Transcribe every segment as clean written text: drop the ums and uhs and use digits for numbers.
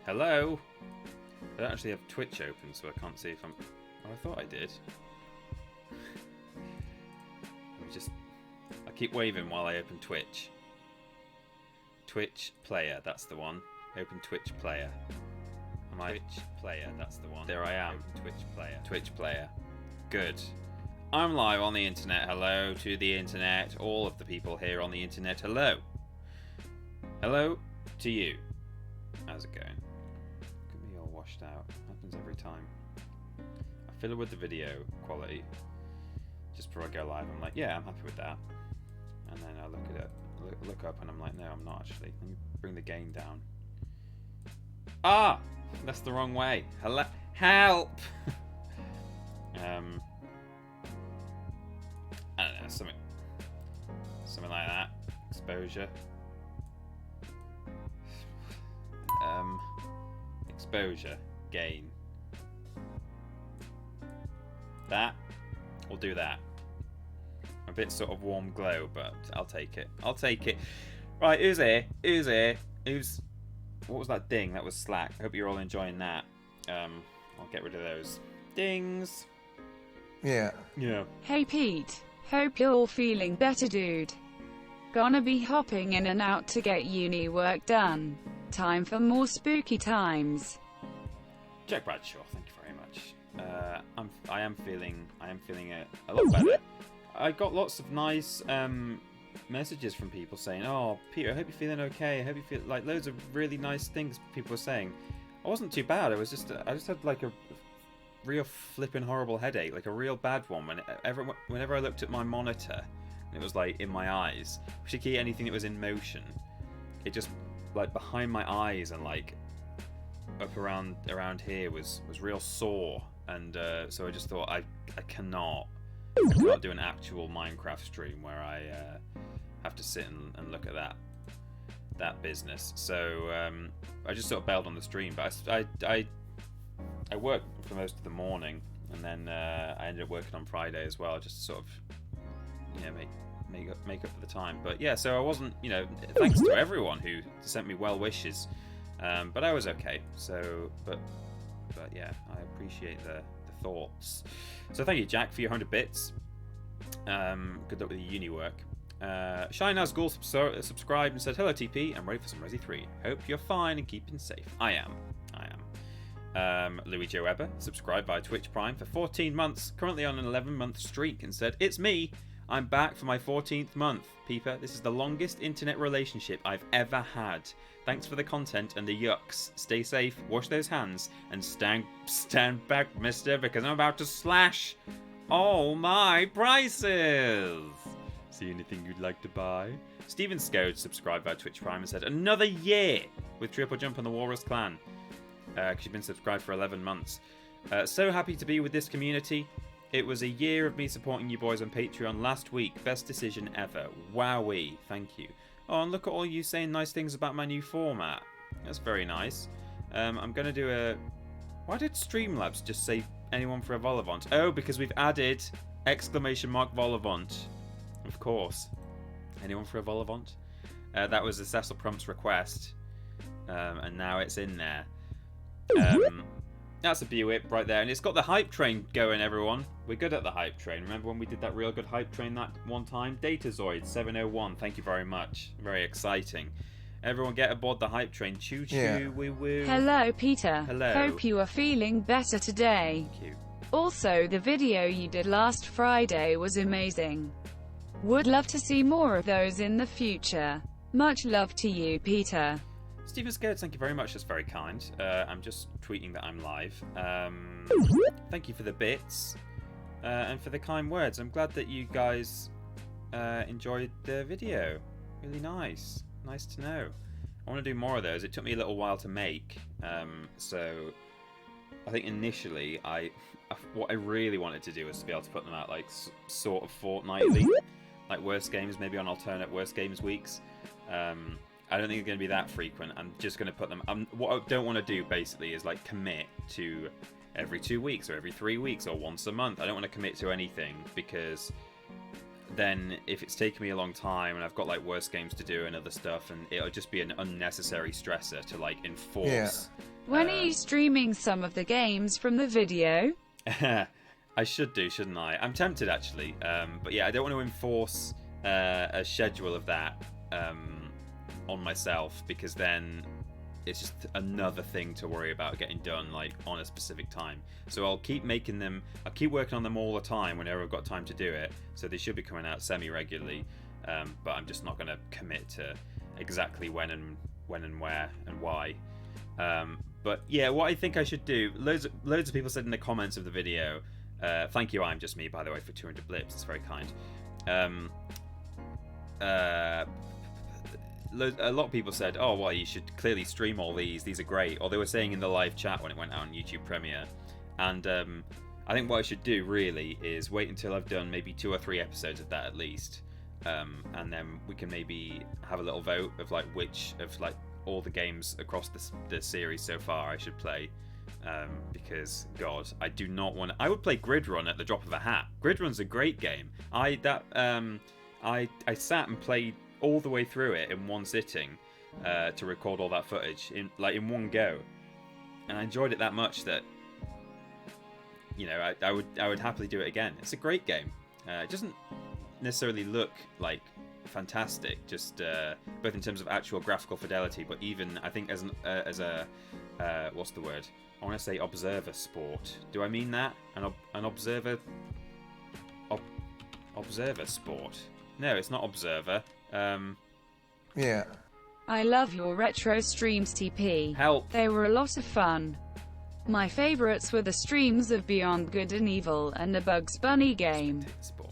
Hello? I don't actually have Twitch open, so I can't see if I'm... Oh, I thought I did. I keep waving while I open Twitch. Twitch player, that's the one. Open Twitch player. Twitch player, that's the one. There I am. Open Twitch player. Twitch player. Good. I'm live on the internet. Hello to the internet. All of the people here on the internet. Hello. Hello to you. How's it going? Look at me all washed out. Happens every time. I fiddle with the video quality just before I go live. I'm like, yeah, I'm happy with that. And then I look at it, look up, and I'm like, no, I'm not actually. Let me bring the gain down. Ah, that's the wrong way. Hello, help. I don't know, something like that. Exposure. Exposure, gain. That. We'll do that. A bit sort of warm glow, but I'll take it. I'll take it. Right, who's here? Who's here? Who's... What was that ding? That was Slack. I hope you're all enjoying that. I'll get rid of those dings. Yeah. Yeah. Hey Pete, hope you're all feeling better, dude. Gonna be hopping in and out to get uni work done. Time for more spooky times. Jack Bradshaw, thank you very much. I am feeling a lot better. I got lots of nice messages from people saying, "Oh, Peter, I hope you're feeling okay. I hope you feel like loads of really nice things." People were saying, "I wasn't too bad. I just had like a real flipping horrible headache, like a real bad one. Whenever I looked at my monitor, and it was like in my eyes, particularly anything that was in motion, it just like behind my eyes and like up around here was real sore." And so I just thought I cannot do an actual Minecraft stream where I have to sit and look at that business. So I just sort of bailed on the stream. But I worked for most of the morning, and then I ended up working on Friday as well, just to sort of make up for the time. But yeah, so I wasn't, thanks to everyone who sent me well wishes. But I was okay. So but yeah, I appreciate the thoughts. So thank you, Jack, for your 100 bits. Good luck with your uni work. Shine as Ghoul subscribed and said, "Hello TP, I'm ready for some Resi 3. Hope you're fine and keeping safe." I am. Louis Joe Weber subscribed via Twitch Prime for 14 months, currently on an 11-month streak, and said, "It's me. I'm back for my 14th month. Peeper, this is the longest internet relationship I've ever had. Thanks for the content and the yucks. Stay safe, wash those hands, and stand back, mister, because I'm about to slash all my prices. See anything you'd like to buy?" Steven Scode subscribed via Twitch Prime and said, "Another year with TripleJump and the Walrus Clan." Because you've been subscribed for 11 months. So happy to be with this community. It was a year of me supporting you boys on Patreon last week. Best decision ever. Wowee. Thank you. Oh, and look at all you saying nice things about my new format. That's very nice. I'm going to do a... Why did Streamlabs just say anyone for a Volivant? Oh, because we've added ! Volivant. Of course. Anyone for a Volivant? That was a Cecil Crump's request. And now it's in there. That's a Buick right there. And it's got the hype train going, everyone. We're good at the hype train. Remember when we did that real good hype train that one time? Datazoid 701. Thank you very much. Very exciting. Everyone get aboard the hype train. Choo choo, Yeah. woo woo. Hello Peter. Hello. Hope you are feeling better today. Thank you. Also, the video you did last Friday was amazing. Would love to see more of those in the future. Much love to you, Peter. Stephen Scared, thank you very much. That's very kind. I'm just tweeting that I'm live. Thank you for the bits and for the kind words. I'm glad that you guys enjoyed the video. Really nice. Nice to know. I want to do more of those. It took me a little while to make. So I think initially what I really wanted to do was to be able to put them out like sort of fortnightly. Like worst games, maybe on alternate worst games weeks. I don't think it's going to be that frequent. I'm just going to put them... what I don't want to do, basically, is like commit to every 2 weeks or every 3 weeks or once a month. I don't want to commit to anything because then if it's taken me a long time and I've got like worse games to do and other stuff, and it'll just be an unnecessary stressor to like enforce When are you streaming some of the games from the video? I should do, shouldn't I? I'm tempted, actually. But yeah, I don't want to enforce a schedule of that on myself, because then it's just another thing to worry about getting done, like, on a specific time. So I'll keep making them, I'll keep working on them all the time whenever I've got time to do it. So they should be coming out semi-regularly. But I'm just not going to commit to exactly when and where and why. But yeah, what I think I should do, loads of people said in the comments of the video, thank you, I'm Just Me, by the way, for 200 blips, it's very kind. A lot of people said, oh, well, you should clearly stream all these are great, or they were saying in the live chat when it went out on YouTube Premiere. And I think what I should do really is wait until I've done maybe 2 or 3 episodes of that at least, and then we can maybe have a little vote of like which of like all the games across the series so far I should play, because God, I do not want to... I would play Grid Run at the drop of a hat. Grid Run's a great game. I sat and played all the way through it in one sitting to record all that footage in one go, and I enjoyed it that much that, you know, I would happily do it again. It's a great game. It doesn't necessarily look like fantastic, just both in terms of actual graphical fidelity, but even I think as a what's the word? I want to say observer sport. Do I mean that? An observer sport? No, it's not observer. Yeah. I love your retro streams, TP. Help. They were a lot of fun. My favorites were the streams of Beyond Good and Evil and the Bugs Bunny game. Sport.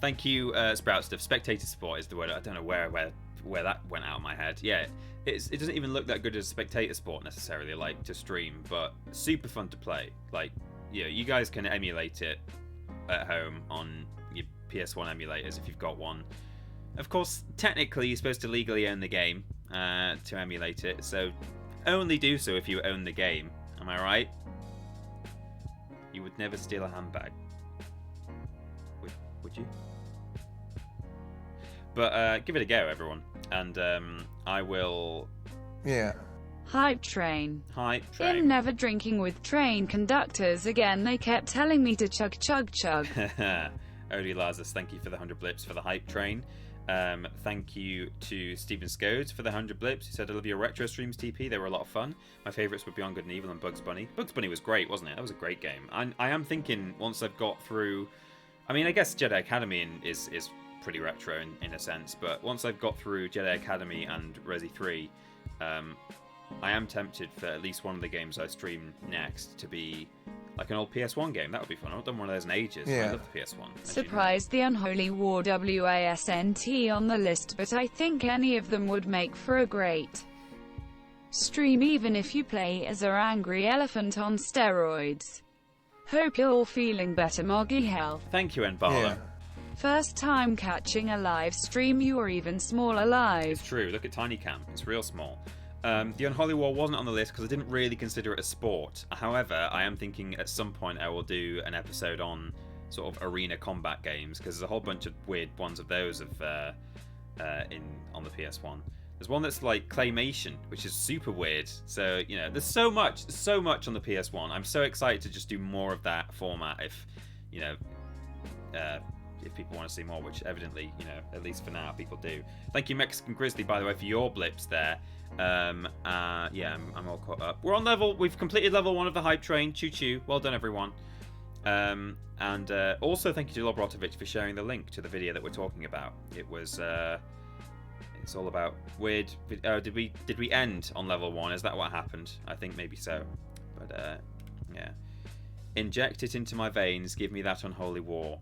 Thank you, Sprout Stuff. Spectator Sport is the word. I don't know where that went out of my head. Yeah, it doesn't even look that good as Spectator Sport necessarily, like, to stream, but super fun to play. Like, yeah, you guys can emulate it at home on your PS1 emulators if you've got one. Of course, technically, you're supposed to legally own the game to emulate it, so only do so if you own the game. Am I right? You would never steal a handbag. Would you? But give it a go, everyone. And I will... Yeah. Hype train. Hype train. In Never Drinking with Train Conductors again, they kept telling me to chug chug chug. Odie Lazarus, thank you for the 100 blips for the hype train. Thank you to Stephen Scodes for the 100 blips. He said, I love your retro streams, TP. They were a lot of fun. My favourites were Beyond Good and Evil and Bugs Bunny. Bugs Bunny was great, wasn't it? That was a great game. I am thinking, once I've got through... I mean, I guess Jedi Academy is pretty retro in a sense, but once I've got through Jedi Academy and Resi 3, I am tempted for at least one of the games I stream next to be like an old PS1 game. That would be fun. I've not done one of those in ages. Yeah. I love the PS1. Surprised the Unholy War WASNT on the list, but I think any of them would make for a great stream, even if you play as an angry elephant on steroids. Hope you're all feeling better, Morgue Health. Thank you, Enbala. Yeah. First time catching a live stream, you are even smaller live. It's true. Look at Tiny Cam. It's real small. The Unholy War wasn't on the list because I didn't really consider it a sport. However, I am thinking at some point I will do an episode on sort of arena combat games, because there's a whole bunch of weird ones of those on the PS1. There's one that's like claymation, which is super weird. So, you know, there's so much on the PS1. I'm so excited to just do more of that format if, you know, if people want to see more, which evidently, you know, at least for now, people do. Thank you, Mexican Grizzly, by the way, for your blips there. Yeah, I'm all caught up. We're on level, we've completed level 1 of the hype train. Choo-choo. Well done, everyone. And also thank you to Lobrotovich for sharing the link to the video that we're talking about. It was... it's all about weird... did we end on level 1? Is that what happened? I think maybe so. But, yeah. Inject it into my veins. Give me that unholy war.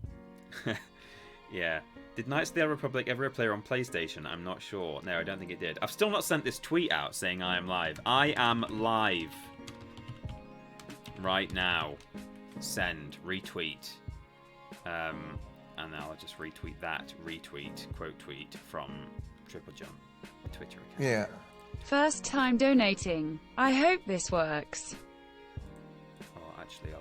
Yeah. Did Knights of the Old Republic ever appear on PlayStation? I'm not sure. No, I don't think it did. I've still not sent this tweet out saying I am live. I am live. Right now. Send. Retweet. And I'll just retweet that. Retweet. Quote tweet from TripleJump Twitter account. Yeah. First time donating. I hope this works. Oh, actually,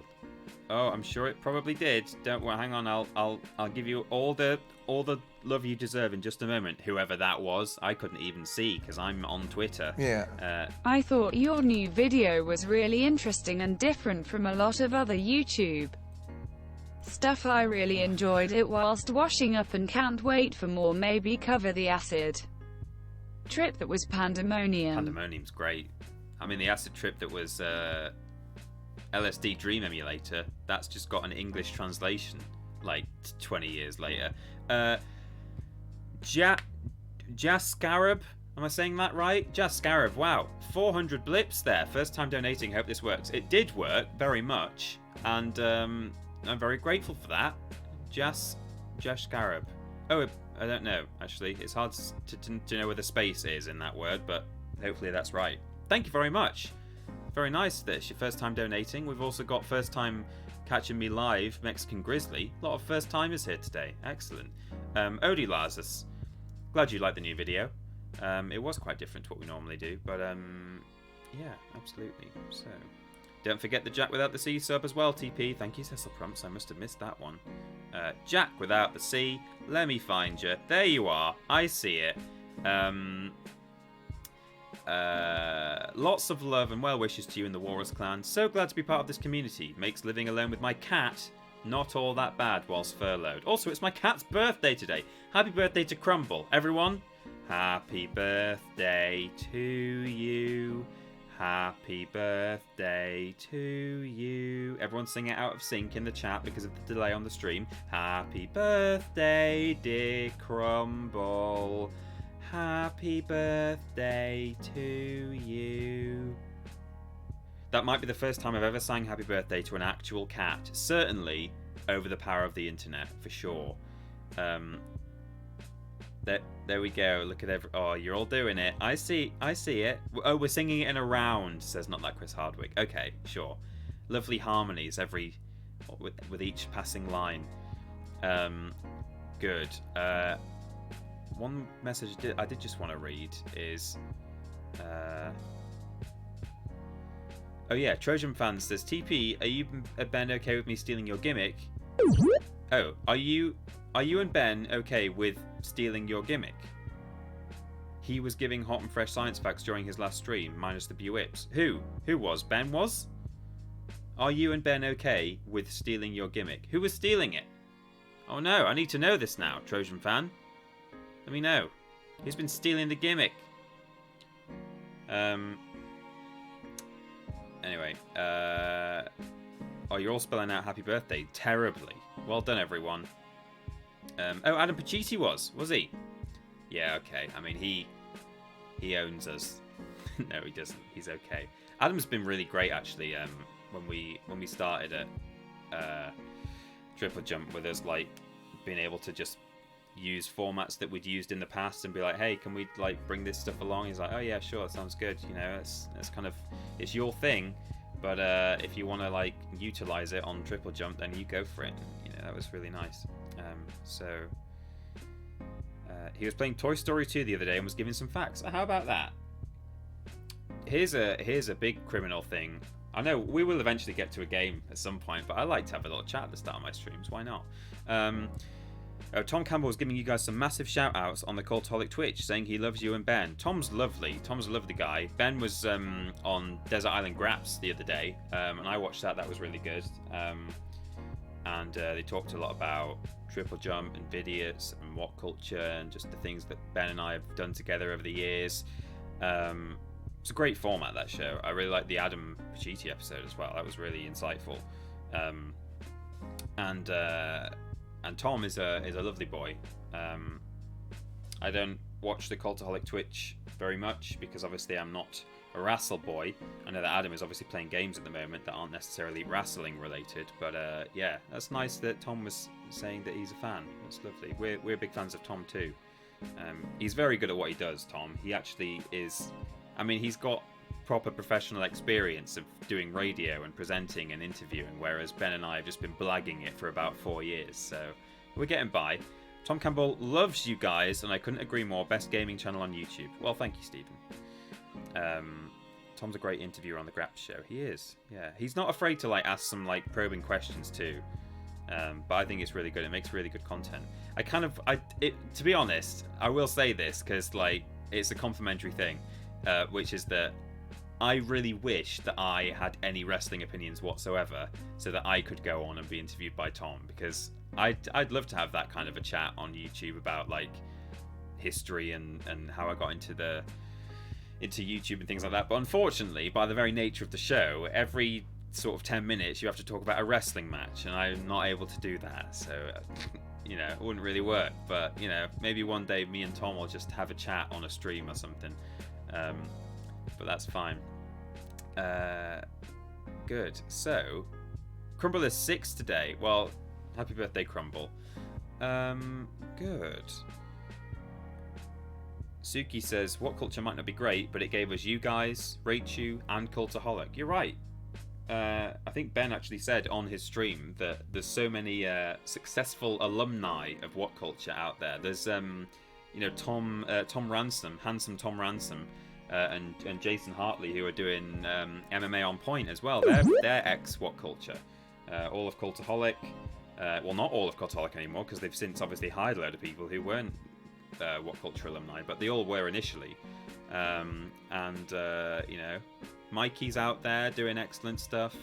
Oh, I'm sure it probably did. Don't worry. Hang on. I'll give you all the love you deserve in just a moment. Whoever that was, I couldn't even see because I'm on Twitter. Yeah. I thought your new video was really interesting and different from a lot of other YouTube stuff. I really enjoyed it whilst washing up and can't wait for more. Maybe cover the acid trip that was Pandemonium. Pandemonium's great. I mean, the acid trip that was LSD Dream Emulator, that's just got an English translation like 20 years later. Jascarab, am I saying that right? Jascarab, wow, 400 blips there. First time donating, hope this works. It did work very much, and I'm very grateful for that. Jascarab. Oh, I don't know, actually. It's hard to know where the space is in that word, but hopefully that's right. Thank you very much. Very nice this. Your first time donating. We've also got first time catching me live, Mexican Grizzly. A lot of first timers here today. Excellent. Odie Lazarus. Glad you liked the new video. It was quite different to what we normally do, but yeah, absolutely. So, don't forget the Jack without the C sub as well, TP. Thank you, Cecil Prumps. I must have missed that one. Jack without the C. Let me find you. There you are. I see it. Lots of love and well wishes to you in the Walrus clan. So glad to be part of this community. Makes living alone with my cat not all that bad whilst furloughed. Also, it's my cat's birthday today. Happy birthday to Crumble. Everyone, happy birthday to you. Happy birthday to you. Everyone sing it out of sync in the chat because of the delay on the stream. Happy birthday, dear Crumble. Happy birthday to you. That might be the first time I've ever sang happy birthday to an actual cat. Certainly over the power of the internet, for sure. There we go. Look at oh, you're all doing it. I see it. Oh, we're singing it in a round, says Not Like Chris Hardwick. Okay, sure. Lovely harmonies with each passing line. Good. One message I did just want to read is oh yeah, Trojan Fan says, TP, are you and Ben okay with me stealing your gimmick? Oh, are you and Ben okay with stealing your gimmick? He was giving hot and fresh science facts during his last stream, minus the Buips. Who was? Ben was? Are you and Ben okay with stealing your gimmick? Who was stealing it? Oh no, I need to know this now, Trojan Fan. Let me know. Who's been stealing the gimmick? Anyway, oh, you're all spelling out happy birthday terribly. Well done, everyone. Oh, Adam Pacitti was he? Yeah, okay. I mean, he owns us. No, he doesn't. He's okay. Adam's been really great, actually. When we started at TripleJump, with us like being able to just use formats that we'd used in the past and be like, hey, can we like bring this stuff along? He's like, oh yeah, sure, that sounds good. You know, it's kind of, it's your thing, but if you want to like utilize it on TripleJump, then you go for it. You know, that was really nice. He was playing Toy Story 2 the other day and was giving some facts. How about that? Here's a big criminal thing. I know we will eventually get to a game at some point, but I like to have a little chat at the start of my streams. Why not? Tom Campbell was giving you guys some massive shout outs on the Cultaholic Twitch, saying he loves you and Ben. Tom's lovely. Tom's a lovely guy. Ben was on Desert Island Graps the other day, and I watched that. That was really good. And they talked a lot about TripleJump and Vidiots and What Culture and just the things that Ben and I have done together over the years. It's a great format, that show. I really liked the Adam Pacitti episode as well. That was really insightful. And Tom is a lovely boy. I don't watch the Cultaholic Twitch very much because obviously I'm not a wrestle boy. I know that Adam is obviously playing games at the moment that aren't necessarily wrestling related, but yeah, that's nice that Tom was saying that he's a fan. That's lovely. We're big fans of Tom too. He's very good at what he does, Tom. He actually is. I mean, he's got proper professional experience of doing radio and presenting and interviewing, whereas Ben and I have just been blagging it for about 4 years, so we're getting by. Tom Campbell loves you guys, and I couldn't agree more. Best gaming channel on YouTube. Well, thank you, Stephen. Tom's a great interviewer on the Grap Show. He is. Yeah, he's not afraid to like ask some like probing questions too. But I think it's really good. It makes really good content. To be honest, I will say this because like it's a complimentary thing, which is that I really wish that I had any wrestling opinions whatsoever, so that I could go on and be interviewed by Tom, because I'd love to have that kind of a chat on YouTube about like history and how I got into YouTube and things like that. But unfortunately, by the very nature of the show, every sort of 10 minutes you have to talk about a wrestling match, and I'm not able to do that, so it wouldn't really work. But maybe one day me and Tom will just have a chat on a stream or something, but that's fine. Good. So Crumble is 6 today. Well, happy birthday, Crumble. Good. Suki says, what culture might not be great, but it gave us you guys, Rate You, and Cultaholic. You're right. I think Ben actually said on his stream that there's so many successful alumni of What Culture out there. There's Tom Ransom, handsome Tom Ransom, and Jason Hartley, who are doing MMA on Point as well. They're ex What Culture. All of Cultaholic. Well, not all of Cultaholic anymore, because they've since obviously hired a load of people who weren't What Culture alumni, but they all were initially. Mikey's out there doing excellent stuff.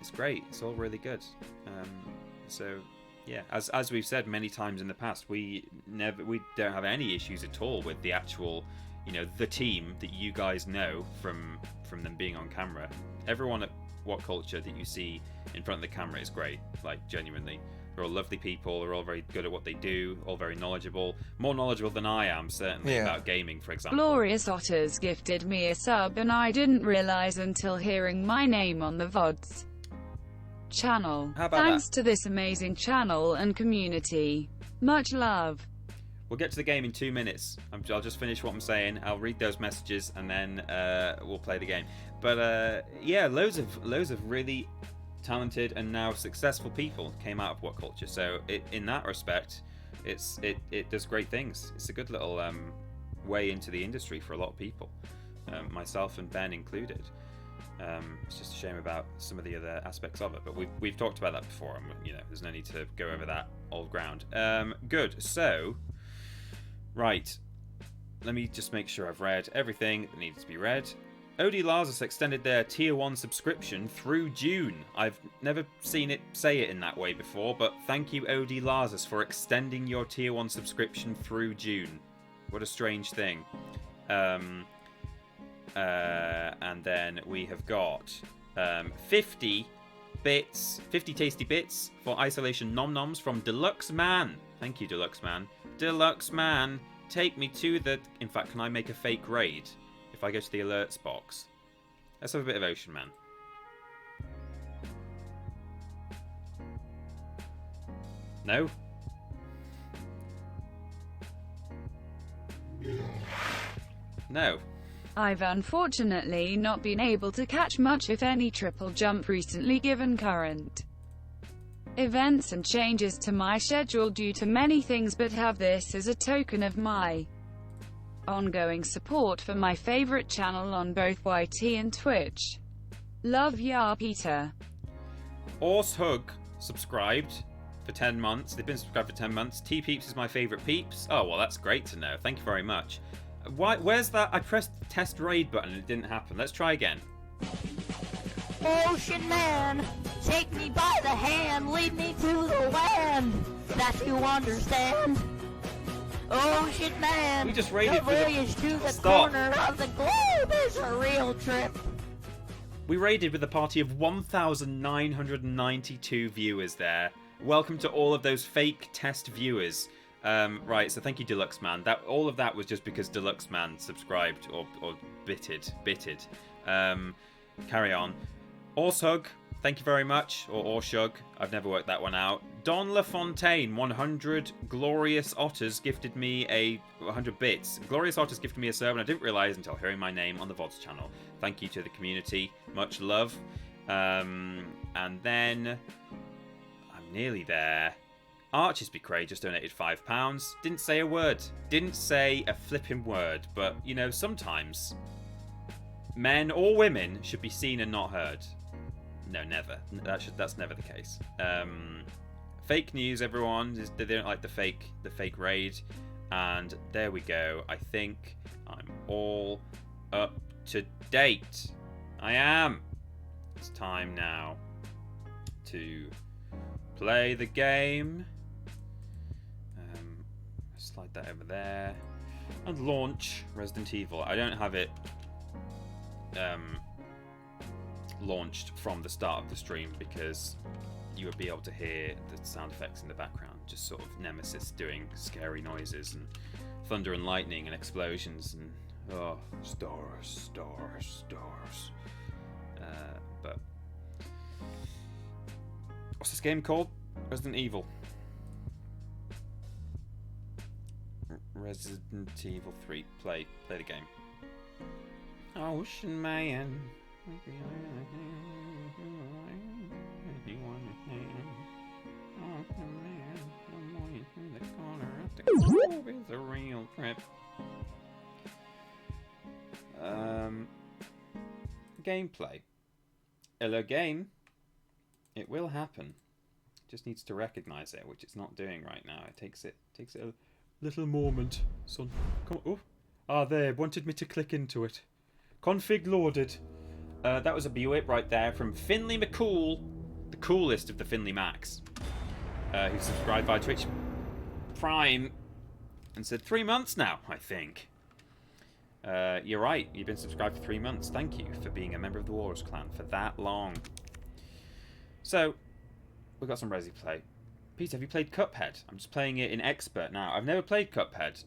It's great. It's all really good. So yeah, as we've said many times in the past, we don't have any issues at all with the actual, the team that you guys know from them being on camera. Everyone at What Culture that you see in front of the camera is great. Like, genuinely. They're all lovely people. They're all very good at what they do. All very knowledgeable. More knowledgeable than I am, certainly, about gaming, for example. Glorious Otters gifted me a sub, and I didn't realize until hearing my name on the VODs channel. How about Thanks to this amazing channel and community. Much love. We'll get to the game in 2 minutes. I'll just finish what I'm saying. I'll read those messages, and then we'll play the game. But yeah, loads of really talented and now successful people came out of What Culture. So in that respect, it does great things. It's a good little way into the industry for a lot of people, myself and Ben included. It's just a shame about some of the other aspects of it, but we've talked about that before, and there's no need to go over that old ground. Good. So, right, let me just make sure I've read everything that needs to be read. OD Lazarus extended their Tier 1 subscription through June. I've never seen it say it in that way before, but thank you, OD Lazarus, for extending your Tier 1 subscription through June. What a strange thing. And then we have got 50 tasty bits for Isolation Nom Noms from Deluxe Man. Thank you, Deluxe Man. Deluxe Man, take me to the... In fact, can I make a fake raid? If I go to the alerts box. Let's have a bit of Ocean Man. No? No. I've unfortunately not been able to catch much if any Triple Jump recently, given current events and changes to my schedule due to many things, but have this as a token of my ongoing support for my favorite channel on both YT and Twitch. Love ya, Peter. Orsehug subscribed for 10 months. They've been subscribed for 10 months. T-Peeps is my favourite peeps. Oh, well, that's great to know. Thank you very much. Where's that? I pressed the test raid button and it didn't happen. Let's try again. Ocean Man, take me by the hand, lead me to the land that you understand. Ocean Man, we just raided the voyage to the corner of the globe is a real trip. We raided with a party of 1,992 viewers there. Welcome to all of those fake test viewers. Right, so thank you, Deluxe Man. All of that was just because Deluxe Man subscribed or bitted. Carry on. Orsehug, thank you very much. Or Orshug, I've never worked that one out. Don LaFontaine, 100 Glorious Otters gifted me 100 bits. Glorious Otters gifted me a sub, and I didn't realise until hearing my name on the VODs channel. Thank you to the community. Much love. And then I'm nearly there. Arches Be Cray just donated £5. Didn't say a word. Didn't say a flipping word. But, sometimes men or women should be seen and not heard. No, never. That's never the case. Fake news, everyone. They don't like the fake raid. And there we go. I think I'm all up to date. I am. It's time now to play the game. Slide that over there. And launch Resident Evil. I don't have it launched from the start of the stream because you would be able to hear the sound effects in the background, just sort of Nemesis doing scary noises and thunder and lightning and explosions and stars. But what's this game called? Resident Evil. Resident Evil 3. Play the game. Ocean Man. It's a real trip. Gameplay. Hello, game. It will happen. Just needs to recognize it, which it's not doing right now. It takes it a little moment, son. Come on. Oh. There. Wanted me to click into it. Config loaded. That was a Buick right there from Finley McCool, the coolest of the Finley Macs, who subscribed via Twitch Prime and said 3 months now, I think. You're right. You've been subscribed for 3 months. Thank you for being a member of the Walrus Clan for that long. So, we've got some Resi play. Peter, have you played Cuphead? I'm just playing it in Expert now. I've never played Cuphead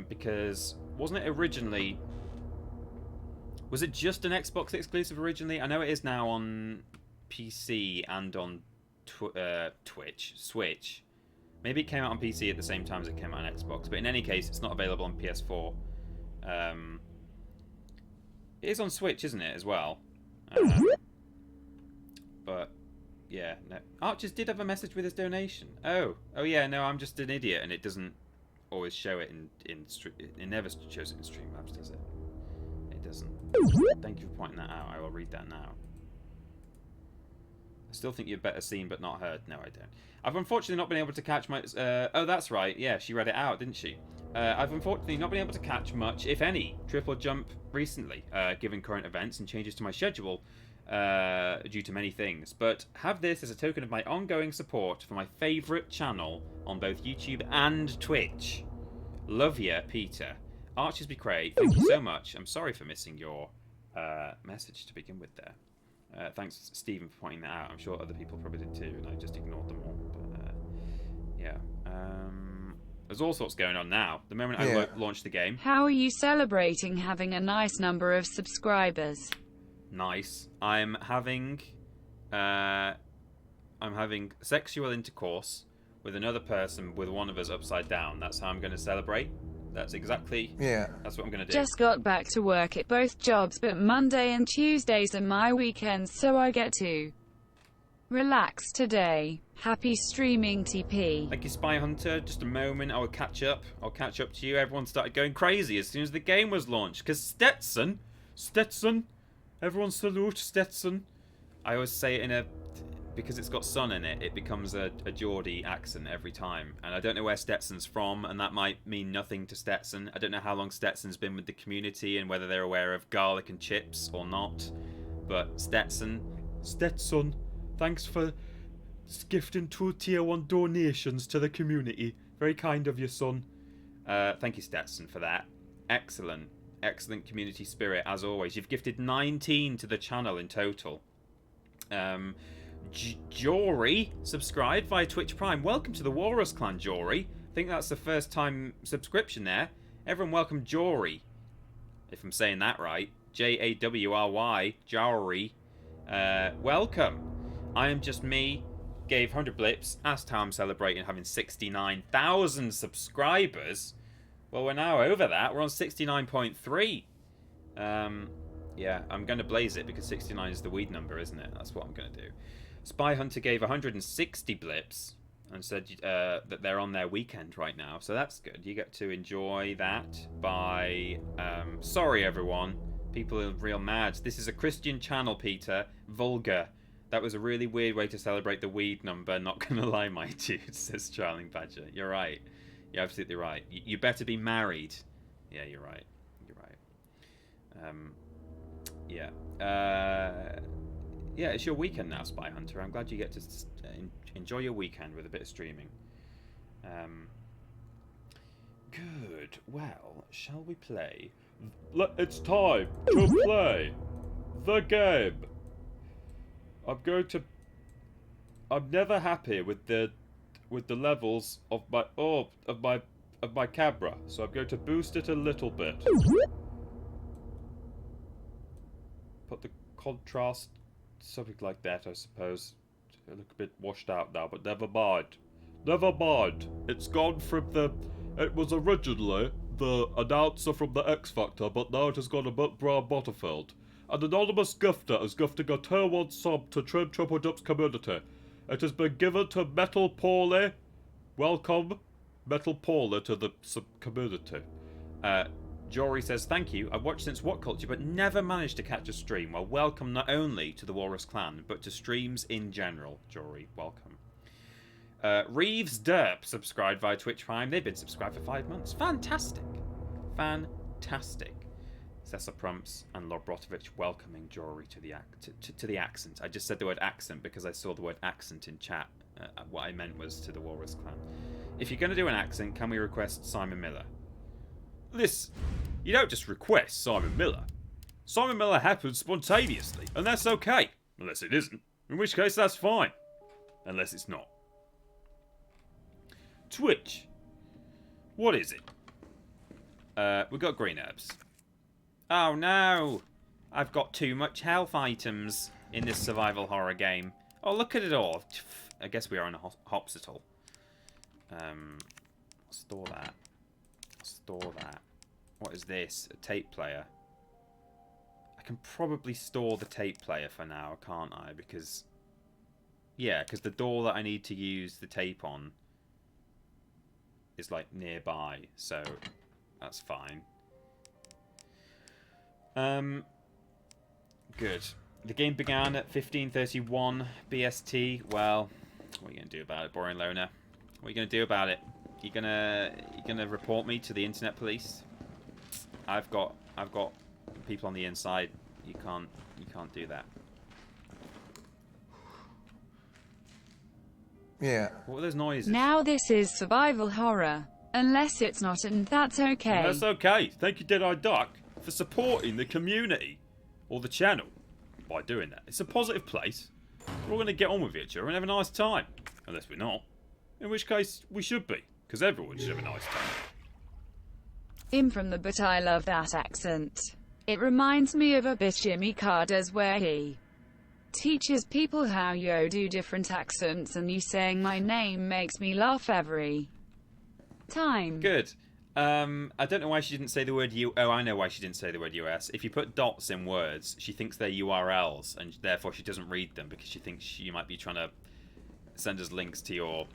because wasn't it originally... Was it just an Xbox exclusive originally? I know it is now on PC and on Switch. Maybe it came out on PC at the same time as it came out on Xbox. But in any case, it's not available on PS4. It is on Switch, isn't it, as well? But, yeah. No. Archers did have a message with his donation. Oh yeah, no, I'm just an idiot, and it doesn't always show it it never shows it in Streamlabs, does it? It doesn't. Thank you for pointing that out. I will read that now. I still think you're better seen but not heard. No, I don't. I've unfortunately not been able to catch my... oh, that's right. Yeah, she read it out, didn't she? I've unfortunately not been able to catch much, if any, TripleJump recently, given current events and changes to my schedule due to many things. But have this as a token of my ongoing support for my favourite channel on both YouTube and Twitch. Love ya, Peter. Archers be great. Thank you so much. I'm sorry for missing your message to begin with there. Thanks, Stephen, for pointing that out. I'm sure other people probably did too, and I just ignored them all. But, yeah. There's all sorts going on now. The moment I launched the game... How are you celebrating having a nice number of subscribers? Nice. I'm having sexual intercourse with another person with one of us upside down. That's how I'm going to celebrate. That's exactly... Yeah. That's what I'm going to do. Just got back to work at both jobs, but Monday and Tuesdays are my weekends, so I get to relax today. Happy streaming, TP. Thank you, Spy Hunter. Just a moment. I'll catch up to you. Everyone started going crazy as soon as the game was launched. Because Stetson. Everyone salute Stetson. I always say it in a... Because it's got sun in it, it becomes a Geordie accent every time. And I don't know where Stetson's from, and that might mean nothing to Stetson. I don't know how long Stetson's been with the community and whether they're aware of garlic and chips or not. But Stetson, thanks for gifting 2 tier 1 donations to the community. Very kind of you, son. Thank you, Stetson, for that. Excellent community spirit, as always. You've gifted 19 to the channel in total. Jory subscribed via Twitch Prime. Welcome to the Walrus Clan, Jory. I think that's the first time subscription there. Everyone welcome Jory, if I'm saying that right. Jawry, Jory. Welcome. I am just me. Gave 100 blips. Asked how I'm celebrating having 69,000 subscribers. Well, we're now over that. We're on 69.3. Yeah, I'm going to blaze it because 69 is the weed number, isn't it? That's what I'm going to do. Spy Hunter gave 160 blips and said that they're on their weekend right now. So that's good. You get to enjoy that by... sorry, everyone. People are real mad. This is a Christian channel, Peter. Vulgar. That was a really weird way to celebrate the weed number. Not gonna lie, my dude, says Charling Badger. You're right. You're absolutely right. You better be married. Yeah, you're right. You're right. Yeah. Yeah, it's your weekend now, Spy Hunter. I'm glad you get to enjoy your weekend with a bit of streaming. Good. Well, shall we play? It's time to play the game. I'm never happy with the levels of my camera, so I'm going to boost it a little bit. Put the contrast something like that, I suppose. I look a bit washed out now, but never mind. Never mind. It's gone from the. It was originally the announcer from the X Factor, but now it has gone a bit Brown Butterfield. An anonymous gifter is gifting a tier 1 sub to Trim TripleJump's community. It has been given to Metal Paulie. Welcome, Metal Paulie, to the community. Jory says, thank you. I've watched since What Culture, but never managed to catch a stream. Well, welcome not only to the Walrus Clan, but to streams in general. Jory, welcome. Reeves Derp subscribed via Twitch Prime. They've been subscribed for 5 months. Fantastic. Fantastic. Cesar Prumps and Lobrotovich welcoming Jory to the accent. I just said the word accent because I saw the word accent in chat. What I meant was to the Walrus Clan. If you're going to do an accent, can we request Simon Miller? Listen, you don't just request Simon Miller. Simon Miller happens spontaneously, and that's okay. Unless it isn't. In which case, that's fine. Unless it's not. Twitch. What is it? We've got green herbs. Oh no! I've got too much health items in this survival horror game. Oh, look at it all. I guess we are in a hospital. Store that. Store that. What is this? A tape player. I can probably store the tape player for now, can't I? Because... yeah, because the door that I need to use the tape on is, like, nearby. So, that's fine. Good. The game began at 15:31 BST. Well, what are you gonna do about it, boring loner? What are you gonna do about it? You gonna report me to the internet police? I've got people on the inside. You can't do that. Yeah. What were those noises? Now this is survival horror. Unless it's not, and that's okay. That's okay. Thank you, Dead-Eyed Duck, for supporting the community or the channel by doing that. It's a positive place. We're all going to get on with each other and have a nice time. Unless we're not. In which case, we should be. Because everyone should have a nice time. I'm from the but I love that accent. It reminds me of a bit Jimmy Carr does where he teaches people how you do different accents, and you saying my name makes me laugh every time. Good. I don't know why she didn't say the word U. Oh, I know why she didn't say the word US. If you put dots in words, she thinks they're URLs, and therefore she doesn't read them because she thinks you might be trying to send us links to your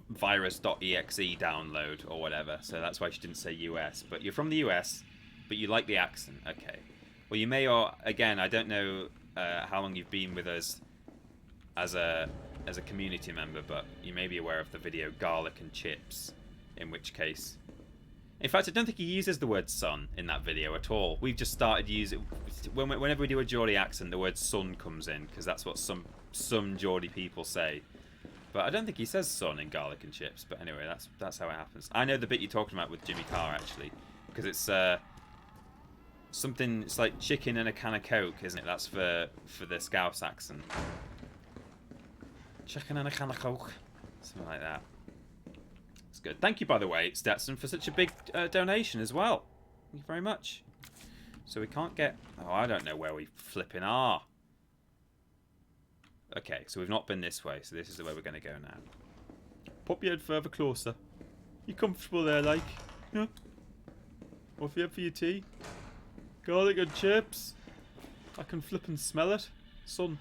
virus.exe download or whatever. So that's why she didn't say US. But you're from the US, but you like the accent. Okay. Well, you may, or again, I don't know how long you've been with us as a community member, but you may be aware of the video Garlic and Chips. In which case, in fact, I don't think he uses the word son in that video at all. We've just started using, whenever we do a Geordie accent, the word son comes in because that's what some Geordie people say. But I don't think he says son in Garlic and Chips. But anyway, that's how it happens. I know the bit you're talking about with Jimmy Carr actually, because it's something. It's like chicken and a can of Coke, isn't it? That's for the Scouse accent. Chicken and a can of Coke, something like that. It's good. Thank you, by the way, Stetson, for such a big donation as well. Thank you very much. So we can't get... oh, I don't know where we flipping are. Okay, so we've not been this way, so this is the way we're going to go now. Pop your head further closer. You comfortable there, like? Yeah? Off your head for your tea? Garlic and chips? I can flip and smell it. Son.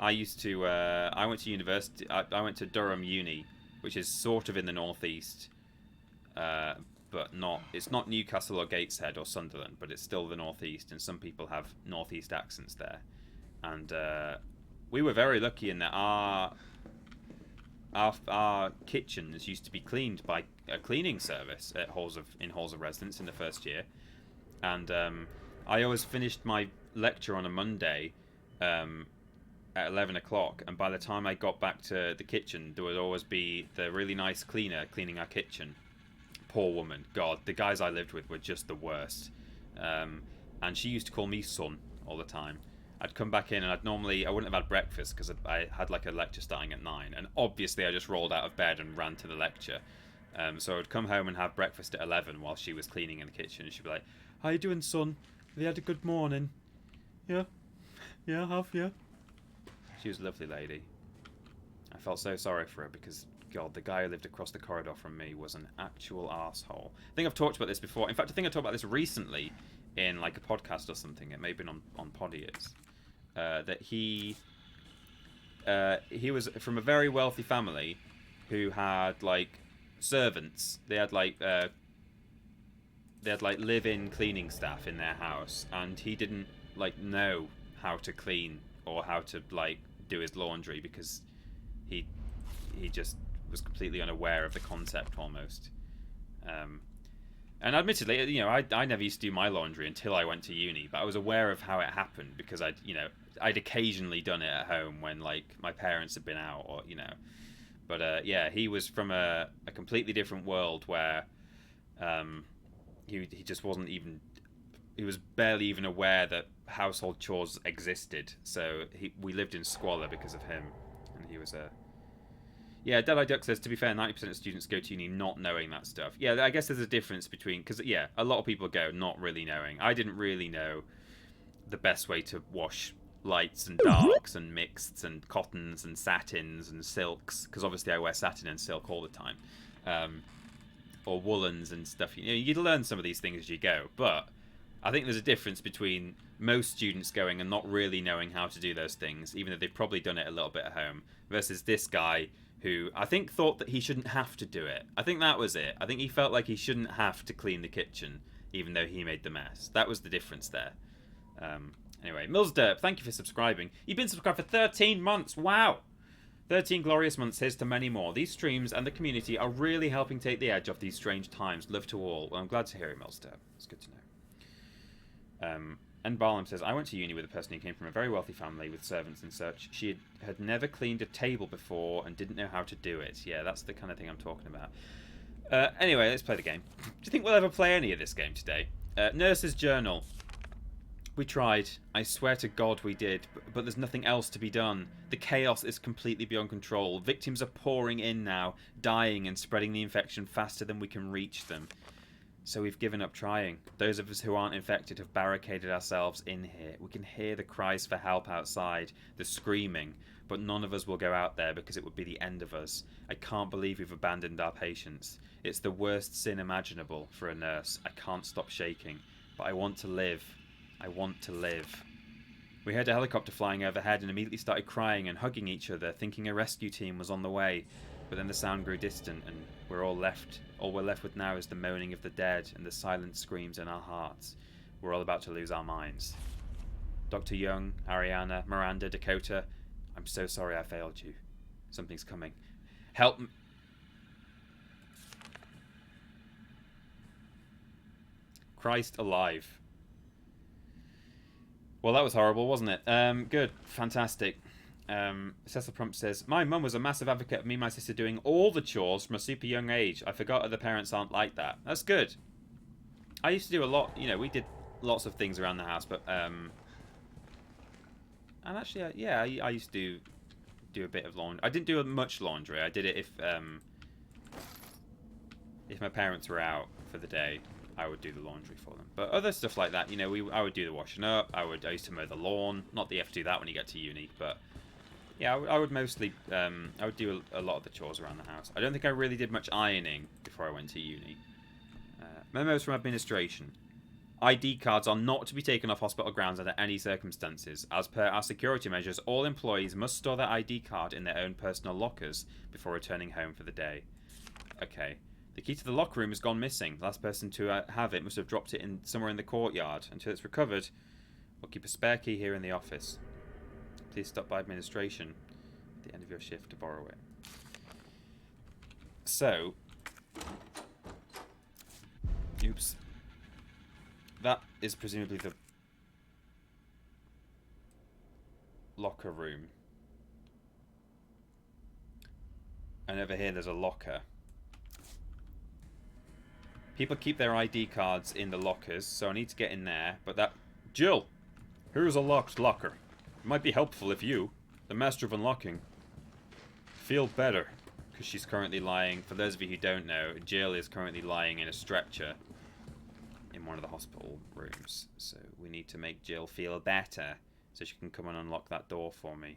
I used to... I went to university... I went to Durham Uni, which is sort of in the northeast. but not. It's not Newcastle or Gateshead or Sunderland, but it's still the northeast, and some people have northeast accents there. And we were very lucky in that our kitchens used to be cleaned by a cleaning service at halls of residence in the first year, and I always finished my lecture on a Monday at 11 o'clock, and by the time I got back to the kitchen, there would always be the really nice cleaner cleaning our kitchen. Poor woman. God, the guys I lived with were just the worst. And she used to call me son all the time. I'd come back in and I wouldn't have had breakfast because I had like a lecture starting at 9, and obviously I just rolled out of bed and ran to the lecture. So I would come home and have breakfast at 11 while she was cleaning in the kitchen, and she'd be like, "How you doing, son? Have you had a good morning?" "Yeah, I have, yeah." She was a lovely lady. I felt so sorry for her because, God, the guy who lived across the corridor from me was an actual arsehole. I think I've talked about this before. In fact, I think I talked about this recently in like a podcast or something. It may have been on Podiots. That he was from a very wealthy family who had like servants. They had like live-in cleaning staff in their house, and he didn't like know how to clean or how to like do his laundry because he just was completely unaware of the concept almost. And admittedly, you know, I never used to do my laundry until I went to uni, but I was aware of how it happened because I'd occasionally done it at home when like my parents had been out, or you know. But yeah, he was from a completely different world where he just wasn't even. He was barely even aware that household chores existed. So we lived in squalor because of him, and he was a. Yeah, Deadeye Duck says, to be fair, 90% of students go to uni not knowing that stuff. Yeah, I guess there's a difference between... Because, yeah, a lot of people go not really knowing. I didn't really know the best way to wash lights and darks and mixeds and cottons and satins and silks. Because obviously I wear satin and silk all the time. Or woolens and stuff. You know, you'd learn some of these things as you go. But I think there's a difference between most students going and not really knowing how to do those things, even though they've probably done it a little bit at home, versus this guy... who I think thought that he shouldn't have to do it. I think that was it. I think he felt like he shouldn't have to clean the kitchen, even though he made the mess. That was the difference there. Anyway, Millsderp, thank you for subscribing. You've been subscribed for 13 months. Wow! 13 glorious months. Here's to many more. These streams and the community are really helping take the edge off these strange times. Love to all. Well, I'm glad to hear it, Millsderp. It's good to know. And Barlam says, I went to uni with a person who came from a very wealthy family with servants and such. She had never cleaned a table before and didn't know how to do it. Yeah, that's the kind of thing I'm talking about. Anyway, let's play the game. Do you think we'll ever play any of this game today? Nurse's Journal. We tried. I swear to God we did. But there's nothing else to be done. The chaos is completely beyond control. Victims are pouring in now, dying and spreading the infection faster than we can reach them. So we've given up trying. Those of us who aren't infected have barricaded ourselves in here. We can hear the cries for help outside, the screaming, but none of us will go out there because it would be the end of us. I can't believe we've abandoned our patients. It's the worst sin imaginable for a nurse. I can't stop shaking, but I want to live. I want to live. We heard a helicopter flying overhead and immediately started crying and hugging each other, thinking a rescue team was on the way. But then the sound grew distant, and all we're left with now is the moaning of the dead and the silent screams in our hearts. We're all about to lose our minds. Dr. Young, Ariana, Miranda, Dakota, I'm so sorry I failed you. Something's coming. Help me. Christ alive. Well, that was horrible, wasn't it? Good. Fantastic. Cecil Prump says, my mum was a massive advocate of me and my sister doing all the chores from a super young age. I forgot other parents aren't like that. That's good. I used to do a lot, you know, we did lots of things around the house, but and actually, yeah, I used to do a bit of laundry. I didn't do much laundry. I did it if my parents were out for the day, I would do the laundry for them. But other stuff like that, you know, I would do the washing up. I used to mow the lawn. Not that you have to do that when you get to uni, but yeah, I would mostly, I would do a lot of the chores around the house. I don't think I really did much ironing before I went to uni. Memos from administration. ID cards are not to be taken off hospital grounds under any circumstances. As per our security measures, all employees must store their ID card in their own personal lockers before returning home for the day. Okay. The key to the locker room has gone missing. The last person to have it must have dropped it in somewhere in the courtyard. Until it's recovered, we'll keep a spare key here in the office. Please stop by administration at the end of your shift to borrow it. So, oops. That is presumably the locker room. And over here there's a locker. People keep their ID cards in the lockers, so I need to get in there. But that... Jill! Here's a locked locker. It might be helpful if you, the master of unlocking, feel better. Because she's currently lying... For those of you who don't know, Jill is currently lying in a stretcher in one of the hospital rooms. So we need to make Jill feel better so she can come and unlock that door for me.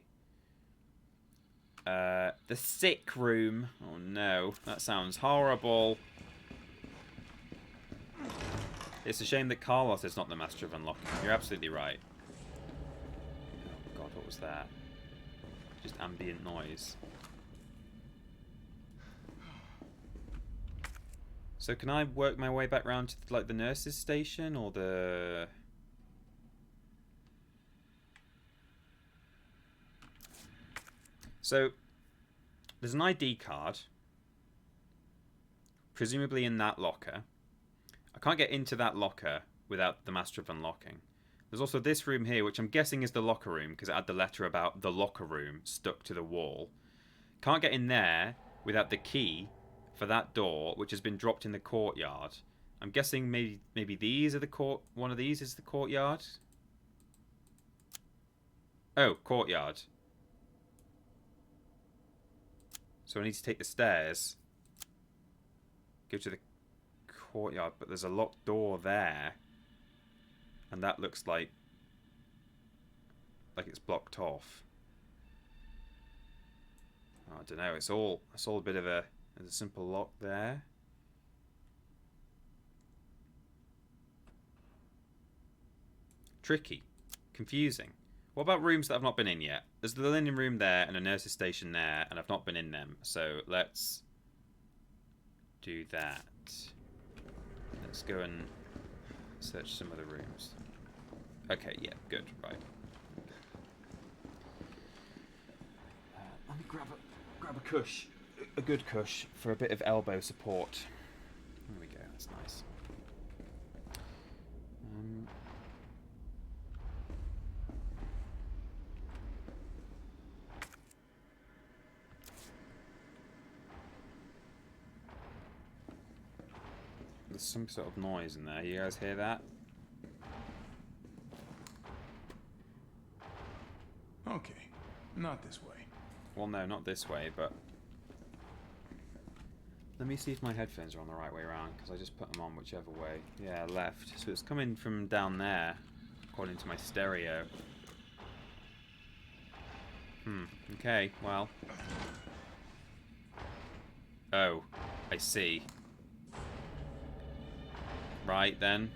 The sick room. Oh no, that sounds horrible. It's a shame that Carlos is not the master of unlocking. You're absolutely right. Oh god, what was that? Just ambient noise. So can I work my way back round to like the nurse's station or the... So there's an ID card, presumably in that locker. I can't get into that locker without the master of unlocking. There's also this room here, which I'm guessing is the locker room because it had the letter about the locker room stuck to the wall. Can't get in there without the key for that door, which has been dropped in the courtyard. I'm guessing maybe these are the one of these is the courtyard. Oh, courtyard. So I need to take the stairs, go to the courtyard, but there's a locked door there, and that looks like it's blocked off. Oh, I don't know. It's all a bit of a simple lock there. Tricky, confusing. What about rooms that I've not been in yet? There's the linen room there and a nurse's station there, and I've not been in them. So let's do that. Let's go and search some other rooms. Okay, yeah, good, right. Let me grab a cush, a good cush for a bit of elbow support. There we go. That's nice. There's some sort of noise in there. You guys hear that? Okay, not this way. Well, no, not this way, but... Let me see if my headphones are on the right way around, because I just put them on whichever way. Yeah, left. So it's coming from down there, according to my stereo. Okay, well... Oh, I see. Right, then.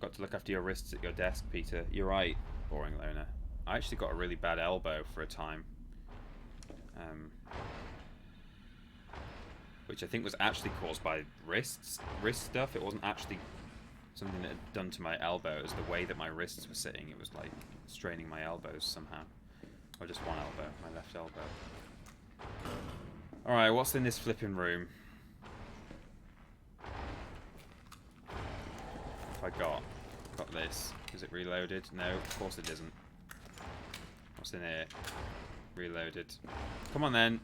Got to look after your wrists at your desk, Peter. You're right, boring loner. I actually got a really bad elbow for a time. Which I think was actually caused by wrist stuff. It wasn't actually something that had done to my elbow. It was the way that my wrists were sitting. It was like straining my elbows somehow. Or just one elbow, my left elbow. Alright, what's in this flipping room? What have I got? Got this. Is it reloaded? No, of course it isn't. What's in here? Reloaded. Come on then.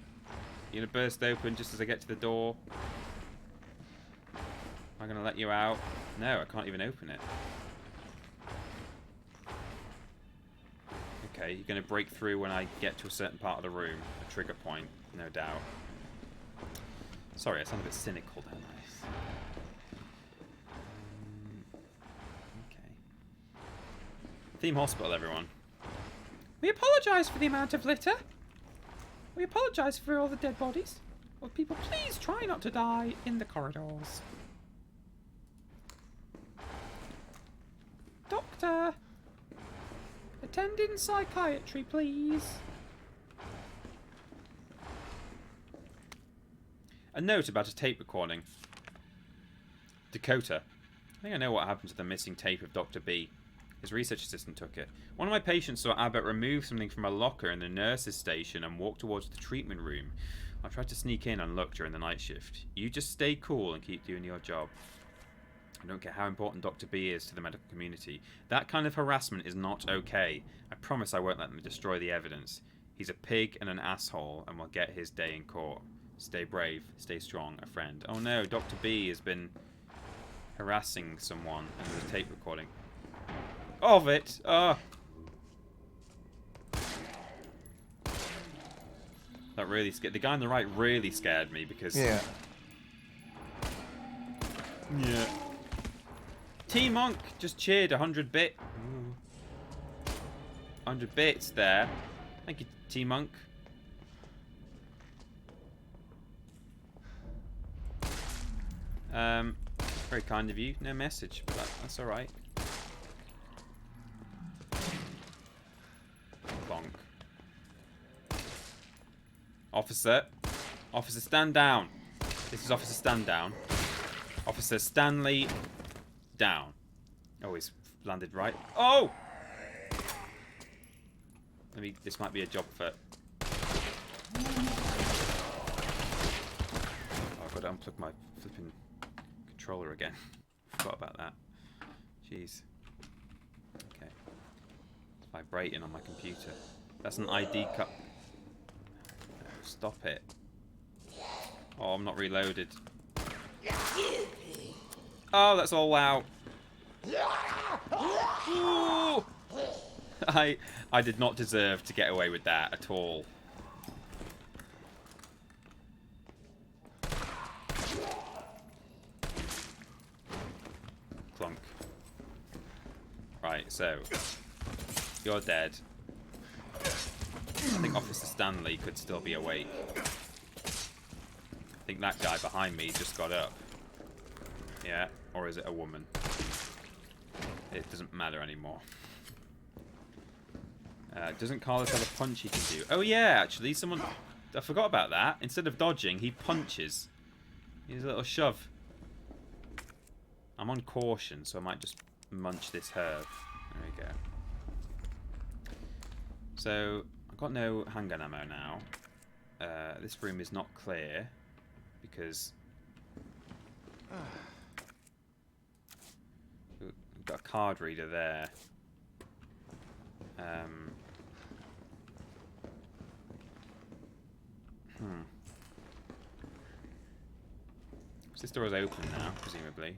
You're gonna burst open just as I get to the door. Am I gonna let you out? No, I can't even open it. Okay, you're gonna break through when I get to a certain part of the room. A trigger point, no doubt. Sorry, I sound a bit cynical, don't I? Okay. Theme Hospital, everyone. We apologise for the amount of litter. We apologise for all the dead bodies. Will people please try not to die in the corridors? Doctor! Attend in psychiatry, please. A note about a tape recording. Dakota. I think I know what happened to the missing tape of Dr. B. His research assistant took it. One of my patients saw Abbott remove something from a locker in the nurse's station and walk towards the treatment room. I tried to sneak in and look during the night shift. You just stay cool and keep doing your job. I don't care how important Dr. B is to the medical community. That kind of harassment is not okay. I promise I won't let them destroy the evidence. He's a pig and an asshole and will get his day in court. Stay brave, stay strong, a friend. Oh no, Dr. B has been harassing someone and there's a tape recording of it. That really scared the guy on the right. Really scared me because yeah. T-Monk just cheered 100 bit. 100 bits there. Thank you, T-Monk. Very kind of you. No message, but that's alright. Bonk. Officer. Officer, stand down. This is Officer Stand Down. Officer Stanley down. Oh, he's landed right. Oh! Maybe this might be a job for... Oh, I've got to unplug my flipping controller again. Forgot about that. Jeez. Okay. It's vibrating on my computer. That's an ID cut. Stop it. Oh, I'm not reloaded. Oh, that's all out. Ooh. I did not deserve to get away with that at all. Clunk. Right, so you're dead. I think Officer Stanley could still be awake. I think that guy behind me just got up. Yeah, or is it a woman? It doesn't matter anymore. Doesn't Carlos have a punch he can do? Oh yeah, actually, someone... I forgot about that. Instead of dodging, he punches. He's a little shove. I'm on caution, so I might just munch this herb. There we go. So, I've got no handgun ammo now. This room is not clear, because... We've got a card reader there. So this door is open now, presumably.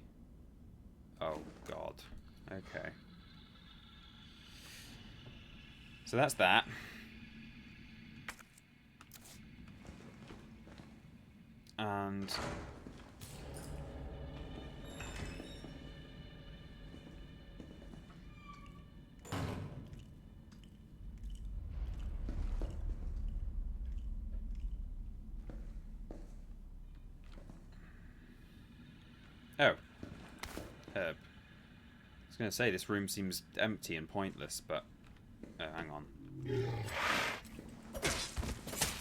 Oh, God. Okay. So that's that. And... Oh. Herb. I was going to say, this room seems empty and pointless, but... hang on.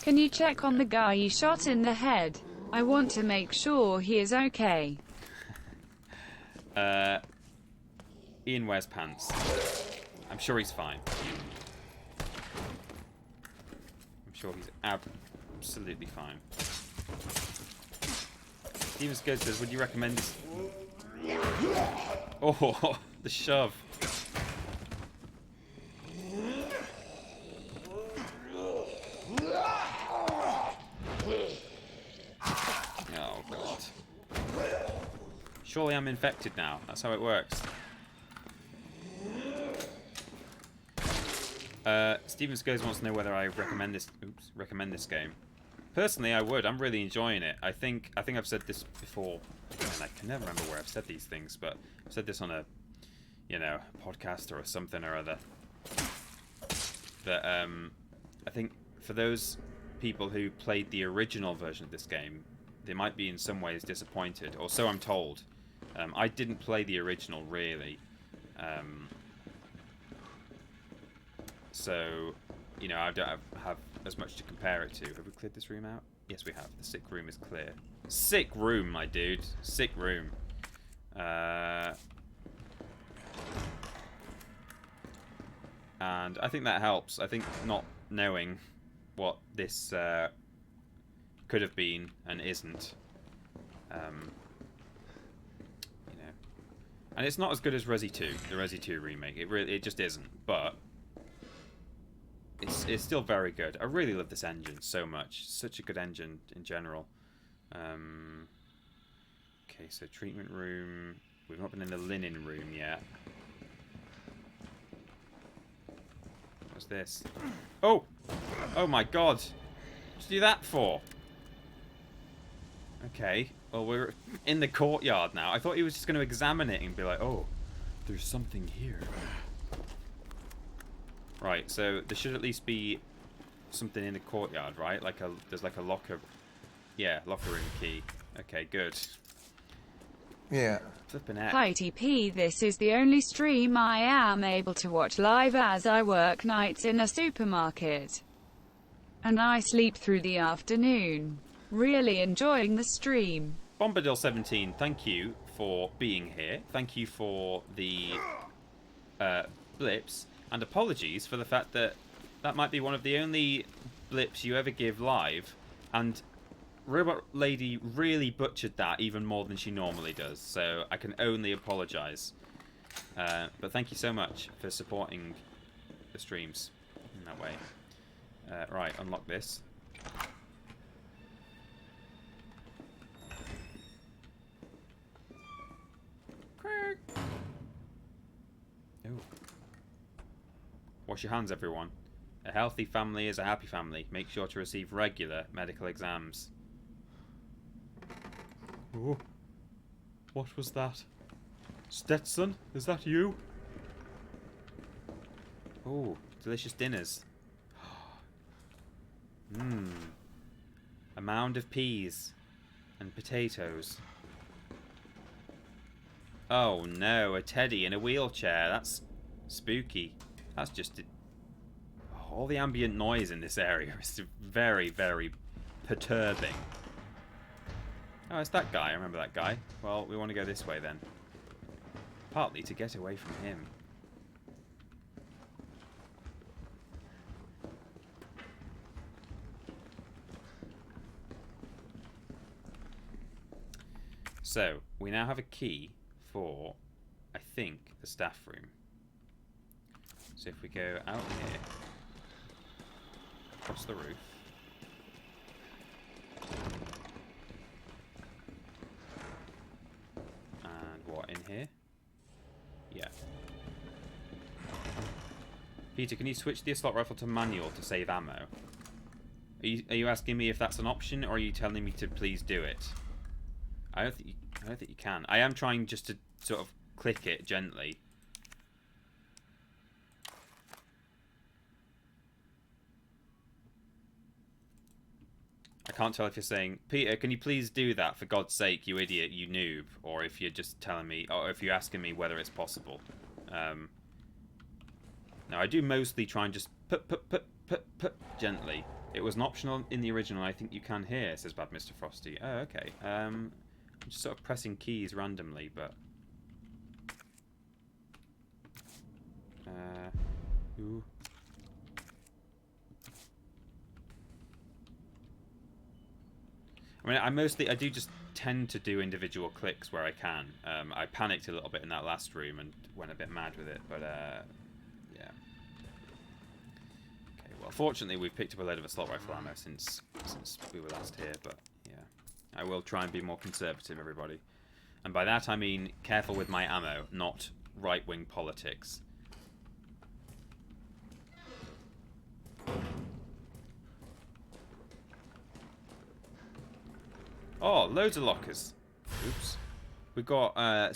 Can you check on the guy you shot in the head? I want to make sure he is okay. Ian wears pants. I'm sure he's fine. I'm sure he's absolutely fine. Steven Scott says, would you recommend this? Oh, the shove. Oh, God. Surely I'm infected now. That's how it works. Steven Scott wants to know whether I recommend this game. Personally, I would. I'm really enjoying it. I think I've said this before. And I can never remember where I've said these things, but I've said this on a, podcast or something or other. But I think for those people who played the original version of this game, they might be in some ways disappointed, or so I'm told. I didn't play the original really, so I don't have as much to compare it to. Have we cleared this room out? Yes, we have. The sick room is clear. Sick room, my dude. Sick room. And I think that helps. I think not knowing what this could have been and isn't. You know. And it's not as good as Resi 2, the Resi 2 remake. It just isn't. But it's still very good. I really love this engine so much. Such a good engine in general. Okay, so treatment room. We've not been in the linen room yet. What's this? Oh! Oh my god! What'd you do that for? Okay. Well, we're in the courtyard now. I thought he was just going to examine it and be like, oh, there's something here. Right, so there should at least be something in the courtyard, right? There's like a locker. Yeah, locker room key. Okay, good. Yeah. Flipping heck. Hi TP, this is the only stream I am able to watch live as I work nights in a supermarket. And I sleep through the afternoon. Really enjoying the stream. Bombadil17, thank you for being here. Thank you for the blips. And apologies for the fact that that might be one of the only blips you ever give live. And Robot Lady really butchered that even more than she normally does, so I can only apologise. But thank you so much for supporting the streams in that way. Right, unlock this. Ooh. Wash your hands, everyone. A healthy family is a happy family. Make sure to receive regular medical exams. Oh, what was that? Stetson, is that you? Oh, delicious dinners. Mmm. A mound of peas and potatoes. Oh no, a teddy in a wheelchair. That's spooky. That's just all the ambient noise in this area is very, very perturbing. Oh, it's that guy. I remember that guy. Well, we want to go this way then. Partly to get away from him. So, we now have a key for, I think, the staff room. So if we go out here, across the roof, what, in here? Yeah. Peter, can you switch the assault rifle to manual to save ammo? Are you asking me if that's an option, or are you telling me to please do it? I don't think you can. I am trying just to sort of click it gently. I can't tell if you're saying, Peter, can you please do that for God's sake, you idiot, you noob, or if you're just telling me, or if you're asking me whether it's possible. Now, I do mostly try and just put gently. It was an optional in the original. I think you can hear, says Bad Mr. Frosty. Oh, okay. I'm just sort of pressing keys randomly, but ooh. I mean, I do just tend to do individual clicks where I can. I panicked a little bit in that last room and went a bit mad with it, but yeah. Okay, well, fortunately we've picked up a load of assault rifle ammo since we were last here, but yeah. I will try and be more conservative, everybody. And by that I mean careful with my ammo, not right-wing politics. Oh, loads of lockers. Oops. We've got Hello.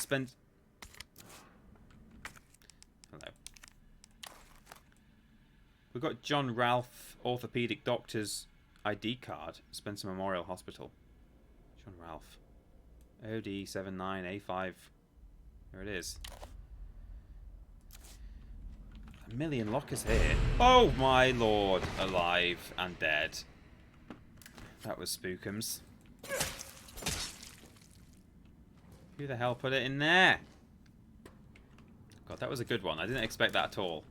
We've got John Ralph, orthopedic doctor's ID card. Spencer Memorial Hospital. John Ralph. OD79A5. There it is. A million lockers here. Oh my lord. Alive and dead. That was spookums. Who the hell put it in there? God, that was a good one. I didn't expect that at all.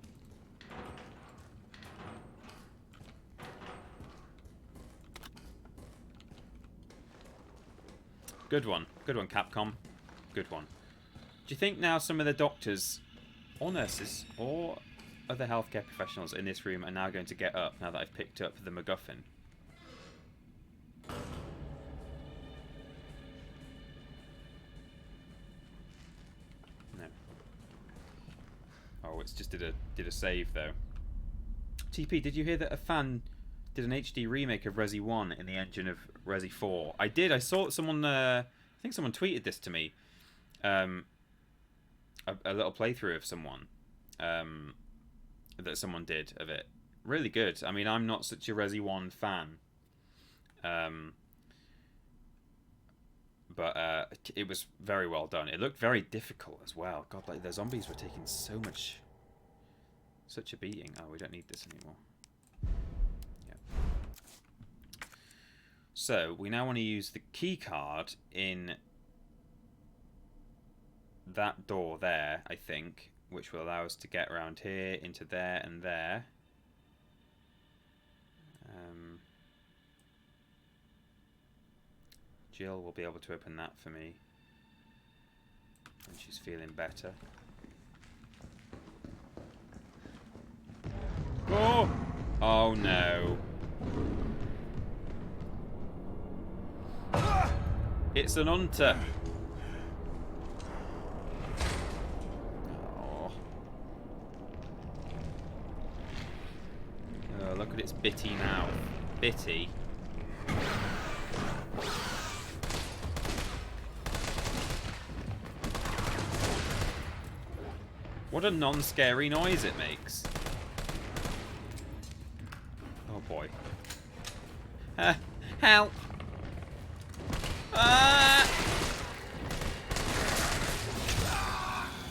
Good one. Good one, Capcom. Good one. Do you think now some of the doctors or nurses or other healthcare professionals in this room are now going to get up now that I've picked up the MacGuffin? No. Oh, it's just did a save though. TP, did you hear that a fan did an HD remake of Resi 1 in the engine of Resi 4? I did. I saw someone. I think someone tweeted this to me. A little playthrough of someone that someone did of it. Really good. I mean, I'm not such a Resi 1 fan, but it was very well done. It looked very difficult as well. God, like the zombies were taking such a beating. Oh, we don't need this anymore. Yeah. So we now want to use the key card in that door there, I think, which will allow us to get around here, into there and there. Jill will be able to open that for me when she's feeling better. Oh! Oh no. It's an hunter. Oh, look at its bitty mouth. Bitty. What a non-scary noise it makes. Oh boy. Help!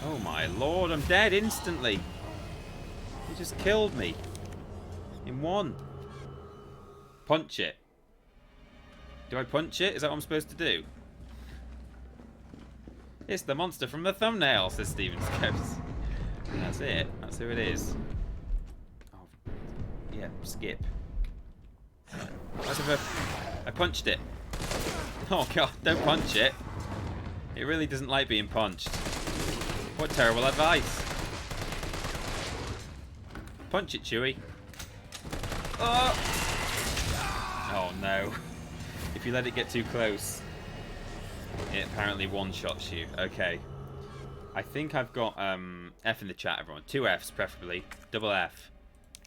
Oh my lord, I'm dead instantly. He just killed me. In one. Punch it. Do I punch it? Is that what I'm supposed to do? It's the monster from the thumbnail, says Steven Scopes. That's it. That's who it is. Oh, yeah, skip. As if I punched it. Oh god, don't punch it. It really doesn't like being punched. What terrible advice. Punch it, Chewie. Oh! Oh no. If you let it get too close, it apparently one-shots you. Okay. I think I've got F in the chat, everyone. 2 Fs, preferably. Double F.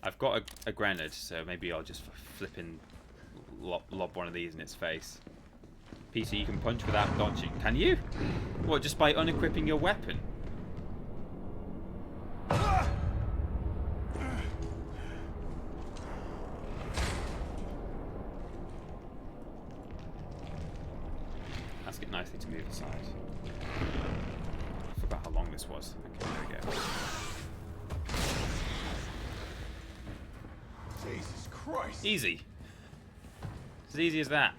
I've got a grenade, so maybe I'll just flipping lob one of these in its face. PC, you can punch without dodging. Can you? What, just by unequipping your weapon? Ask it nicely to move aside. I forgot how long this was. Okay, there we go. Jesus Christ. Easy. It's as easy as that.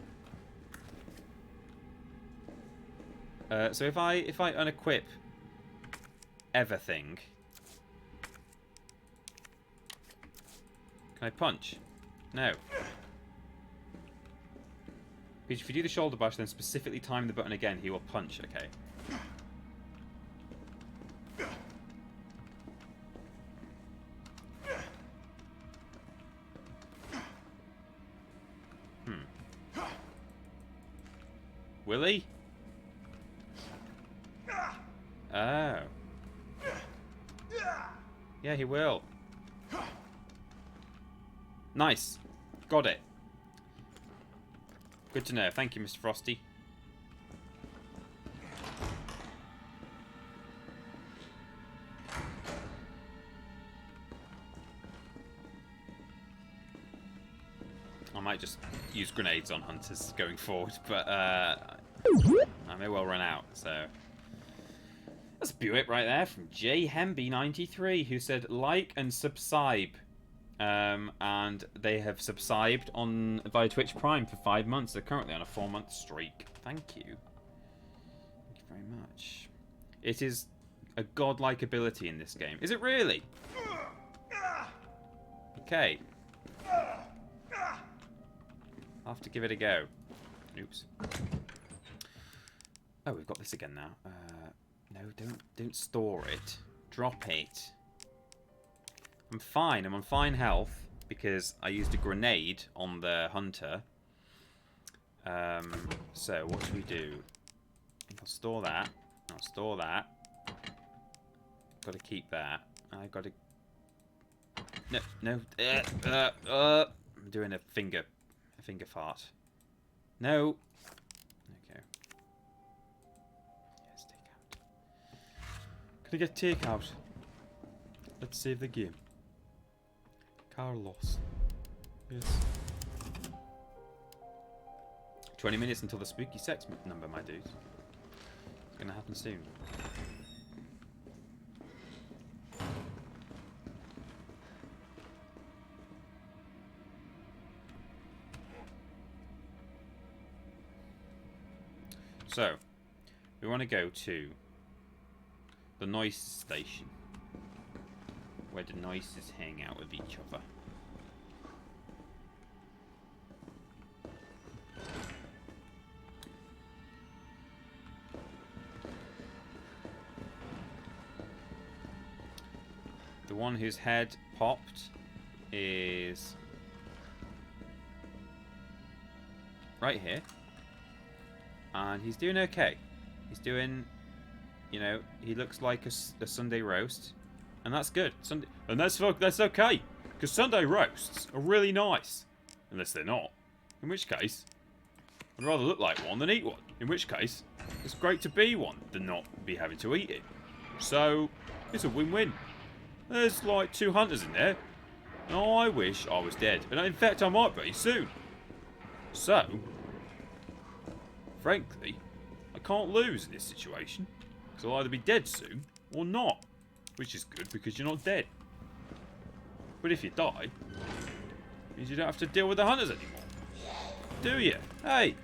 So if I unequip everything, can I punch? No. Because if you do the shoulder bash, then specifically time the button again, he will punch. Okay. Will he? Oh. Yeah, he will. Nice. Got it. Good to know. Thank you, Mr. Frosty. I might just use grenades on hunters going forward, but I may well run out, so... That's Buick right there from JHemby93, who said, like and subscribe. And they have subscribed via Twitch Prime for 5 months. They're currently on a 4-month streak. Thank you. Thank you very much. It is a godlike ability in this game. Is it really? Okay. I'll have to give it a go. Oops. Oh, we've got this again now. No, don't store it. Drop it. I'm fine. I'm on fine health because I used a grenade on the hunter. So what should we do? I think I'll store that. I'll store that. Got to keep that. I got to. No. I'm doing a finger fart. No. Okay. Yes, takeout. Can I get takeout? Let's save the game. Carlos. Yes. 20 minutes until the spooky sex number, my dudes. It's gonna happen soon. So, we want to go to the noise station, where the noises hang out with each other. The one whose head popped is right here. And he's doing okay. He's doing, you know, he looks like a Sunday roast. And that's good. And that's okay. Because Sunday roasts are really nice. Unless they're not. In which case, I'd rather look like one than eat one. In which case, it's great to be one than not be having to eat it. So, it's a win-win. There's like 2 hunters in there. And I wish I was dead. And in fact, I might be soon. So, frankly, I can't lose in this situation. Because I'll either be dead soon or not. Which is good because you're not dead. But if you die, it means you don't have to deal with the hunters anymore. Do you? Hey,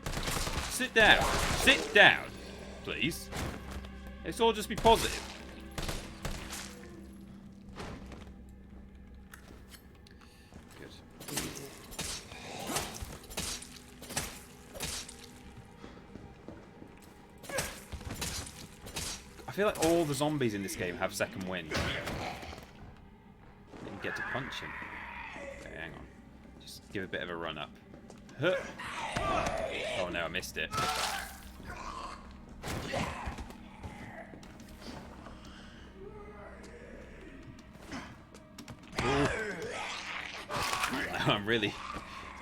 sit down. Sit down, please. Let's all just be positive. Good. I feel like all the zombies in this game have second wind. You can get to punch him. Okay, hang on. Just give a bit of a run up. Huh. Oh no, I missed it.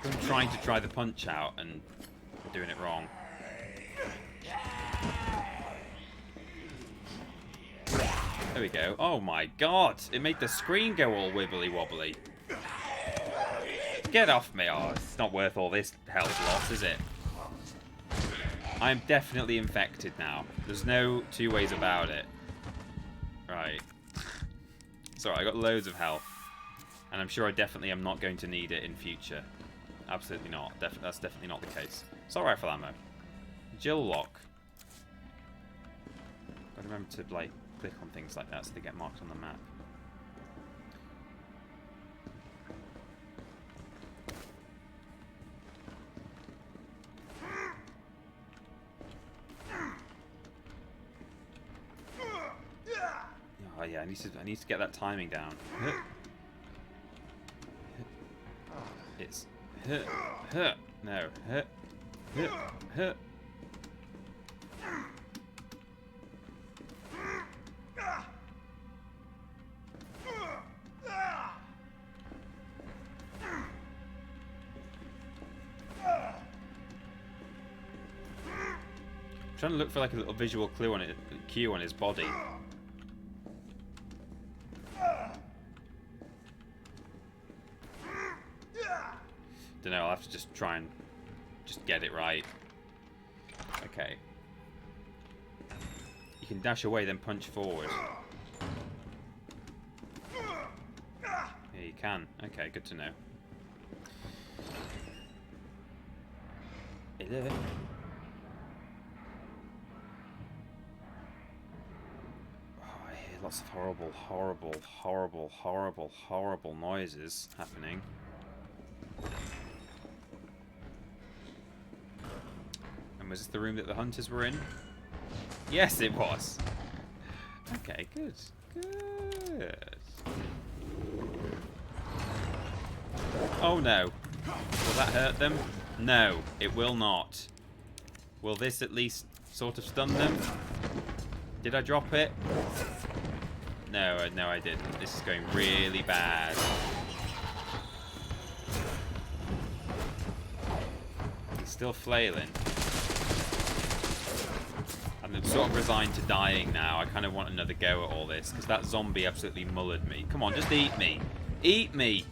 I'm trying to try the punch out and I'm doing it wrong. There we go. Oh my god! It made the screen go all wibbly wobbly. Get off me! Oh, it's not worth all this health loss, is it? I'm definitely infected now. There's no two ways about it. Right. Sorry, I got loads of health. And I'm sure I definitely am not going to need it in future. Absolutely not. That's definitely not the case. Assault rifle ammo. Jill lock. Gotta remember to, like, click on things like that so they get marked on the map. Oh yeah, I need to get that timing down. It's no. I'm trying to look for like a little visual clue on it, cue on his body. Don't know. I'll have to just try and just get it right. Okay. You can dash away, then punch forward. Yeah, you can. Okay, good to know. Hello. lots of horrible, horrible, horrible, horrible, horrible noises happening. And was this the room that the hunters were in? Yes, it was. Okay, good. Good. Oh no. Will that hurt them? No, it will not. Will this at least sort of stun them? Did I drop it? No, no I didn't. This is going really bad. He's still flailing. I'm sort of resigned to dying now. I kind of want another go at all this, because that zombie absolutely mullered me. Come on, just eat me. Eat me!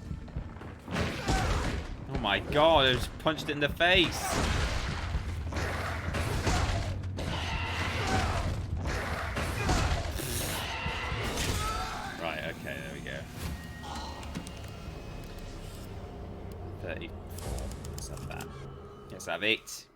Oh my god, I just punched it in the face! Right, okay, there we go. 34. Let's have that. Let's have it.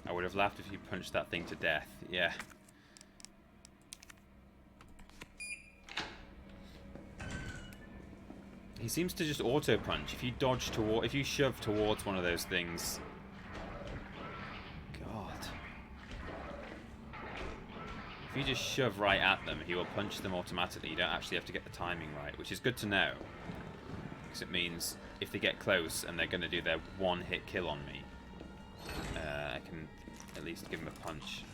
I would have laughed if you punched that thing to death. Yeah. He seems to just auto punch. If you dodge toward, if you shove towards one of those things. God. If you just shove right at them, he will punch them automatically. You don't actually have to get the timing right, which is good to know. Because it means if they get close and they're going to do their one-hit kill on me, I can at least give him a punch.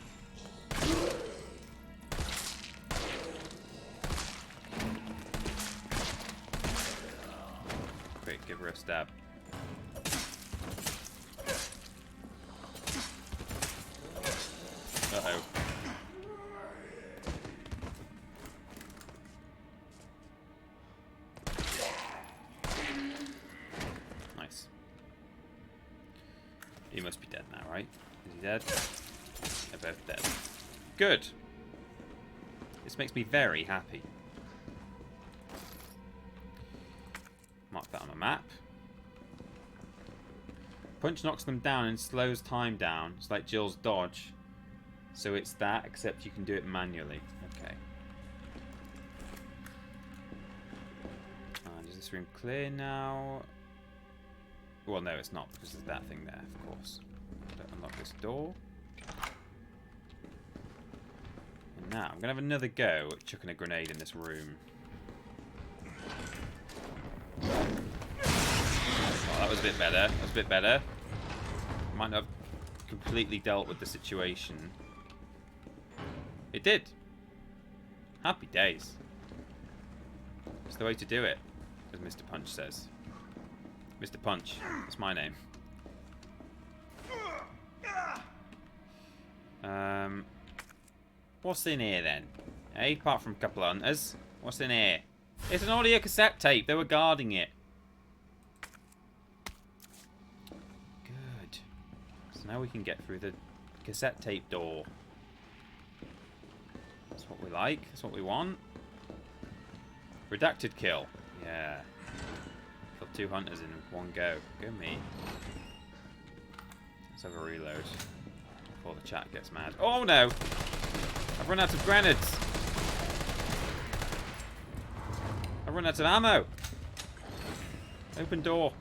Quick, give her a stab. Uh-oh. Nice. He must be dead now, right? Is he dead? They're both dead. Good. This makes me very happy. Mark that on a map. Punch knocks them down and slows time down. It's like Jill's dodge. So it's that, except you can do it manually. Okay. Is this room clear now? Well, no, it's not, because there's that thing there, of course. Don't unlock this door. And now, I'm going to have another go at chucking a grenade in this room. Oh, that was a bit better. That was a bit better. Might not have completely dealt with the situation. It did. Happy days. It's the way to do it, as Mr. Punch says. Mr. Punch. That's my name. What's in here then? Hey, apart from a couple of hunters. What's in here? It's an audio cassette tape. They were guarding it. Good. So now we can get through the cassette tape door. That's what we like. That's what we want. Redacted kill. Yeah. Killed 2 hunters in one go. Go me. Let's have a reload before the chat gets mad. Oh no! I've run out of grenades. I've run out of ammo. Open door.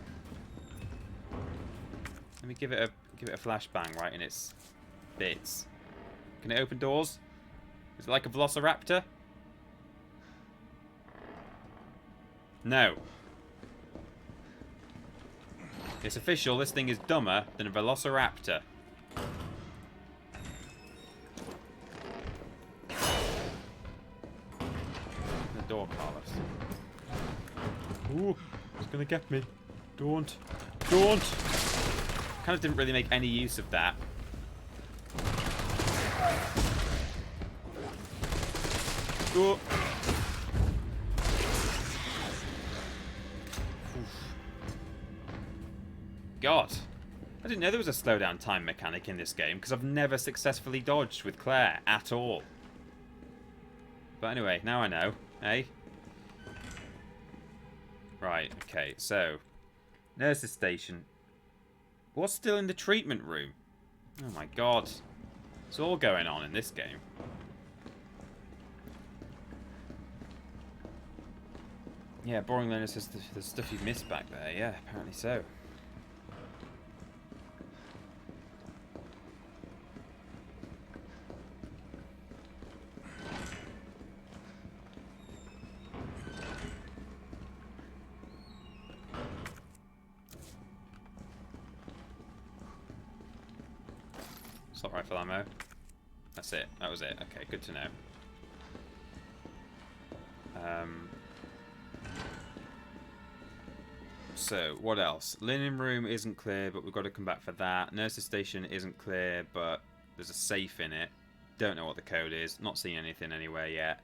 Let me give it a flashbang right in its bits. Can it open doors? Is it like a velociraptor? No. It's official, this thing is dumber than a velociraptor. The door, Carlos. Ooh, it's gonna get me. Don't. Don't! Kind of didn't really make any use of that. Oh. God. I didn't know there was a slowdown time mechanic in this game because I've never successfully dodged with Claire at all. But anyway, now I know, eh? Right, okay, so nurse's station. What's still in the treatment room? Oh my god. It's all going on in this game. Yeah, Boring Learner says the stuff you've missed back there. Yeah, apparently so. Assault rifle ammo. That's it. That was it. Okay, good to know. So, what else? Linen room isn't clear, but we've got to come back for that. Nurse's station isn't clear, but there's a safe in it. Don't know what the code is. Not seeing anything anywhere yet.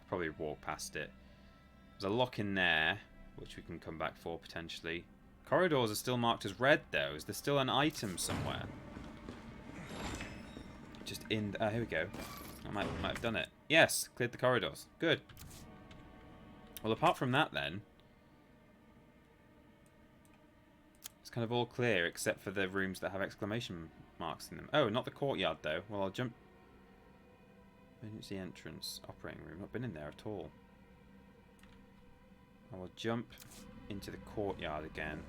Probably walk past it. There's a lock in there, which we can come back for, potentially. Corridors are still marked as red, though. Is there still an item somewhere? Just in... here we go. I might have done it. Yes, cleared the corridors. Good. Well, apart from that, then... it's kind of all clear, except for the rooms that have exclamation marks in them. Oh, not the courtyard, though. Well, I'll jump... emergency entrance. Operating room. Not been in there at all. I will jump into the courtyard again.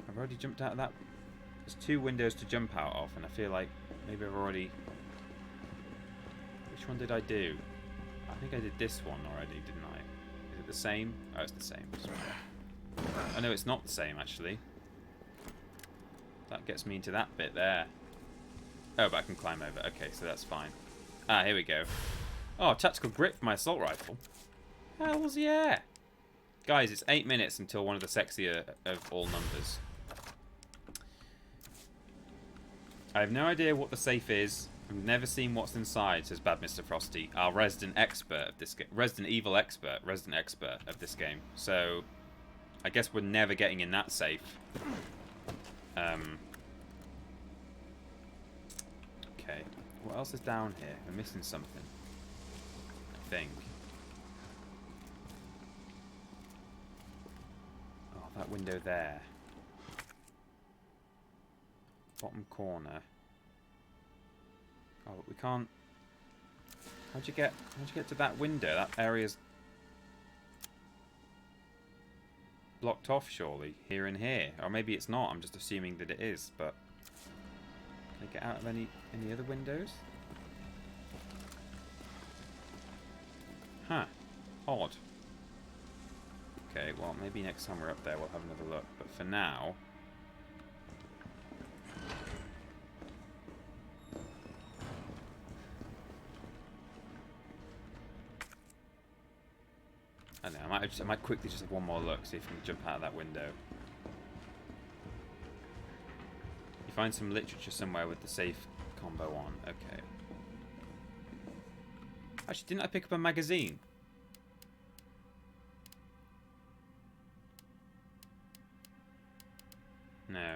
I've already jumped out of that... there's 2 windows to jump out of, and I feel like maybe I've already... which one did I do? I think I did this one already, didn't I? Is it the same? Oh, it's the same. Oh, no, it's not the same, actually. That gets me into that bit there. Oh, but I can climb over. Okay, so that's fine. Ah, here we go. Oh, tactical grip for my assault rifle. Hells yeah! Guys, it's 8 minutes until one of the sexier of all numbers. I have no idea what the safe is. I've never seen what's inside, says Bad Mr. Frosty, our resident expert of this game. Resident Evil expert. Resident expert of this game. So, I guess we're never getting in that safe. Okay. What else is down here? We're missing something. I think. Oh, that window there. Bottom corner. Oh, we can't... how'd you get to that window? That area's blocked off, surely. Here and here. Or maybe it's not. I'm just assuming that it is, but... can I get out of any other windows? Huh. Odd. Okay, well, maybe next time we're up there we'll have another look. But for now... I don't know, I might quickly just have one more look, see if we can jump out of that window. You find some literature somewhere with the safe combo on. Okay. Actually, didn't I pick up a magazine? No,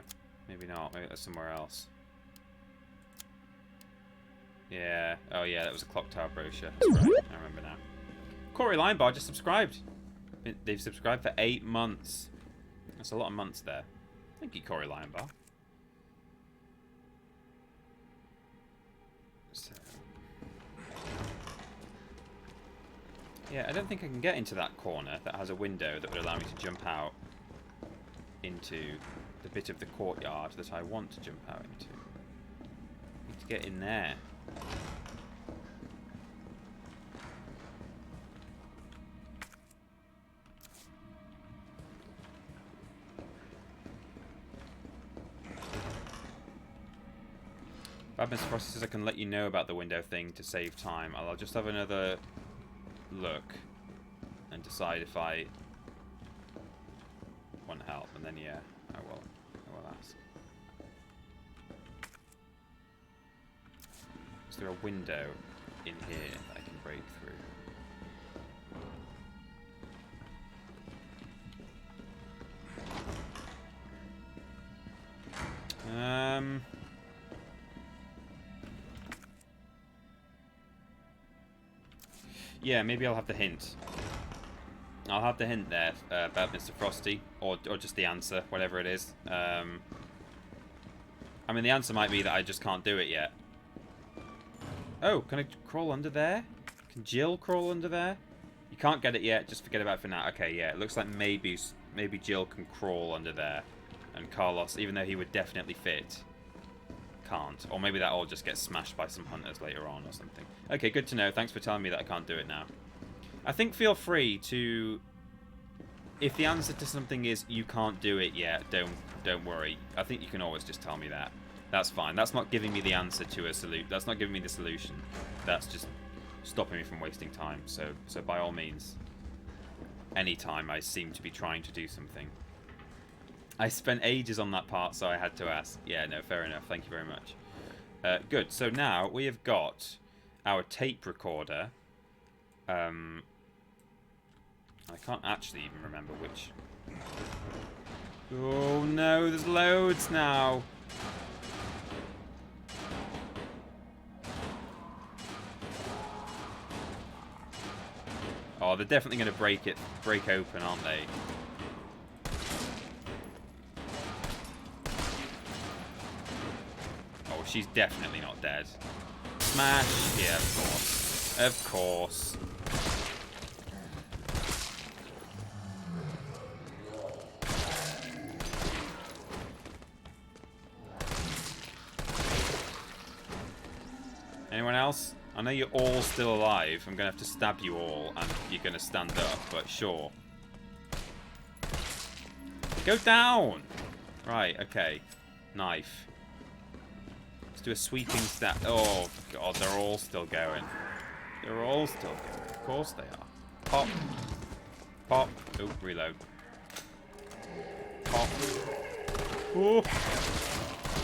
maybe not. Maybe that's somewhere else. Yeah. Oh yeah, that was a clock tower brochure. That's right. I remember now. Corey Linebar just subscribed. They've subscribed for 8 months. That's a lot of months there. Thank you, Corey Linebar. So. Yeah, I don't think I can get into that corner that has a window that would allow me to jump out into the bit of the courtyard that I want to jump out into. I need to get in there. Bad Mr. Frosty says I can let you know about the window thing to save time. I'll just have another look and decide if I want help, and then yeah, I will ask. Is there a window? in here that I can break through? Yeah, maybe I'll have the hint. I'll have the hint there about Mr. Frosty, or just the answer, whatever it is. I mean, the answer might be that I just can't do it yet. Oh, can I crawl under there? Can Jill crawl under there? You can't get it yet, just forget about it for now. Okay, yeah, it looks like maybe Jill can crawl under there. And Carlos, even though he would definitely fit, can't. Or maybe that all just gets smashed by some hunters later on or something. Okay, good to know. Thanks for telling me that I can't do it now. I think feel free to... If the answer to something is you can't do it yet, don't worry. I think you can always just tell me that. That's fine. That's not giving me the answer to a solution. That's not giving me the solution. That's just stopping me from wasting time. So by all means, anytime I seem to be trying to do something. I spent ages on that part, so I had to ask. Yeah, no, fair enough. Thank you very much. Good. So now we have got our tape recorder. I can't actually even remember which. Oh no, there's loads now. Oh, they're definitely going to break open, aren't they? Oh, she's definitely not dead. Smash! Yeah, of course. Of course. Anyone else? I know you're all still alive. I'm going to have to stab you all, and you're going to stand up, but sure. Go down! Right, okay. Knife. Let's do a sweeping stab. Oh, God, they're all still going. They're all still going. Of course they are. Pop. Pop. Oh, reload. Pop. Ooh.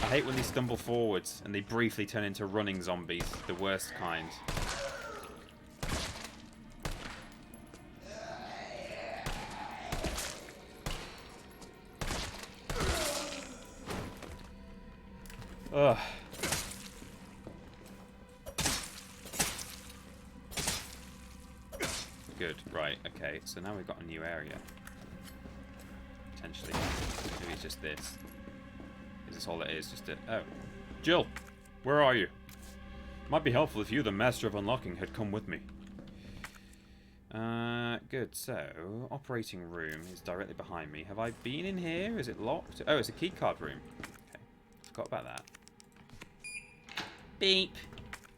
I hate when they stumble forwards and they briefly turn into running zombies. The worst kind. Ugh. Good, right, okay. So now we've got a new area. Potentially. Maybe it's just this. Is this all it is? Just a... Oh. Jill! Where are you? Might be helpful if you, the master of unlocking, had come with me. Good. So, operating room is directly behind me. Have I been in here? Is it locked? Oh, it's a keycard room. Okay. Forgot about that. Beep!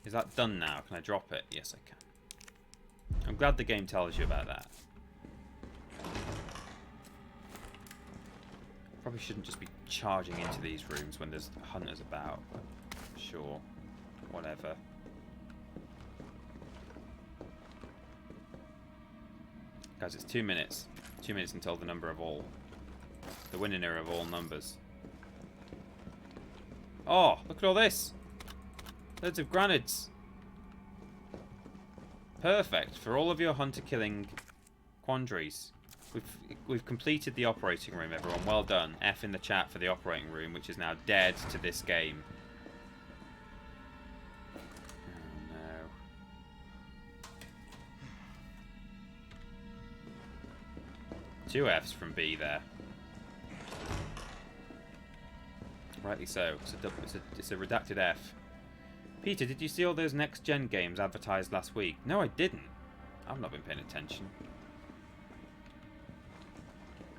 Is that done now? Can I drop it? Yes, I can. I'm glad the game tells you about that. Probably shouldn't just be charging into these rooms when there's hunters about, but sure. Whatever. Guys, it's 2 minutes. 2 minutes until the number of all. The winning of all numbers. Oh, look at all this! Loads of granids. Perfect for all of your hunter killing quandaries. We've completed the operating room, everyone. Well done. F in the chat for the operating room, which is now dead to this game. Oh no. Two Fs from B there. Rightly so. It's a redacted F. Peter, did you see all those next-gen games advertised last week? No, I didn't. I've not been paying attention.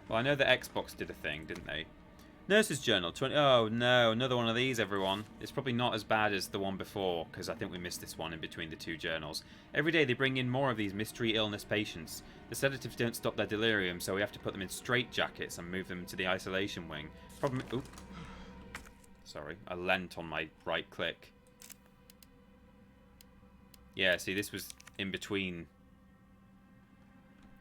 Well, I know that Xbox did a thing, didn't they? Nurse's Journal 20... Oh, no. Another one of these, everyone. It's probably not as bad as the one before, because I think we missed this one in between the two journals. Every day they bring in more of these mystery illness patients. The sedatives don't stop their delirium, so we have to put them in straitjackets and move them to the isolation wing. Problem... Oop. Sorry. I leant on my right click. Yeah, see, this was in between...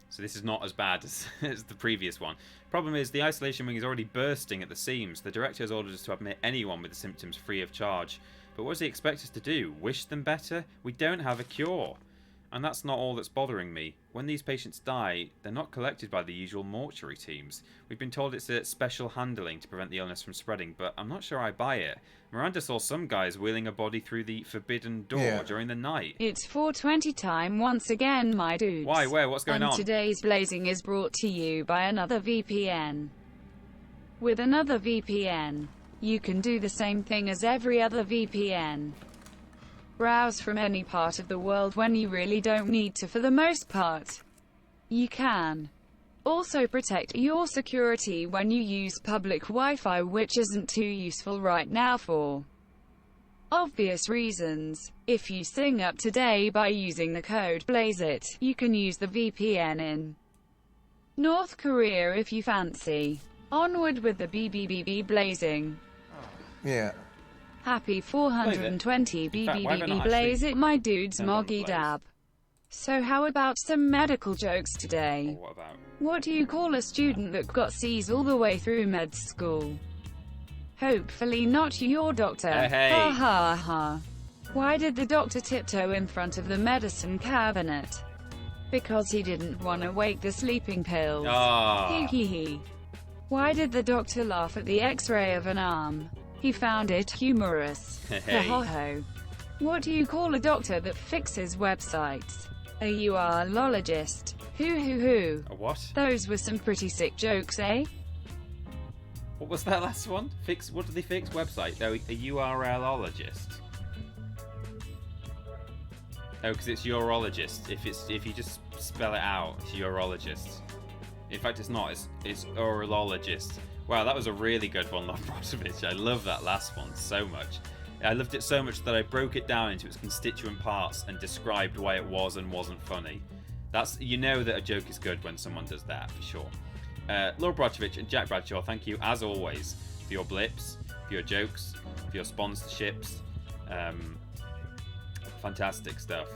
So this is not as bad as the previous one. Problem is, the isolation wing is already bursting at the seams. The director has ordered us to admit anyone with the symptoms free of charge. But what does he expect us to do? Wish them better? We don't have a cure. And that's not all that's bothering me. When these patients die, they're not collected by the usual mortuary teams. We've been told it's a special handling to prevent the illness from spreading, but I'm not sure I buy it. Miranda saw some guys wheeling a body through the forbidden door during the night. It's 4:20 time once again, my dudes. Why? Where? What's going on? Today's Blazing is brought to you by another VPN. With another VPN, you can do the same thing as every other VPN. Browse from any part of the world when you really don't need to for the most part. You can also protect your security when you use public Wi-Fi, which isn't too useful right now for obvious reasons. If you sign up today by using the code BLAZEIT, you can use the VPN in North Korea if you fancy. Onward with the BBBB blazing. Yeah. Happy 420 BBBB blaze it, my dudes. Moggy dab. So how about some medical jokes today? What about? What do you call a student that got C's all the way through med school? Hopefully not your doctor. Hey. Ha ha ha. Why did the doctor tiptoe in front of the medicine cabinet? Because he didn't want to wake the sleeping pills. Hee hee hee. Why did the doctor laugh at the x-ray of an arm? He found it humorous. Hey. Ho ho ho. What do you call a doctor that fixes websites? A URLologist. Hoo. A what? Those were some pretty sick jokes, eh? What was that last one? Fix? What do they fix? Website? Oh, a URLologist. Oh, because it's urologist. If you just spell it out, it's urologist. In fact, it's not. It's urologist. Wow, that was a really good one, Lobrotovich. I love that last one so much. I loved it so much that I broke it down into its constituent parts and described why it was and wasn't funny. That's, you know that a joke is good when someone does that, for sure. Laura Bratovich and Jack Bradshaw, thank you, as always, for your blips, for your jokes, for your sponsorships. Fantastic stuff.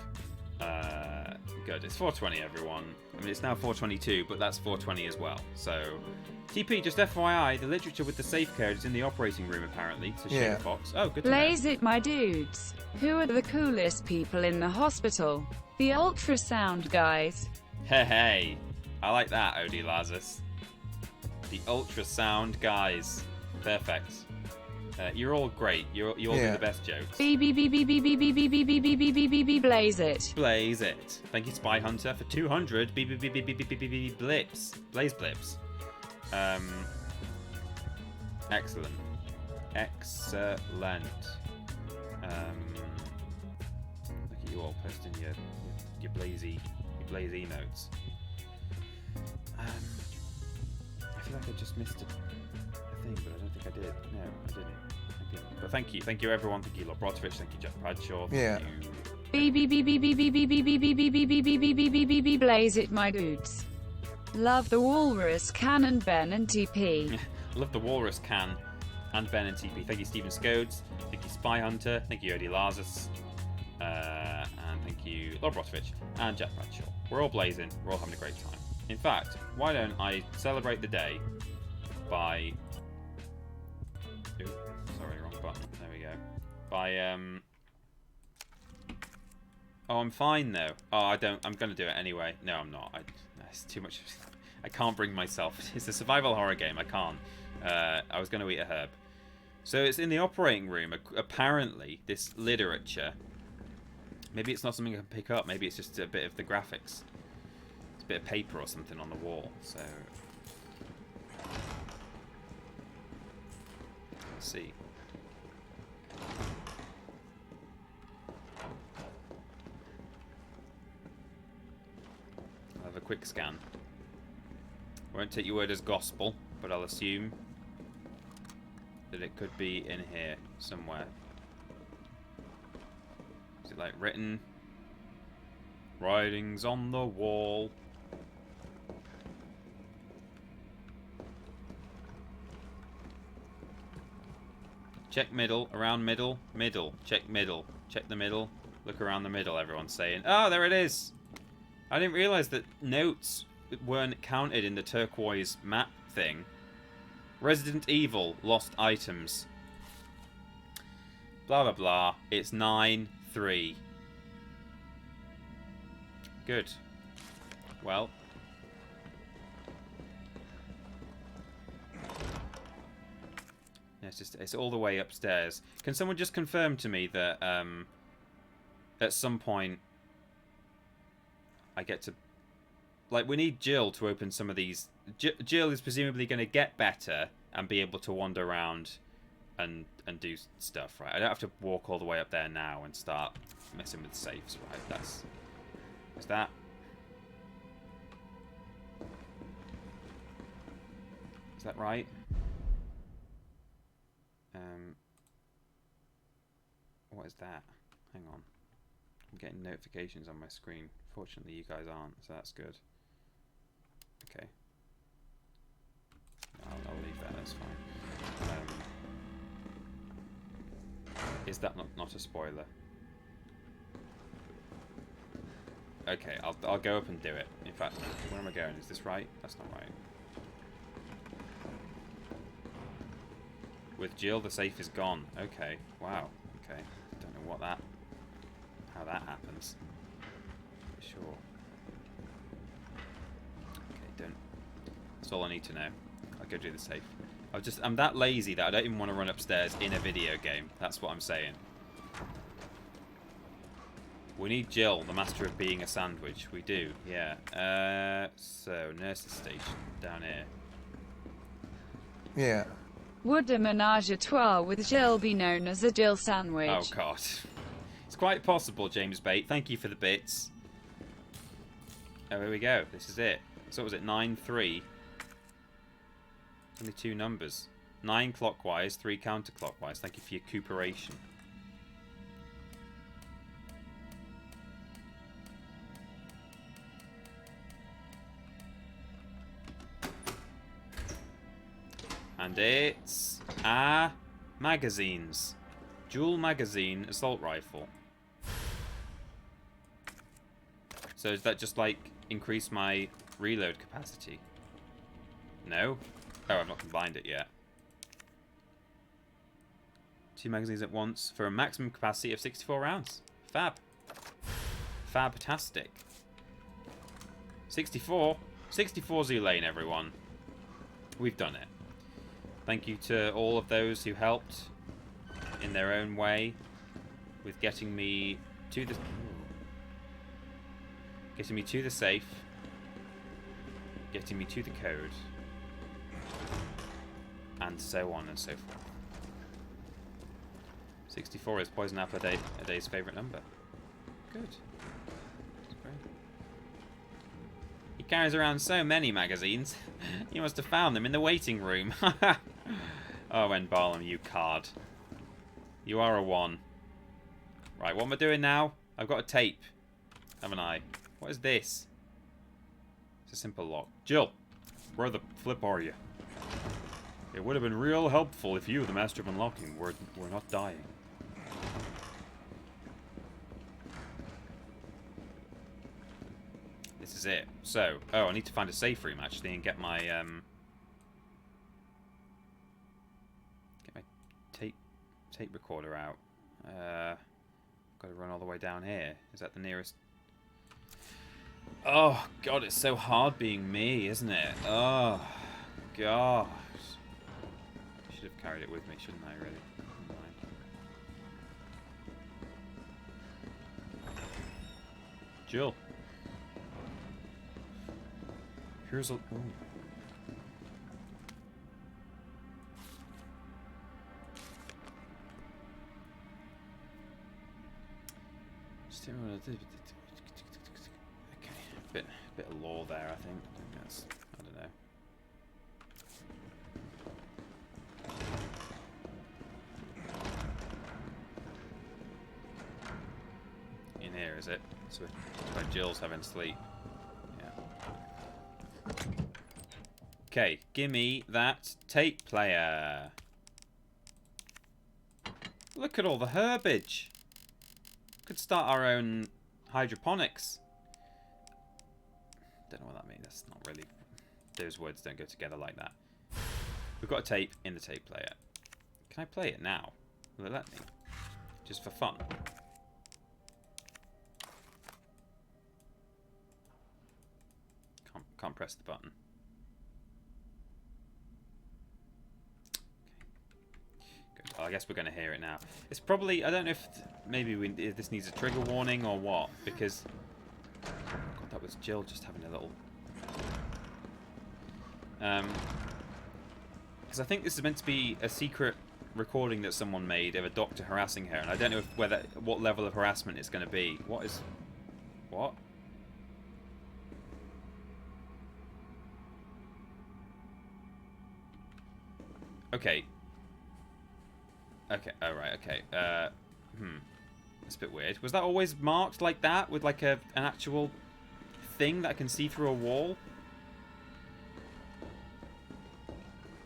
Good. It's 4:20, everyone. I mean, it's now 4:22, but that's 4:20 as well. So, TP, just FYI, the literature with the safe code is in the operating room, apparently, to Sugar Fox. Oh, good to know. Blaze it, my dudes. Who are the coolest people in the hospital? The ultrasound guys. Hey, I like that, Odie Lazarus. The ultrasound guys. Perfect. You're all great. You all do the best jokes. Blaze it. Blaze it. Thank you, Spy Hunter, for 200 blips. Blaze blips. Excellent. Excellent. Look at you all posting your blazy notes. I feel like I just missed a thing, but I don't think I did. No, I didn't. But thank you everyone. Thank you, Lobrotovich. Thank you, Jack Bradshaw. Thank you. Blaze it, my dudes. Love the Walrus Can and Ben and TP. Love the Walrus Can and Ben and TP. Thank you, Stephen Scodes. Thank you, Spy Hunter. Thank you, Odie Lazarus. And thank you, Lobrotovich and Jack Bradshaw. We're all blazing. We're all having a great time. In fact, why don't I celebrate the day by... Ooh, sorry, wrong button. There we go. By, Oh, I'm fine, though. Oh, I'm going to do it anyway. No, I'm not. It's too much. I can't bring myself. It's a survival horror game. I can't. I was going to eat a herb. So it's in the operating room. Apparently, this literature... Maybe it's not something I can pick up. Maybe it's just a bit of the graphics. It's a bit of paper or something on the wall. So... Let's see. I'll have a quick scan. Won't take your word as gospel, but I'll assume that it could be in here somewhere. Is it like written? Writings on the wall. Check middle, around middle, middle. Check middle, check the middle. Look around the middle, everyone's saying. Oh, there it is! I didn't realise that notes weren't counted in the turquoise map thing. Resident Evil, lost items. Blah, blah, blah. It's 9-3. Good. Well. It's all the way upstairs. Can someone just confirm to me that at some point I get to... Like, we need Jill to open some of these. Jill is presumably going to get better and be able to wander around and do stuff, right? I don't have to walk all the way up there now and start messing with safes, right? Is that... Is that right? What is that? Hang on. I'm getting notifications on my screen. Fortunately, you guys aren't, so that's good. Okay. I'll leave that, that's fine. Is that not a spoiler? Okay, I'll go up and do it. In fact, where am I going? Is this right? That's not right. With Jill, the safe is gone. Okay, wow. Okay, don't know how that happens. Sure. Okay, that's all I need to know. I'll go do the safe. I'm that lazy that I don't even want to run upstairs in a video game. That's what I'm saying. We need Jill, the master of being a sandwich. We do, yeah. So, nurse's station, down here. Yeah. Would a menage a trois with Jill be known as a Jill sandwich? Oh, God. It's quite possible, James Bate. Thank you for the bits. Oh, here we go. This is it. So what was it? 9-3. Only two numbers. 9 clockwise, 3 counterclockwise. Thank you for your cooperation. And it's magazines. Dual magazine assault rifle. So does that just like increase my reload capacity? No? Oh, I've not combined it yet. 2 magazines at once for a maximum capacity of 64 rounds. Fab. Fabtastic. 64. 64 Zulane, everyone. We've done it. Thank you to all of those who helped in their own way with getting me to the safe, getting me to the code, and so on and so forth. 64 is Poison Apple a day's favourite number. Good. That's great. He carries around so many magazines. You must have found them in the waiting room. Oh, N. Barlam, you card. You are a 1. Right, what am I doing now? I've got a tape, haven't I? What is this? It's a simple lock. Jill, where the flip are you? It would have been real helpful if you, the master of unlocking, were not dying. This is it. So, oh, I need to find a safe room actually and get my tape recorder out. Got to run all the way down here. Is that the nearest? Oh God, it's so hard being me, isn't it? Oh God. Should have carried it with me, shouldn't I? Really. Never mind. Jill. Here's a. Ooh. Okay, bit of lore there, I think. I don't know. In here, is it? So where Jill's having sleep. Yeah. Okay, gimme that tape player. Look at all the herbage. Could start our own hydroponics. Don't know what that means. That's not really... Those words don't go together like that. We've got a tape in the tape player. Can I play it now? Will it let me? Just for fun. Can't press the button. Good. Well, I guess we're going to hear it now. It's probably, I don't know if maybe if this needs a trigger warning or what, because God, that was Jill just having a little. Because I think this is meant to be a secret recording that someone made of a doctor harassing her, and I don't know what level of harassment it's going to be. What? Okay. Oh, right, okay. That's a bit weird. Was that always marked like that, with like an actual thing that I can see through a wall?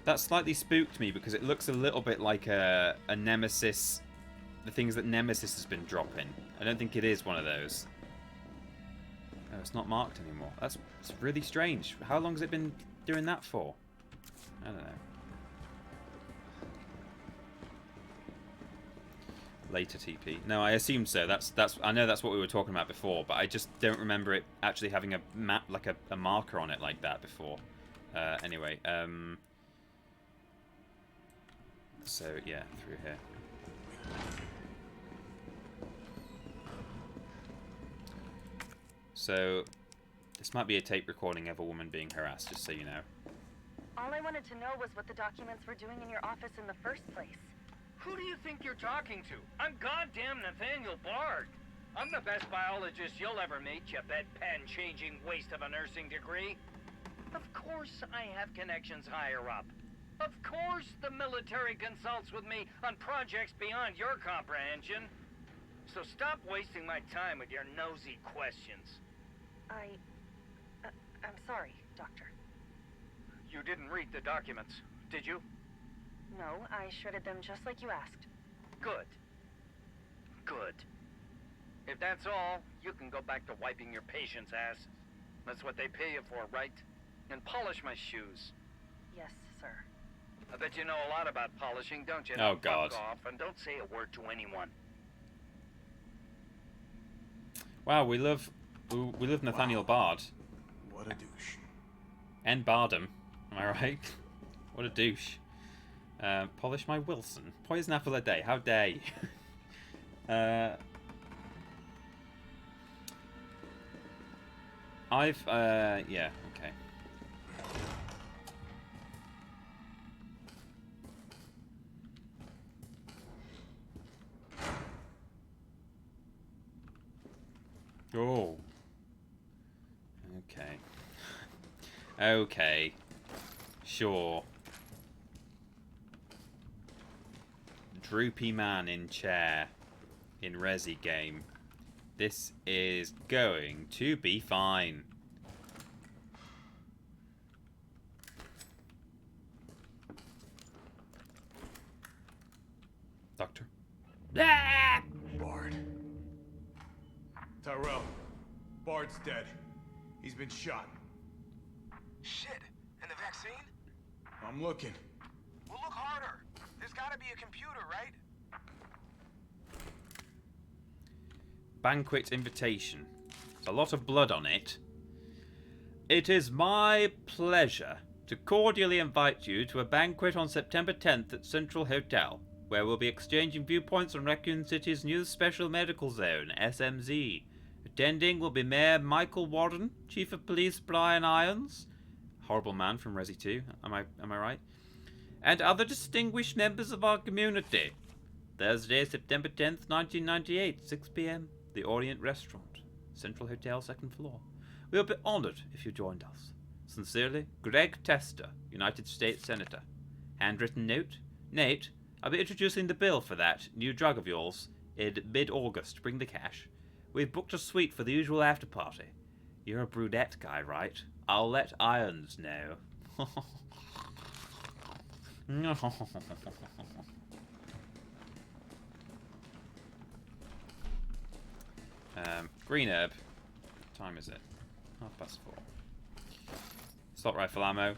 That slightly spooked me because it looks a little bit like a Nemesis, the things that Nemesis has been dropping. I don't think it is one of those. Oh, it's not marked anymore. It's really strange. How long has it been doing that for? I don't know. Later TP. No, I assume so. I know that's what we were talking about before, but I just don't remember it actually having a map, like a marker on it like that before. Anyway, so yeah, through here. So this might be a tape recording of a woman being harassed, just so you know. All I wanted to know was what the documents were doing in your office in the first place. Who do you think you're talking to? I'm goddamn Nathaniel Bard. I'm the best biologist you'll ever meet, you bedpan-changing waste of a nursing degree. Of course I have connections higher up. Of course the military consults with me on projects beyond your comprehension. So stop wasting my time with your nosy questions. I'm sorry, Doctor. You didn't read the documents, did you? No, I shredded them just like you asked. Good. Good. If that's all, you can go back to wiping your patient's ass. That's what they pay you for, right? And polish my shoes. Yes, sir. I bet you know a lot about polishing, don't you? Oh, God. Fuck off and don't say a word to anyone. Wow, we love Nathaniel Bard. What a douche. And Bardem. Am I right? What a douche. Polish my Wilson. Poison apple a day. How dare you? Yeah, okay. Oh. Okay. Okay. Sure. Droopy man in chair in Resi game. This is going to be fine. Doctor. Ah! Bard. Tyrell. Bard's dead. He's been shot. Shit. And the vaccine? I'm looking. Well, look harder. There's gotta be a computer, right? Banquet invitation. There's a lot of blood on it. It is my pleasure to cordially invite you to a banquet on September 10th at Central Hotel, where we'll be exchanging viewpoints on Raccoon City's new Special Medical Zone, SMZ. Attending will be Mayor Michael Warden, Chief of Police Brian Irons, horrible man from Resi 2, am I right? And other distinguished members of our community. Thursday, September 10th, 1998, 6 p.m. The Orient Restaurant, Central Hotel, 2nd floor. We'll be honored if you joined us. Sincerely, Greg Tester, United States Senator. Handwritten note, Nate, I'll be introducing the bill for that new drug of yours in mid-August. Bring the cash. We've booked a suite for the usual after party. You're a brunette guy, right? I'll let Irons know. Green herb. What time is it? 4:30. Assault rifle ammo.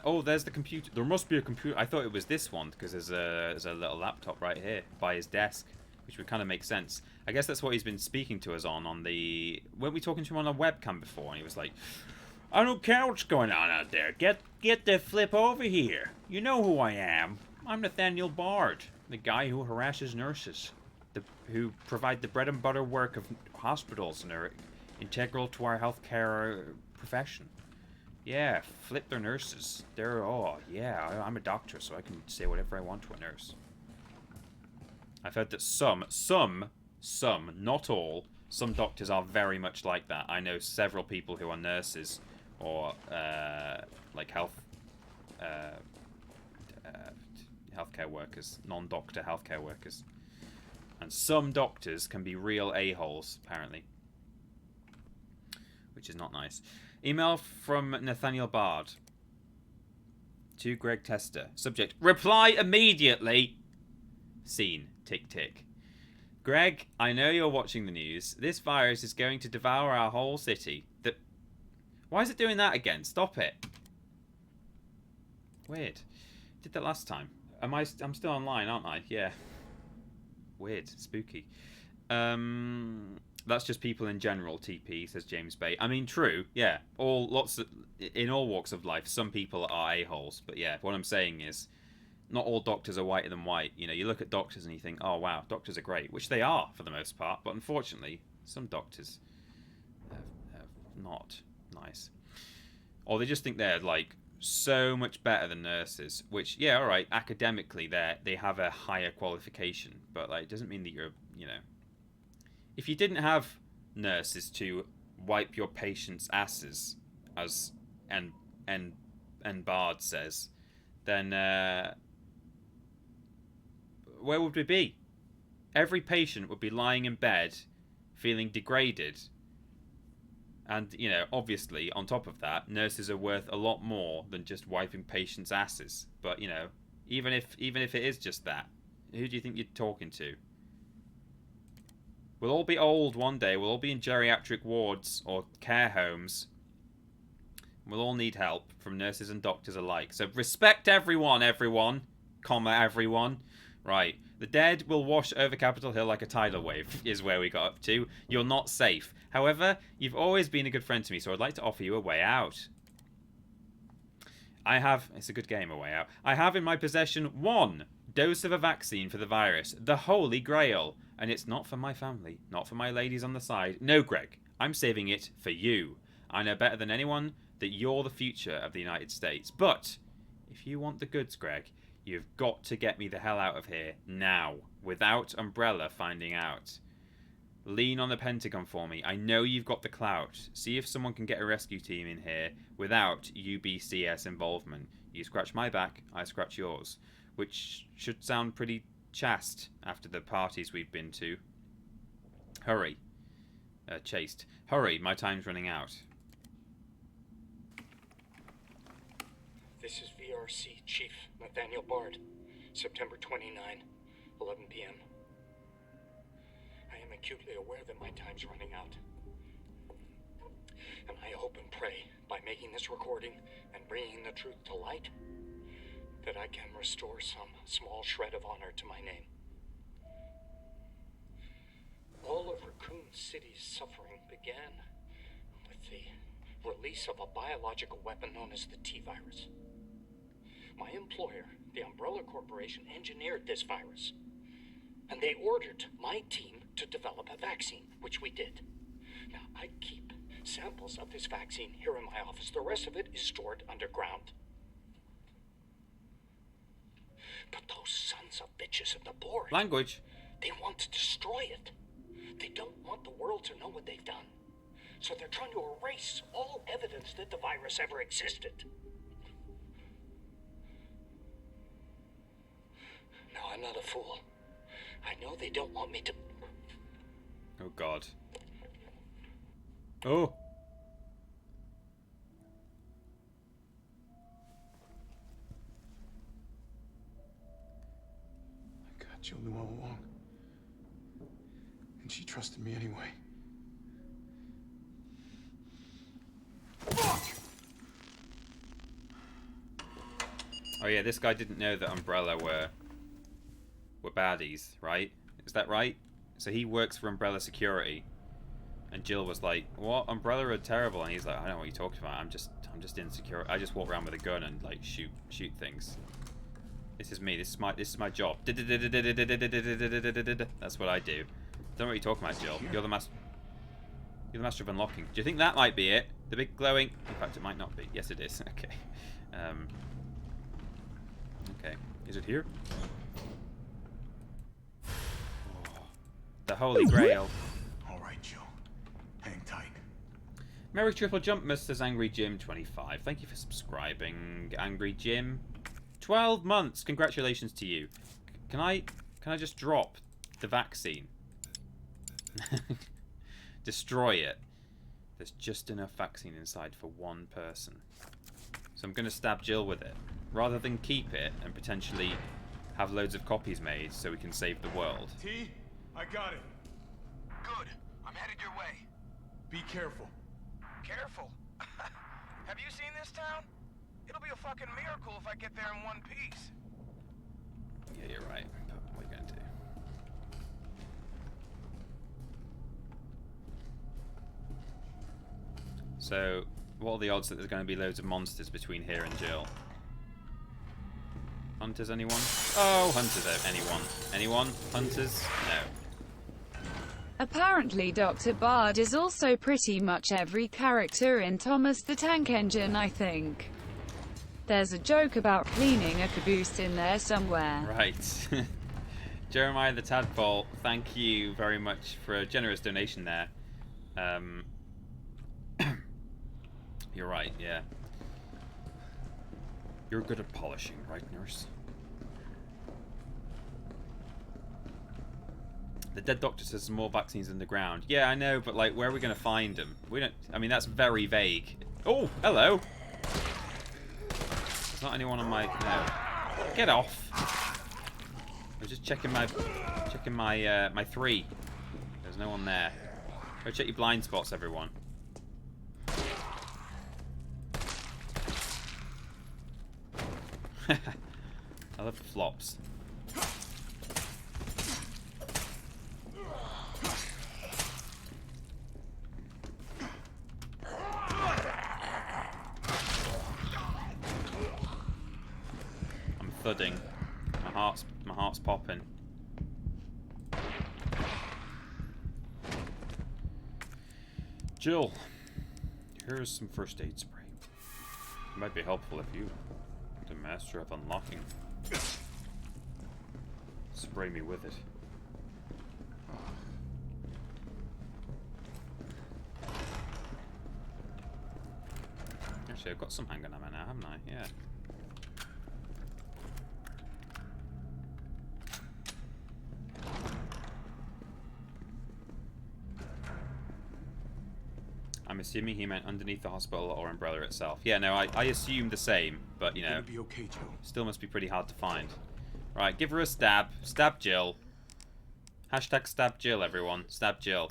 Oh, there's the computer. There must be a computer. I thought it was this one because there's a little laptop right here by his desk, which would kind of make sense. I guess that's what he's been speaking to us on the... Weren't we talking to him on a webcam before? And he was like, I don't care what's going on out there. Get the flip over here. You know who I am. I'm Nathaniel Bard, the guy who harasses nurses, who provide the bread and butter work of hospitals and are integral to our healthcare profession. Yeah, flip their nurses. I'm a doctor, so I can say whatever I want to a nurse. I've heard that some, not all, some doctors are very much like that. I know several people who are nurses or like healthcare workers, non-doctor healthcare workers. And some doctors can be real a-holes, apparently. Which is not nice. Email from Nathaniel Bard to Greg Tester. Subject, reply immediately. Scene, tick tick. Greg, I know you're watching the news. This virus is going to devour our whole city. Why is it doing that again? Stop it. Weird. Did that last time. I'm still online, aren't I? Yeah. Weird. Spooky. That's just people in general, TP, says James Bay. I mean, true, yeah. In all walks of life, some people are a-holes. But yeah, what I'm saying is, not all doctors are whiter than white. You know, you look at doctors and you think, oh wow, doctors are great, which they are for the most part. But unfortunately, some doctors are not nice. Or they just think they're like so much better than nurses, which, yeah, all right, academically they have a higher qualification, but like it doesn't mean that you're, you know, if you didn't have nurses to wipe your patients' asses, as and Bard says, then where would we be? Every patient would be lying in bed feeling degraded. And, you know, obviously, on top of that, nurses are worth a lot more than just wiping patients' asses. But, you know, even if it is just that, who do you think you're talking to? We'll all be old one day. We'll all be in geriatric wards or care homes. We'll all need help from nurses and doctors alike. So respect everyone, everyone. Right. The dead will wash over Capitol Hill like a tidal wave, is where we got up to. You're not safe. However, you've always been a good friend to me, so I'd like to offer you a way out. It's a good game, A Way Out. I have in my possession 1 dose of a vaccine for the virus, the Holy Grail. And it's not for my family, not for my ladies on the side. No, Greg, I'm saving it for you. I know better than anyone that you're the future of the United States. But if you want the goods, Greg, you've got to get me the hell out of here now, without Umbrella finding out. Lean on the Pentagon for me. I know you've got the clout. See if someone can get a rescue team in here without UBCS involvement. You scratch my back, I scratch yours. Which should sound pretty chaste after the parties we've been to. Hurry. Chaste. Hurry, my time's running out. This is VRC Chief Nathaniel Bard, September 29, 11 p.m. I am acutely aware that my time's running out. And I hope and pray, by making this recording and bringing the truth to light, that I can restore some small shred of honor to my name. All of Raccoon City's suffering began with the release of a biological weapon known as the T-virus. My employer, the Umbrella Corporation, engineered this virus, and they ordered my team to develop a vaccine, which we did. Now, I keep samples of this vaccine here in my office. The rest of it is stored underground. But those sons of bitches at the board... Language. They want to destroy it. They don't want the world to know what they've done. So they're trying to erase all evidence that the virus ever existed. No, I'm not a fool. I know they don't want me to... Oh, God. Oh. Jill knew all along. And she trusted me anyway. Fuck! Oh yeah, this guy didn't know that Umbrella were baddies, right? Is that right? So he works for Umbrella Security, and Jill was like, "What? Umbrella are terrible," and he's like, "I don't know what you're talking about. I'm just insecure. I just walk around with a gun and like shoot things. This is me. This is my job. That's what I do. Don't know what you're talking about, Jill. You're the master of unlocking. Do you think that might be it? The big glowing. In fact, it might not be. Yes, it is. Okay. Okay. Is it here? The Holy Grail. All right, Joe. Hang tight. Merry Triple Jump, Mr. Angry Jim 25. Thank you for subscribing, Angry Jim. 12 months. Congratulations to you. Can I just drop the vaccine? Destroy it. There's just enough vaccine inside for one person. So I'm going to stab Jill with it. Rather than keep it and potentially have loads of copies made so we can save the world. T, I got it. Good. I'm headed your way. Be careful. Careful. Have you seen this town? It'll be a fucking miracle if I get there in one piece. Yeah, you're right. But what are you going to do? So, what are the odds that there's going to be loads of monsters between here and Jill? Hunters, anyone? Oh, hunters, anyone? Anyone? Hunters? No. Apparently Dr. Bard is also pretty much every character in Thomas the Tank Engine, I think. There's a joke about cleaning a caboose in there somewhere. Right. Jeremiah the Tadpole, thank you very much for a generous donation there. You're right, yeah. You're good at polishing, right, nurse? The dead doctor says some more vaccines in the ground. Yeah, I know, but like, where are we going to find them? We don't. I mean, that's very vague. Oh, hello. There's not anyone on my. No. Get off. I was just checking my my 3. There's no one there. Go check your blind spots, everyone. I love the flops. I'm thudding. My heart's popping. Jill, here's some first aid spray. It might be helpful if you, the master of unlocking, spray me with it. Actually, I've got some handgun ammo now, haven't I? Yeah. I'm assuming he meant underneath the hospital or Umbrella itself. Yeah, no, I assumed the same, but you know, Be okay, Joe. still must be pretty hard to find. Right, give her a stab. Stab Jill. Hashtag stab Jill, everyone. Stab Jill.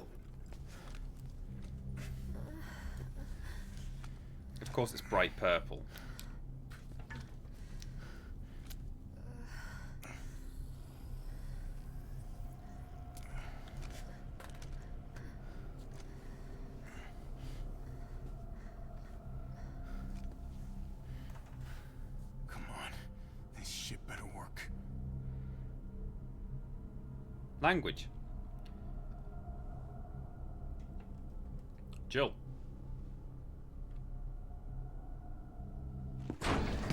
Of course it's bright purple. Language. Jill.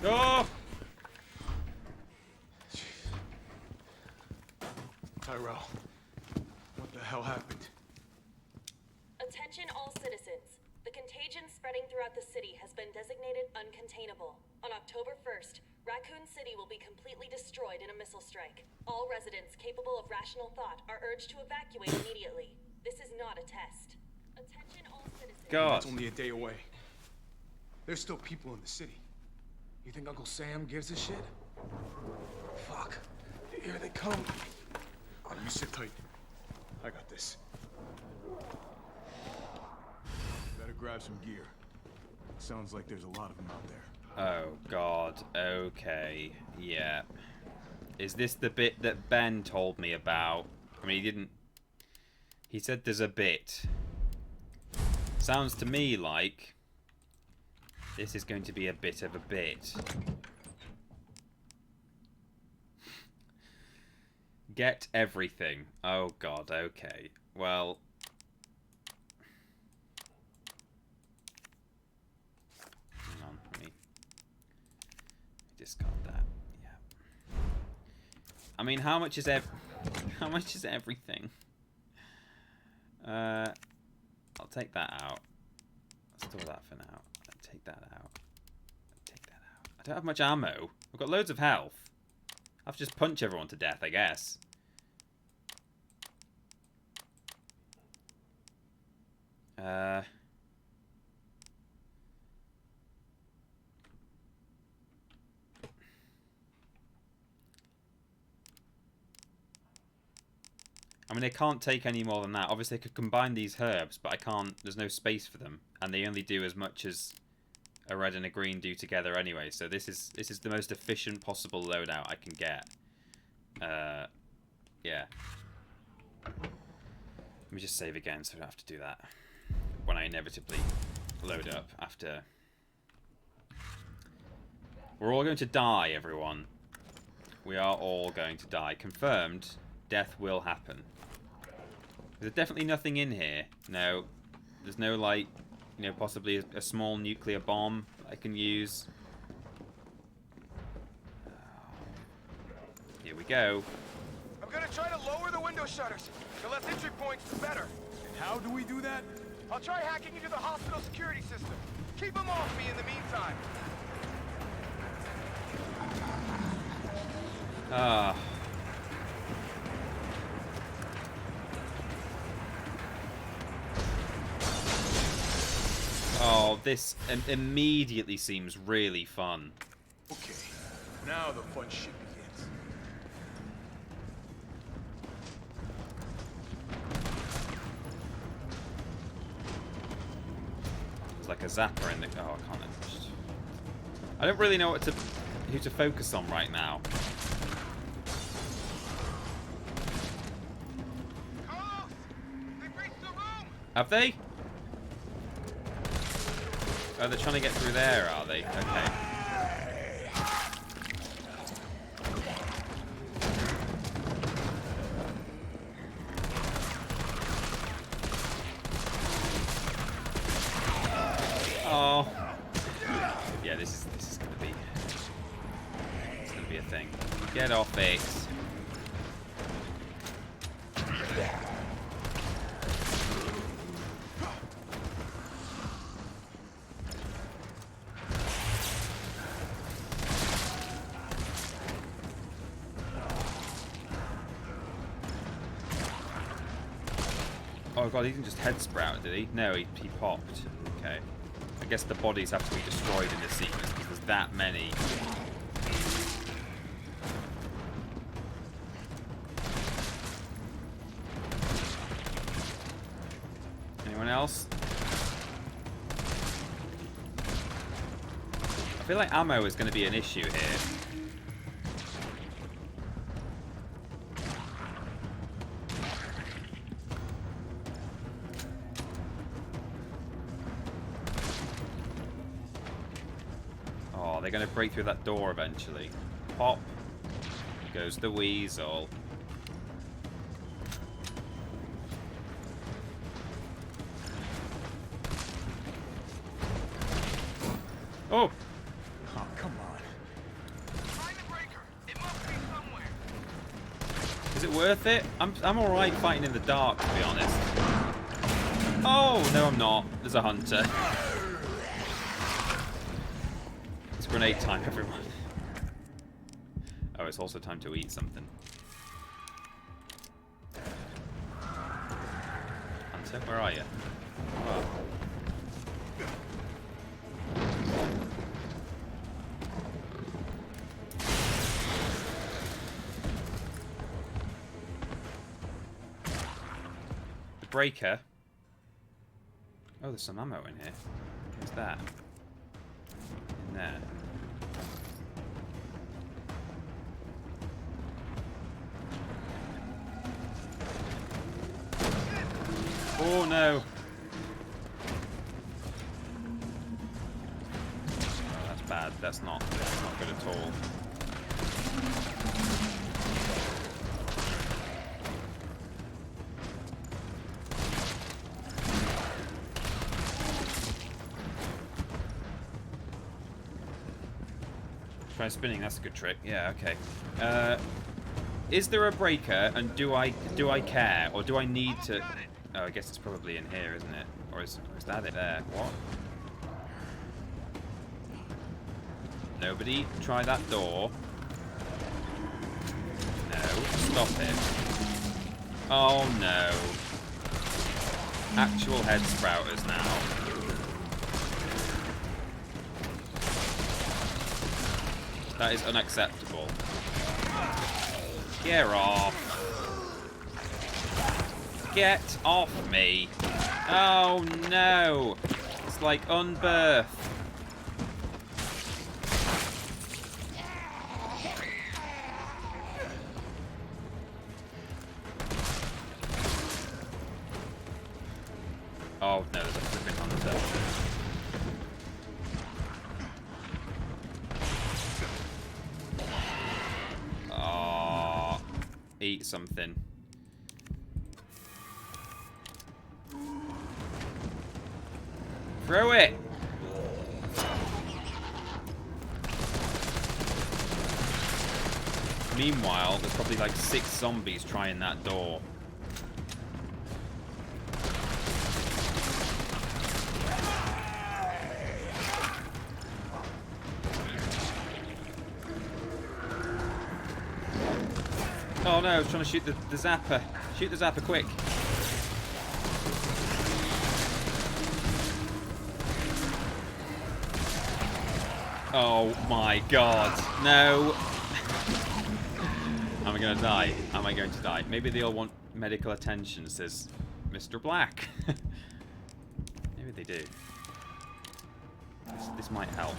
Oh! Tyrell, what the hell happened? Attention all citizens. The contagion spreading throughout the city has been designated uncontainable. On October 1st, Raccoon City will be completely destroyed in a missile strike. All residents capable of rational thought are urged to evacuate immediately. This is not a test. Attention all citizens. God. It's only a day away. There's still people in the city. You think Uncle Sam gives a shit? Fuck. Here they come. Oh, you sit tight. I got this. Better grab some gear. Sounds like there's a lot of them out there. Oh god, okay, yeah. Is this the bit that Ben told me about? I mean, he didn't... He said there's a bit. Sounds to me like this is going to be a bit of a bit. Get everything. Oh god, okay. Well... Hang on, let me discard that. Yeah. I mean, how much is how much is everything? I'll take that out. Store that for now. I'll take that out. Take that out. I don't have much ammo. I've got loads of health. I have to just punch everyone to death, I guess. I mean, they can't take any more than that. Obviously, I could combine these herbs, but I can't. There's no space for them, and they only do as much as a red and a green do together anyway. So this is the most efficient possible loadout I can get. Yeah. Let me just save again, so I don't have to do that when I inevitably load up after. We're all going to die, everyone. We are all going to die. Confirmed. Death will happen. There's definitely nothing in here. No. There's no, like, you know, possibly a small nuclear bomb I can use. Here we go. I'm gonna try to lower the window shutters. The less entry points, the better. And how do we do that? I'll try hacking into the hospital security system. Keep them off me in the meantime. Ah. Oh, this immediately seems really fun. Okay, now the fun shit begins. There's like a zapper in the... Oh, I can't... I don't really know who to focus on right now. Carlos! They breached the room! Have they? Oh, they're trying to get through there, are they? Okay. Oh. Yeah, this is gonna be... It's gonna be a thing. Get off it. Oh god, he didn't just head sprout, did he? No, he popped. Okay. I guess the bodies have to be destroyed in this sequence because there's that many. Anyone else? I feel like ammo is going to be an issue here. They're going to break through that door eventually. Pop. Goes the weasel. Oh! Oh, come on. Find the breaker. It must be somewhere. Is it worth it? I'm alright fighting in the dark, to be honest. Oh! No, I'm not. There's a hunter. Grenade time, everyone. Oh, it's also time to eat something. Hunter, where are you? Oh. The breaker. Oh, there's some ammo in here. What's that? In there. Oh no. Oh, that's bad. That's not good at all. Try spinning, that's a good trick. Yeah, okay. Is there a breaker, and do I care, or do I need to... Oh, I guess it's probably in here, isn't it? Or is that it there? What? Nobody try that door. No, stop it. Oh no. Actual head sprouters now. That is unacceptable. Get off. Get off me. Oh no. It's like unbirth. Oh no, there's a flipping hunter. Oh, eat something. Throw it! Meanwhile, there's probably like 6 zombies trying that door. Oh no, I was trying to shoot the zapper. Shoot the zapper quick. Oh my god. No. Am I going to die? Am I going to die? Maybe they all want medical attention, says Mr. Black. Maybe they do. This might help.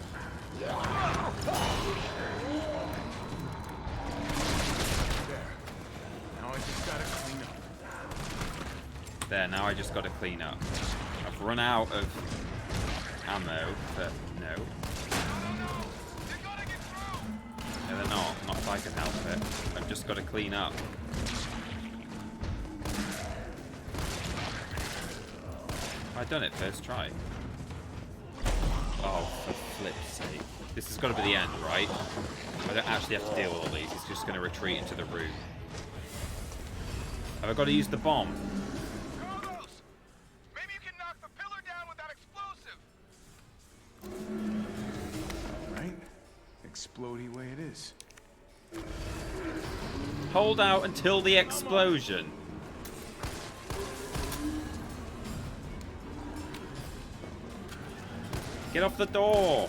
There, now I just gotta clean up. I've run out of ammo, but no. No, they're not. Not if I can help it. I've just gotta clean up. I've done it first try. Oh, for flip's sake. This has got to be the end, right? I don't actually have to deal with all these. It's just going to retreat into the room. Have I got to use the bomb? Carlos! Maybe you can knock the pillar down with that explosive! Right? Explodey way it is. Hold out until the explosion. Get off the door!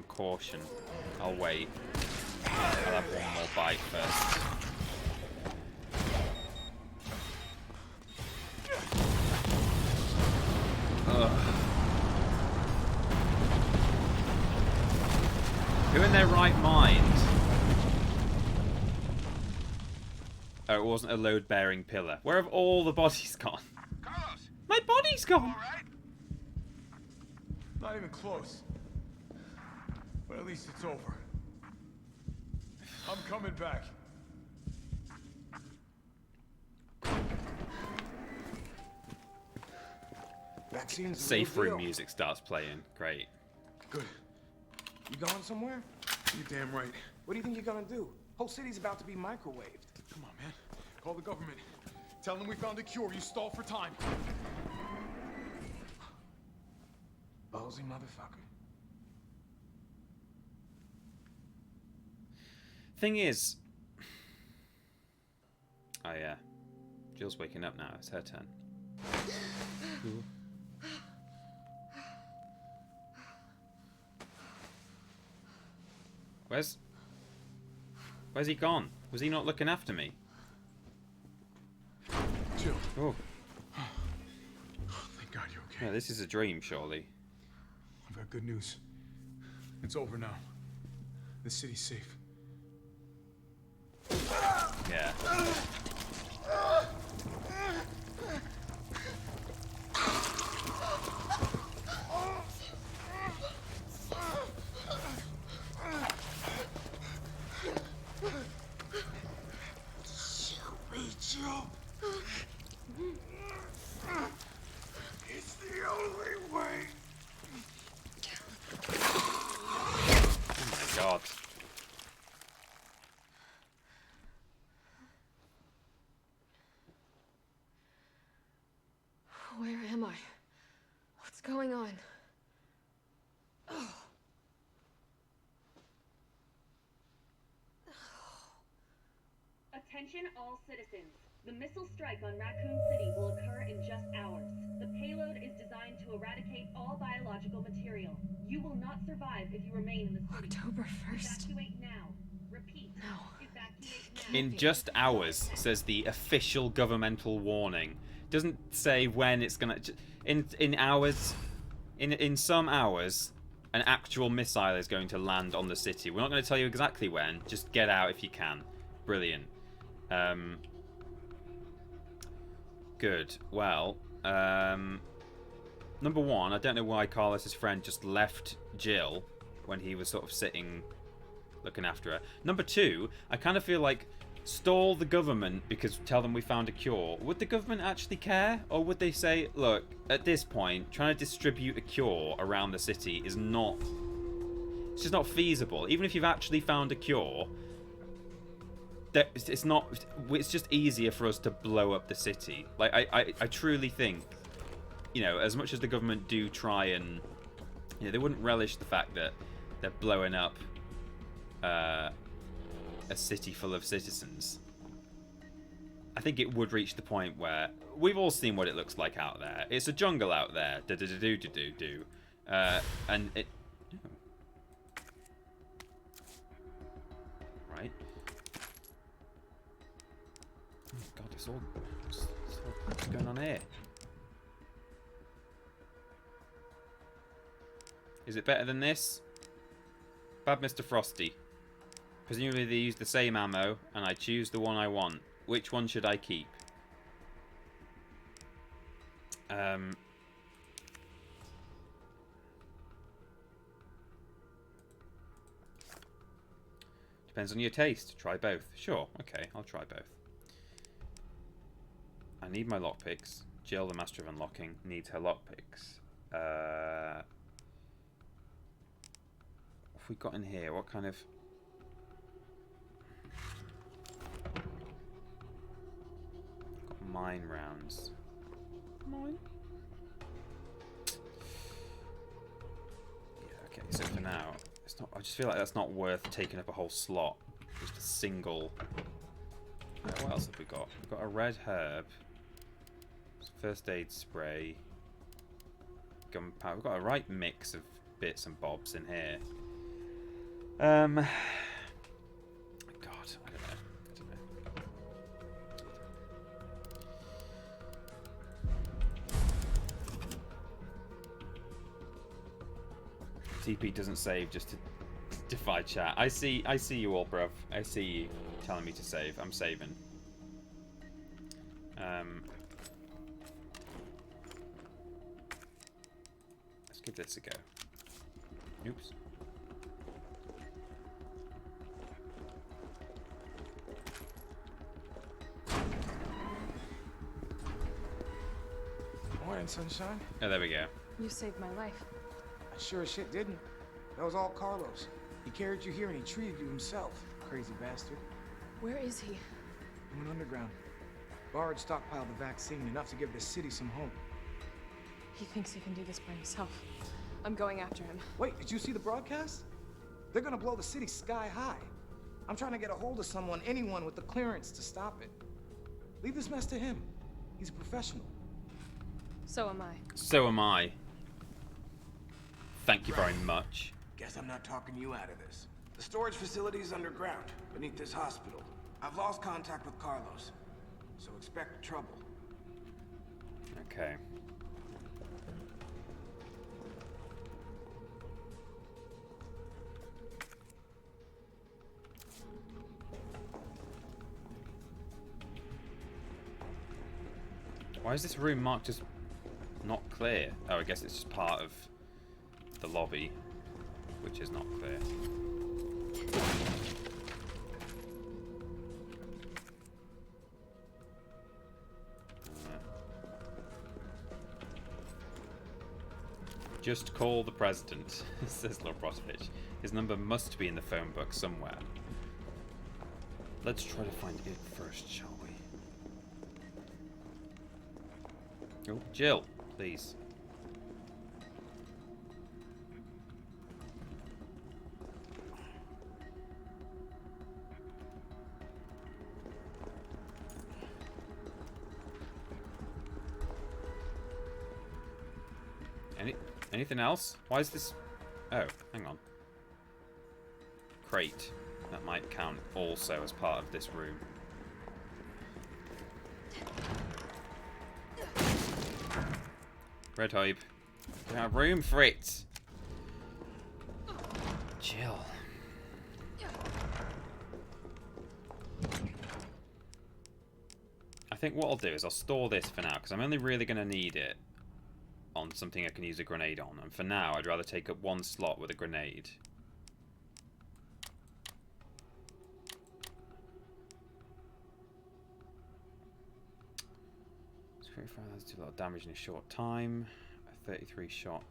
Caution. I'll wait. I'll have one more bite first. Ugh. Who in their right mind? Oh, it wasn't a load-bearing pillar. Where have all the bodies gone? Carlos! My body's gone! All right? Not even close. But at least it's over. I'm coming back. Vaccine's Safe room music starts playing. Great. Good. You going somewhere? You're damn right. What do you think you're gonna do? Whole city's about to be microwaved. Come on, man. Call the government. Tell them we found a cure. You stall for time. Ballsy motherfucker. Thing is... Oh yeah. Jill's waking up now. It's her turn. Ooh. Where's he gone? Was he not looking after me? Oh. Thank God you're okay. Yeah, this is a dream, surely. I've got good news. It's over now. The city's safe. Yeah. It's the only way. Oh my God. Where am I? What's going on? Oh. Attention all citizens. The missile strike on Raccoon City will occur in just hours. The payload is designed to eradicate all biological material. You will not survive if you remain in the city. October 1st. Evacuate now. Repeat. No. Evacuate now. In just hours, says the official governmental warning. Doesn't say when it's gonna. In hours, in some hours, an actual missile is going to land on the city. We're not going to tell you exactly when. Just get out if you can. Brilliant. Good. Well, number one, I don't know why Carlos's friend just left Jill when he was sort of sitting looking after her. Number two, I kind of feel like stall the government because tell them we found a cure. Would the government actually care? Or would they say, look, at this point, trying to distribute a cure around the city is not... It's just not feasible. Even if you've actually found a cure, it's not... It's just easier for us to blow up the city. Like, I truly think, you know, as much as the government do try and... You know, they wouldn't relish the fact that they're blowing up a city full of citizens. I think it would reach the point where we've all seen what it looks like out there. It's a jungle out there. And it... Right. Oh God, it's all... What's going on here? Is it better than this? Bad Mr. Frosty. Presumably they use the same ammo, and I choose the one I want. Which one should I keep? Depends on your taste. Try both. Sure. Okay, I'll try both. I need my lockpicks. Jill, the master of unlocking, needs her lockpicks. What have we got in here? What kind of... Got mine rounds. Mine? Yeah, okay, so for now, it's not... I just feel like that's not worth taking up a whole slot. Just a single... what else have we got? We've got a red herb. First aid spray. Gunpowder. We've got a right mix of bits and bobs in here. God, I don't know. TP doesn't save just to defy chat. I see you all, bruv. I see you telling me to save. I'm saving. Let's give this a go. Oops. Morning, sunshine. Oh, there we go. You saved my life. I sure as shit didn't. That was all Carlos. He carried you here and he treated you himself. Crazy bastard. Where is he? He went underground. Bard stockpiled the vaccine, enough to give the city some hope. He thinks he can do this by himself. I'm going after him. Wait, did you see the broadcast? They're gonna blow the city sky high. I'm trying to get a hold of someone, anyone with the clearance to stop it. Leave this mess to him. He's a professional. So am I. So am I. Thank you very much. Guess I'm not talking you out of this. The storage facility is underground, beneath this hospital. I've lost contact with Carlos, so expect trouble. Okay. Why is this room marked as not clear? Oh, I guess it's just part of the lobby, which is not clear. Just call the president, says Lobrotovich. His number must be in the phone book somewhere. Let's try to find it first, shall we? Oh, Jill, please. Anything else? Why is this... Oh, hang on. Crate. That might count also as part of this room. Red Hype. We have room for it. Chill. I think what I'll do is I'll store this for now, because I'm only really going to need it on something I can use a grenade on. And for now, I'd rather take up one slot with a grenade. That's do a lot of damage in a short time. A 33 shot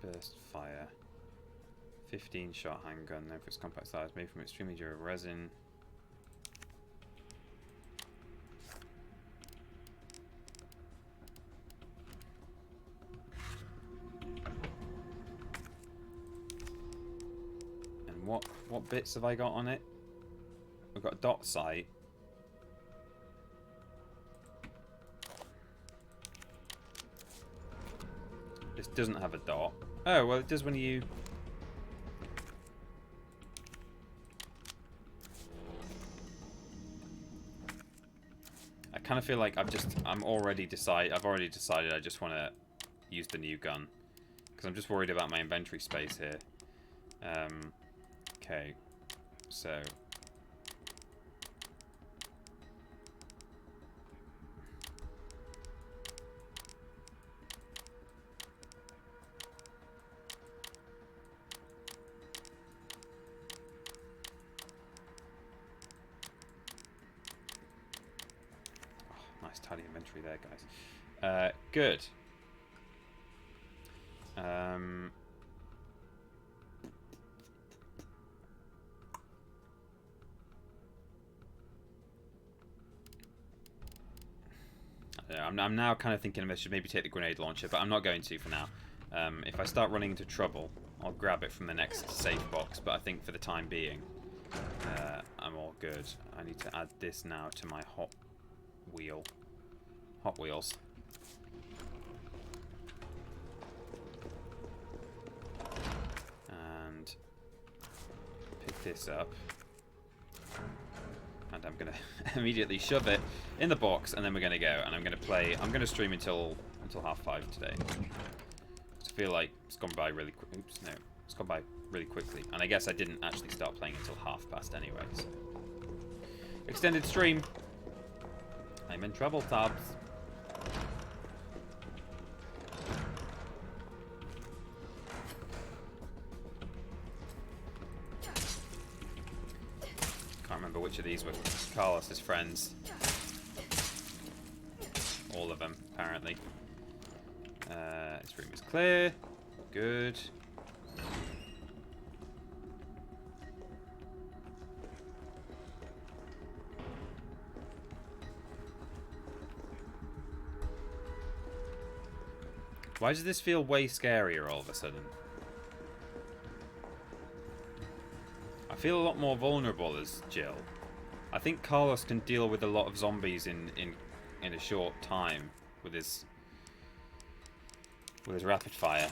burst fire. 15 shot handgun. Then for its compact size, made from extremely durable resin. And what bits have I got on it? We've got a dot sight. This doesn't have a dot. Oh, well, it does when you... I kind of feel like I've already decided I just want to use the new gun. Because I'm just worried about my inventory space here. Okay. So... tidy inventory there, guys. Good. I'm now kind of thinking I should maybe take the grenade launcher, but I'm not going to for now. If I start running into trouble, I'll grab it from the next safe box, but I think for the time being, I'm all good. I need to add this now to my Hot Wheels. And pick this up. And I'm going to immediately shove it in the box, and then we're going to go. And I'm going to stream until 5:30 today. I feel like it's gone by really quick. Oops, no. It's gone by really quickly. And I guess I didn't actually start playing until past anyway. So. Extended stream. I'm in trouble, Tabs. Can't remember which of these were Carlos's friends. All of them, apparently. This room is clear. Good. Why does this feel way scarier all of a sudden? I feel a lot more vulnerable as Jill. I think Carlos can deal with a lot of zombies in a short time with his rapid fire.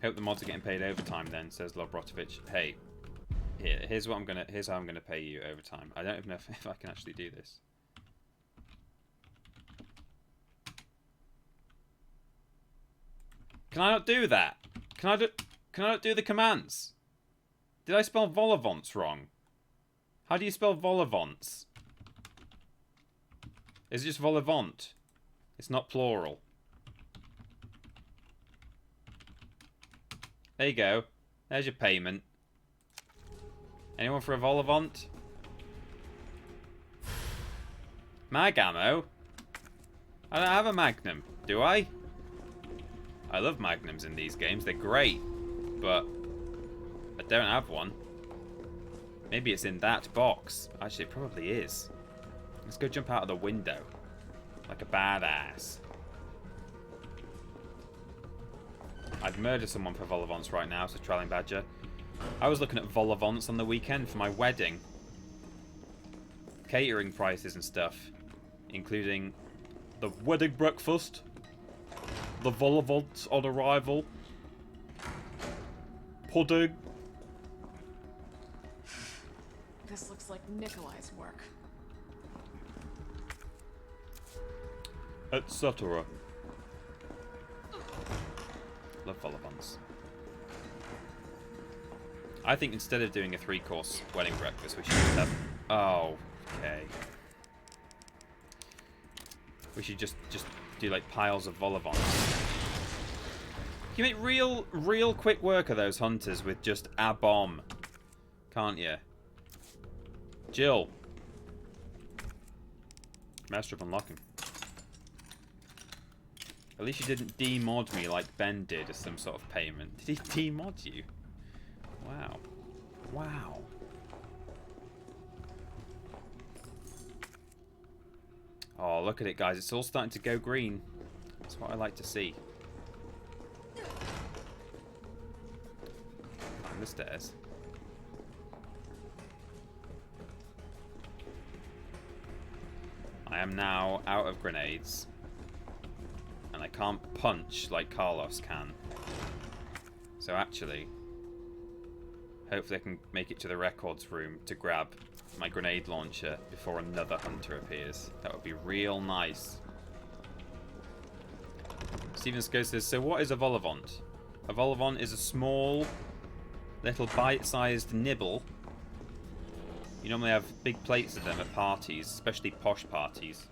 Hope the mods are getting paid overtime then, says Lobrotovich. Hey, Here's how I'm gonna pay you overtime. I don't even know if I can actually do this. Can I not do that? Can I not do the commands? Did I spell volivants wrong? How do you spell volivants? Is it just volivant? It's not plural. There you go. There's your payment. Anyone for a volivant? Mag ammo? I don't have a magnum, do I? I love magnums in these games. They're great. But I don't have one. Maybe it's in that box. Actually, it probably is. Let's go jump out of the window. Like a badass. I'd murder someone for volivants right now, so Trailing Badger. I was looking at volivants on the weekend for my wedding. Catering prices and stuff. Including the wedding breakfast. The volivants on arrival. Pudding. This looks like Nikolai's work. Etc. Love volivants. I think instead of doing a 3-course wedding breakfast, we should just have... Oh, okay. We should just do like piles of volivants. You make real quick work of those hunters with just a bomb, can't you? Jill. Master of unlocking. At least you didn't demod me like Ben did as some sort of payment. Did he demod you? Wow. Wow. Oh, look at it, guys. It's all starting to go green. That's what I like to see. Climb the stairs. I am now out of grenades. And I can't punch like Carlos can. So actually, hopefully I can make it to the records room to grab my grenade launcher before another hunter appears. That would be real nice. Steven Sco says, so what is a volivant? A volivant is a small, little bite-sized nibble. You normally have big plates of them at parties, especially posh parties.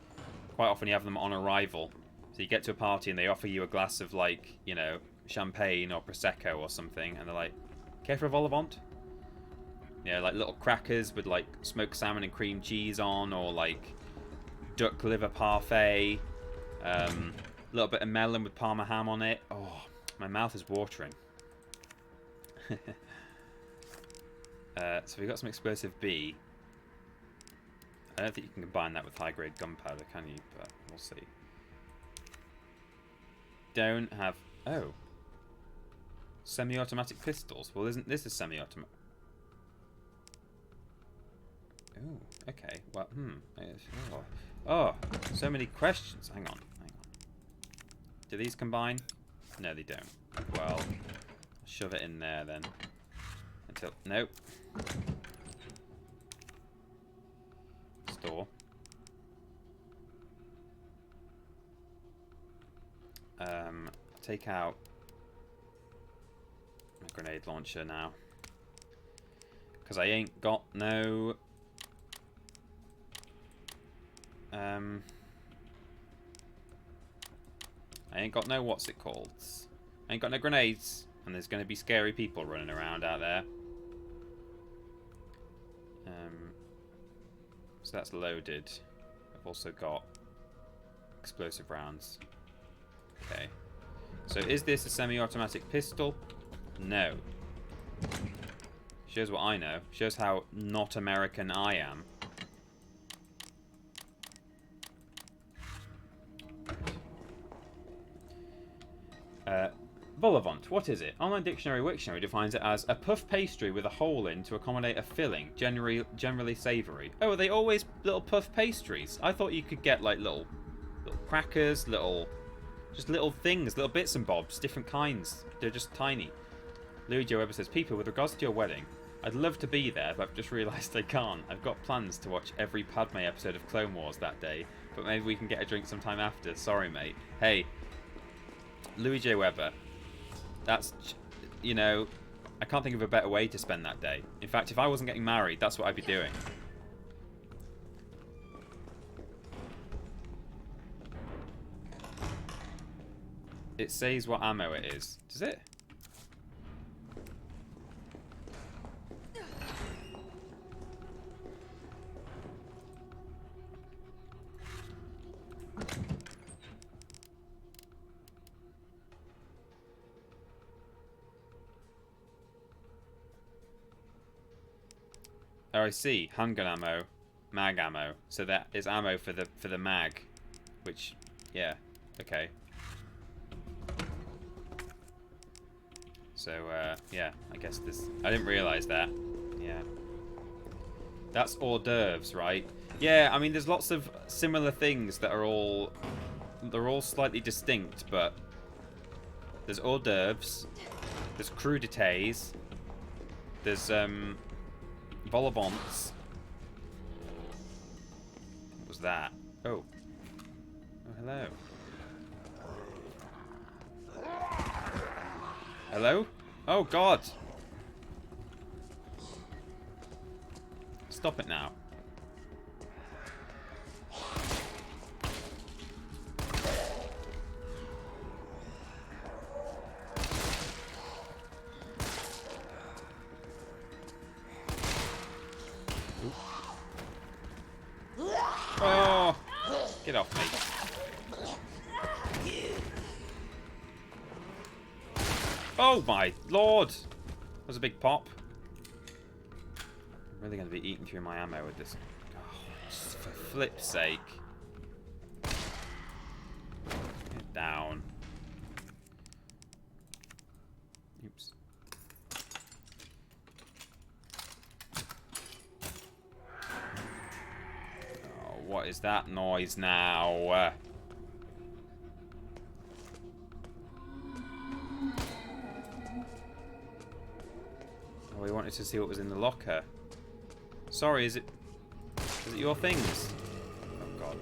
Quite often you have them on arrival. So you get to a party and they offer you a glass of, like, you know, champagne or Prosecco or something, and they're like, care for a volivant? Yeah, like little crackers with like smoked salmon and cream cheese on, or like duck liver parfait, a little bit of melon with parma ham on it. Oh, my mouth is watering. So we got some explosive B. I don't think you can combine that with high-grade gunpowder, can you? But we'll see. Don't have... Oh. Semi-automatic pistols. Well, isn't this a semi-automatic... Oh, okay. Well, Oh, so many questions. Hang on. Do these combine? No, they don't. Well, I'll shove it in there then. Until... Nope. Store. Take out my grenade launcher now. Because I ain't got no... I ain't got no what's it called. I ain't got no grenades, and there's going to be scary people running around out there. So that's loaded. I've also got explosive rounds. Okay. So is this a semi-automatic pistol? No. Shows what I know. Shows how not American I am. Volivant, what is it? Online Dictionary Wiktionary defines it as a puff pastry with a hole in to accommodate a filling, generally savoury. Oh, are they always little puff pastries? I thought you could get like little crackers, just little things, little bits and bobs, different kinds. They're just tiny. Louis Joe Weber says, people, with regards to your wedding, I'd love to be there, but I've just realised I can't. I've got plans to watch every Padme episode of Clone Wars that day, but maybe we can get a drink sometime after. Sorry, mate. Hey, Louis J. Weber. That's, you know, I can't think of a better way to spend that day. In fact, if I wasn't getting married, that's what I'd be doing. It says what ammo it is. Does it? Oh, I see. Handgun ammo, mag ammo. So that is ammo for the mag, which, yeah, okay. So yeah, I guess this. I didn't realise that. Yeah, that's hors d'oeuvres, right? Yeah, I mean, there's lots of similar things that are all. They're all slightly distinct, but there's hors d'oeuvres, there's crudités, there's vol au vents. What was that? Oh. Oh, hello. Hello? Oh, God. Stop it now. Oh, get off me. Oh my lord! That was a big pop. I'm really going to be eating through my ammo with this. Oh, just for flip's sake. Get down. Oops. Oh, what is that noise now? Oh, we wanted to see what was in the locker. Sorry, is it your things? Oh god.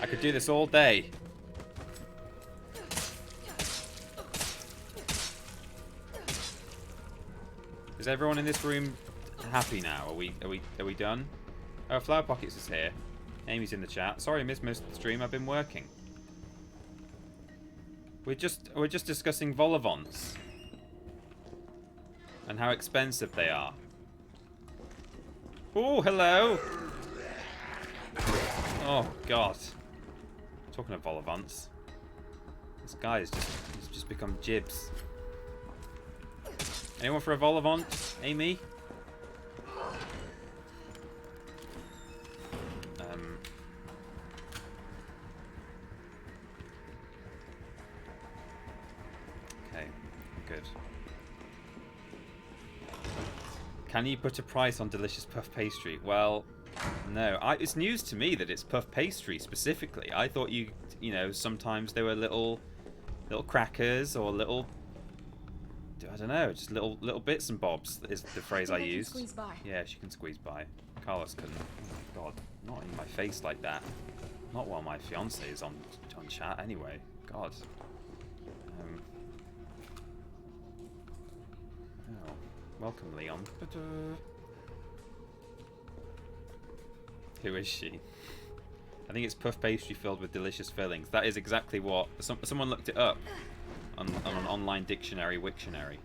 I could do this all day. Is everyone in this room happy now? Are we done? Oh, Flower Pockets is here. Amy's in the chat. Sorry, I missed most of the stream. I've been working. We're just discussing vol au vents and how expensive they are. Oh, hello. Oh god. Talking of vol au vents, this guy he's just become Jibs. Anyone for a vol au vent? Amy? Okay, good. Can you put a price on delicious puff pastry? Well, no. It's news to me that it's puff pastry specifically. I thought you know, sometimes they were little crackers or little, I don't know, just little bits and bobs is the phrase I used. Squeeze by. Yeah, she can squeeze by. Carlos couldn't. Oh my god, not in my face like that. Not while my fiance is on chat anyway. God. Oh, welcome, Leon. Who is she? I think it's puff pastry filled with delicious fillings. That is exactly what someone looked it up on an online dictionary, Wiktionary,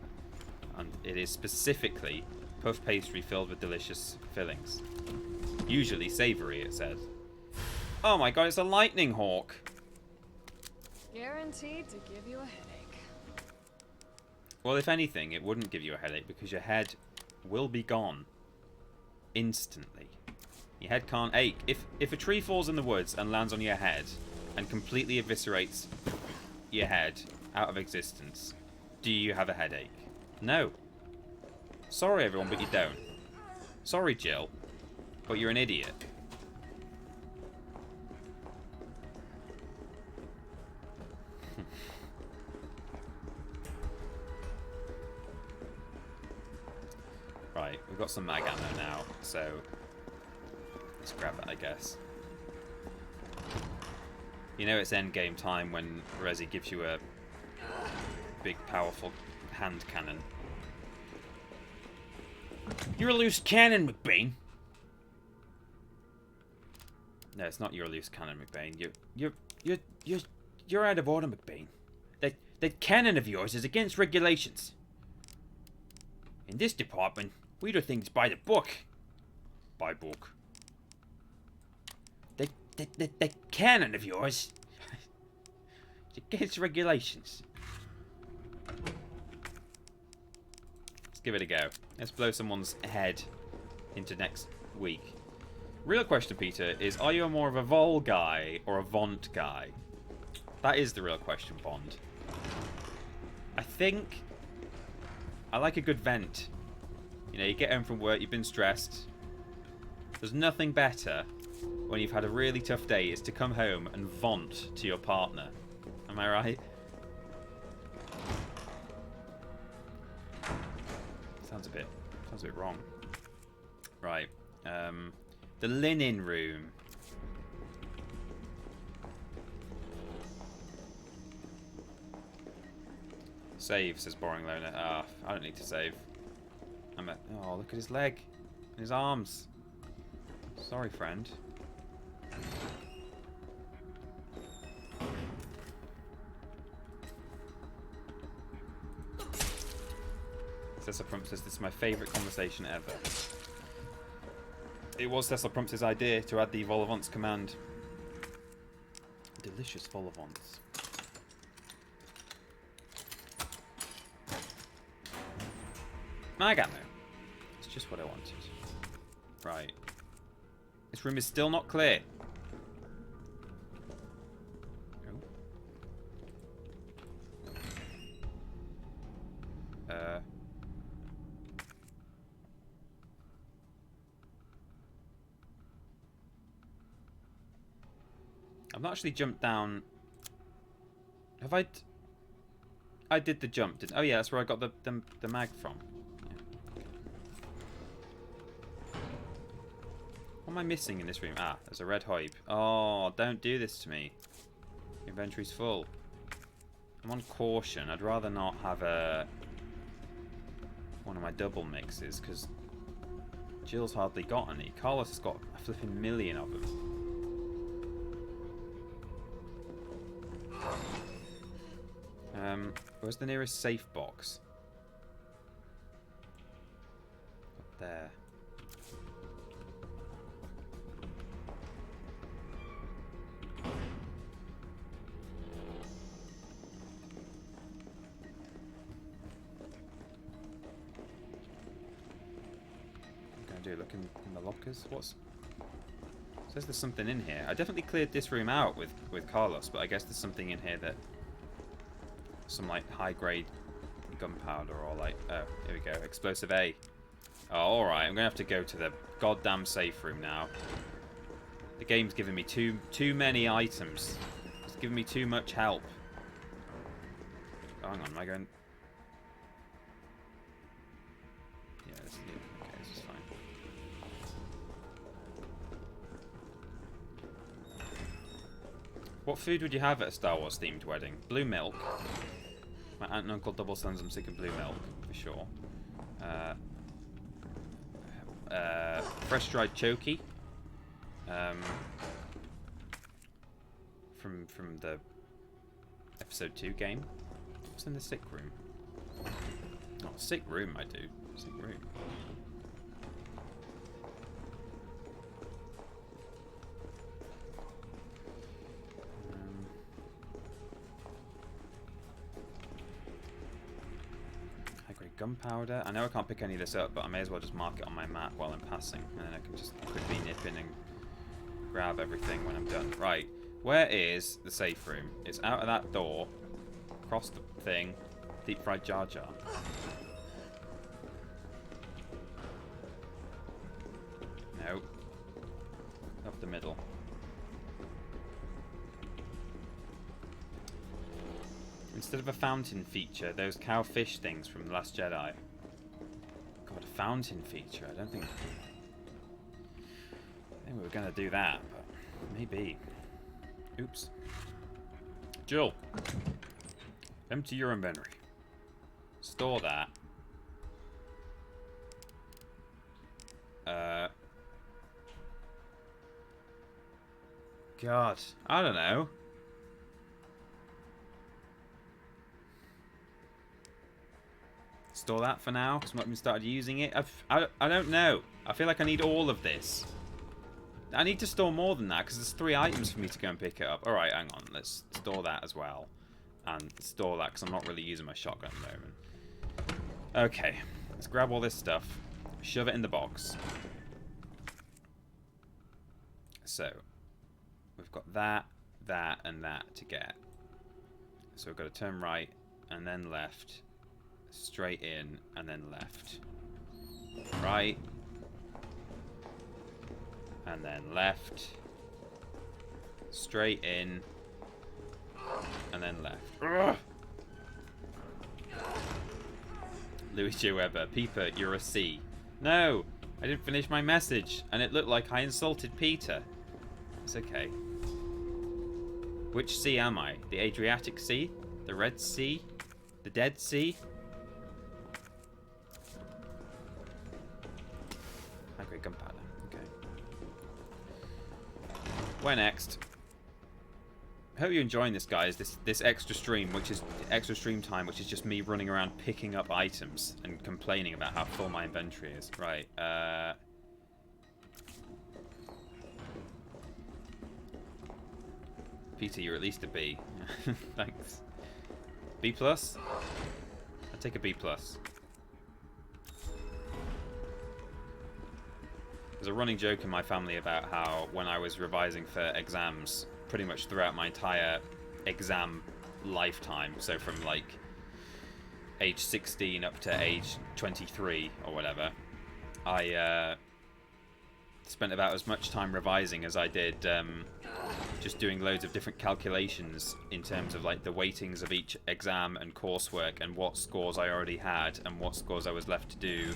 and it is specifically puff pastry filled with delicious fillings. Usually savoury, it said. Oh my god, it's a lightning hawk. Guaranteed to give you a headache. Well, if anything, it wouldn't give you a headache because your head will be gone instantly. Your head can't ache. If a tree falls in the woods and lands on your head and completely eviscerates your head out of existence, do you have a headache? No. Sorry, everyone, but you don't. Sorry, Jill. But you're an idiot. Right, we've got some mag ammo now, so let's grab it, I guess. You know it's endgame time when Resi gives you a big, powerful hand cannon. You're a loose cannon, McBain. No, it's not your loose cannon, McBain. You're out of order, McBain. That cannon of yours is against regulations. In this department, we do things by the book. By book. That cannon of yours is against regulations. Let's give it a go. Let's blow someone's head into next week. Real question, Peter, is are you more of a Vol guy or a Vont guy? That is the real question, Bond. I think I like a good vent. You know, you get home from work, you've been stressed. There's nothing better when you've had a really tough day is to come home and vaunt to your partner. Am I right? Sounds a bit wrong. Right. The linen room. Save, says Boring Loner. Ah, I don't need to save. Oh, look at his leg. And his arms. Sorry, friend. Cecil Prump says, this is my favourite conversation ever. It was Cecil Prump's idea to add the Vol-au-Vents command. Delicious Vol-au-Vents. Mag ammo. It's just what I wanted. Right. This room is still not clear. I've not actually jumped down. Have I? I did the jump. Oh yeah, that's where I got the mag from. Yeah. What am I missing in this room? Ah, there's a red hype. Oh, don't do this to me. Inventory's full. I'm on caution. I'd rather not have one of my double mixes because Jill's hardly got any. Carlos has got a flipping million of them. Where's the nearest safe box? Up there. What can I do? Look in the lockers? What's... It says there's something in here. I definitely cleared this room out with Carlos, but I guess there's something in here that... Some like high-grade gunpowder or like... Oh, here we go. Explosive A. Oh, alright. I'm going to have to go to the goddamn safe room now. The game's giving me too many items. It's giving me too much help. Oh, hang on. Am I going... Yeah, okay, this is fine. What food would you have at a Star Wars themed wedding? Blue milk. My aunt and uncle double sons, I'm sick of blue milk, for sure. Fresh dried choky. From the episode 2 game. What's in the sick room? Oh, sick room I do. Sick room. Gunpowder. I know I can't pick any of this up, but I may as well just mark it on my map while I'm passing, and then I can just quickly nip in and grab everything when I'm done. Right, where is the safe room? It's out of that door, across the thing, deep fried Jar Jar. No. the middle. Instead of a fountain feature, those cowfish things from The Last Jedi. God, a fountain feature. I don't think we were going to do that, but maybe. Oops. Jill. Empty your inventory. Store that. God, I don't know. Store that for now, because I haven't started using it. I don't know. I feel like I need all of this. I need to store more than that, because there's 3 items for me to go and pick it up. Alright, hang on. Let's store that as well. And store that, because I'm not really using my shotgun at the moment. Okay. Let's grab all this stuff. Shove it in the box. So, we've got that, that, and that to get. So we've got to turn right, and then left. Straight in, and then left. Right. And then left. Straight in. And then left. Ugh. Louis J. Weber. Peeper, you're a C. No! I didn't finish my message, and it looked like I insulted Peter. It's okay. Which sea am I? The Adriatic Sea? The Red Sea? The Dead Sea? Okay, gunpowder. Okay. Where next? I hope you're enjoying this, guys. This extra stream, which is extra stream time, which is just me running around picking up items and complaining about how full my inventory is. Right. Peter, you're at least a B. Thanks. B plus? I'll take a B plus. There's a running joke in my family about how when I was revising for exams, pretty much throughout my entire exam lifetime, so from like age 16 up to age 23 or whatever, I spent about as much time revising as I did just doing loads of different calculations in terms of like the weightings of each exam and coursework and what scores I already had and what scores I was left to do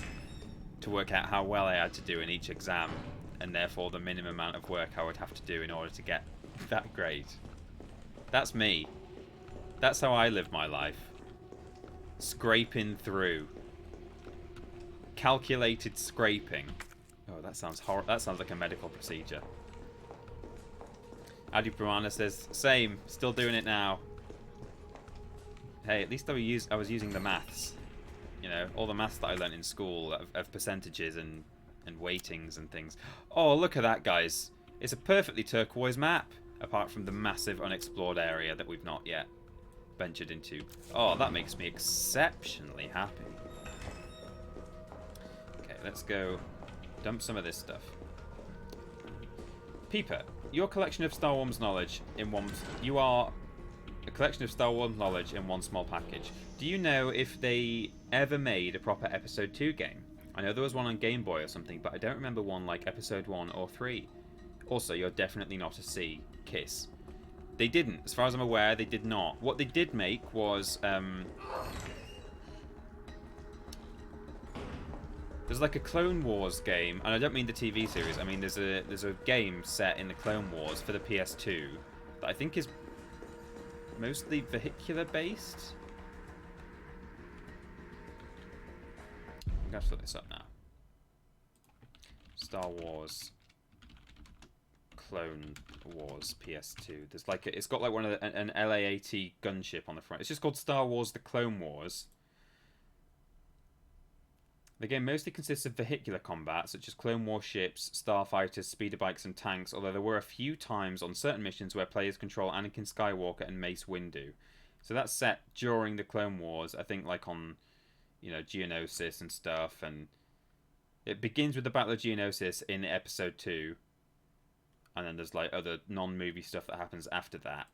to work out how well I had to do in each exam, and therefore the minimum amount of work I would have to do in order to get that grade. That's me. That's how I live my life. Scraping through. Calculated scraping. Oh, that sounds horrible. That sounds like a medical procedure. Adi Pramana says, same, still doing it now. Hey, at least I was using the maths. You know, all the maths that I learnt in school of percentages and weightings and things. Oh, look at that, guys. It's a perfectly turquoise map, apart from the massive unexplored area that we've not yet ventured into. Oh, that makes me exceptionally happy. Okay, let's go dump some of this stuff. Peeper, your collection of Star Wars knowledge in one... You are a collection of Star Wars knowledge in one small package. Do you know if they ever made a proper Episode 2 game? I know there was one on Game Boy or something, but I don't remember one like Episode 1 or 3. Also, you're definitely not a C. Kiss. They didn't. As far as I'm aware, they did not. What they did make was... there's like a Clone Wars game, and I don't mean the TV series. I mean there's a game set in the Clone Wars for the PS2 that I think is mostly vehicular based. I'm gonna have to look this up now. Star Wars Clone Wars PS2. There's like it's got like one of an LAAT gunship on the front. It's just called Star Wars: The Clone Wars. The game mostly consists of vehicular combat, such as Clone War ships, starfighters, speeder bikes, and tanks, although there were a few times on certain missions where players control Anakin Skywalker and Mace Windu. So that's set during the Clone Wars, I think like on, you know, Geonosis and stuff, and it begins with the Battle of Geonosis in Episode 2, and then there's like other non-movie stuff that happens after that.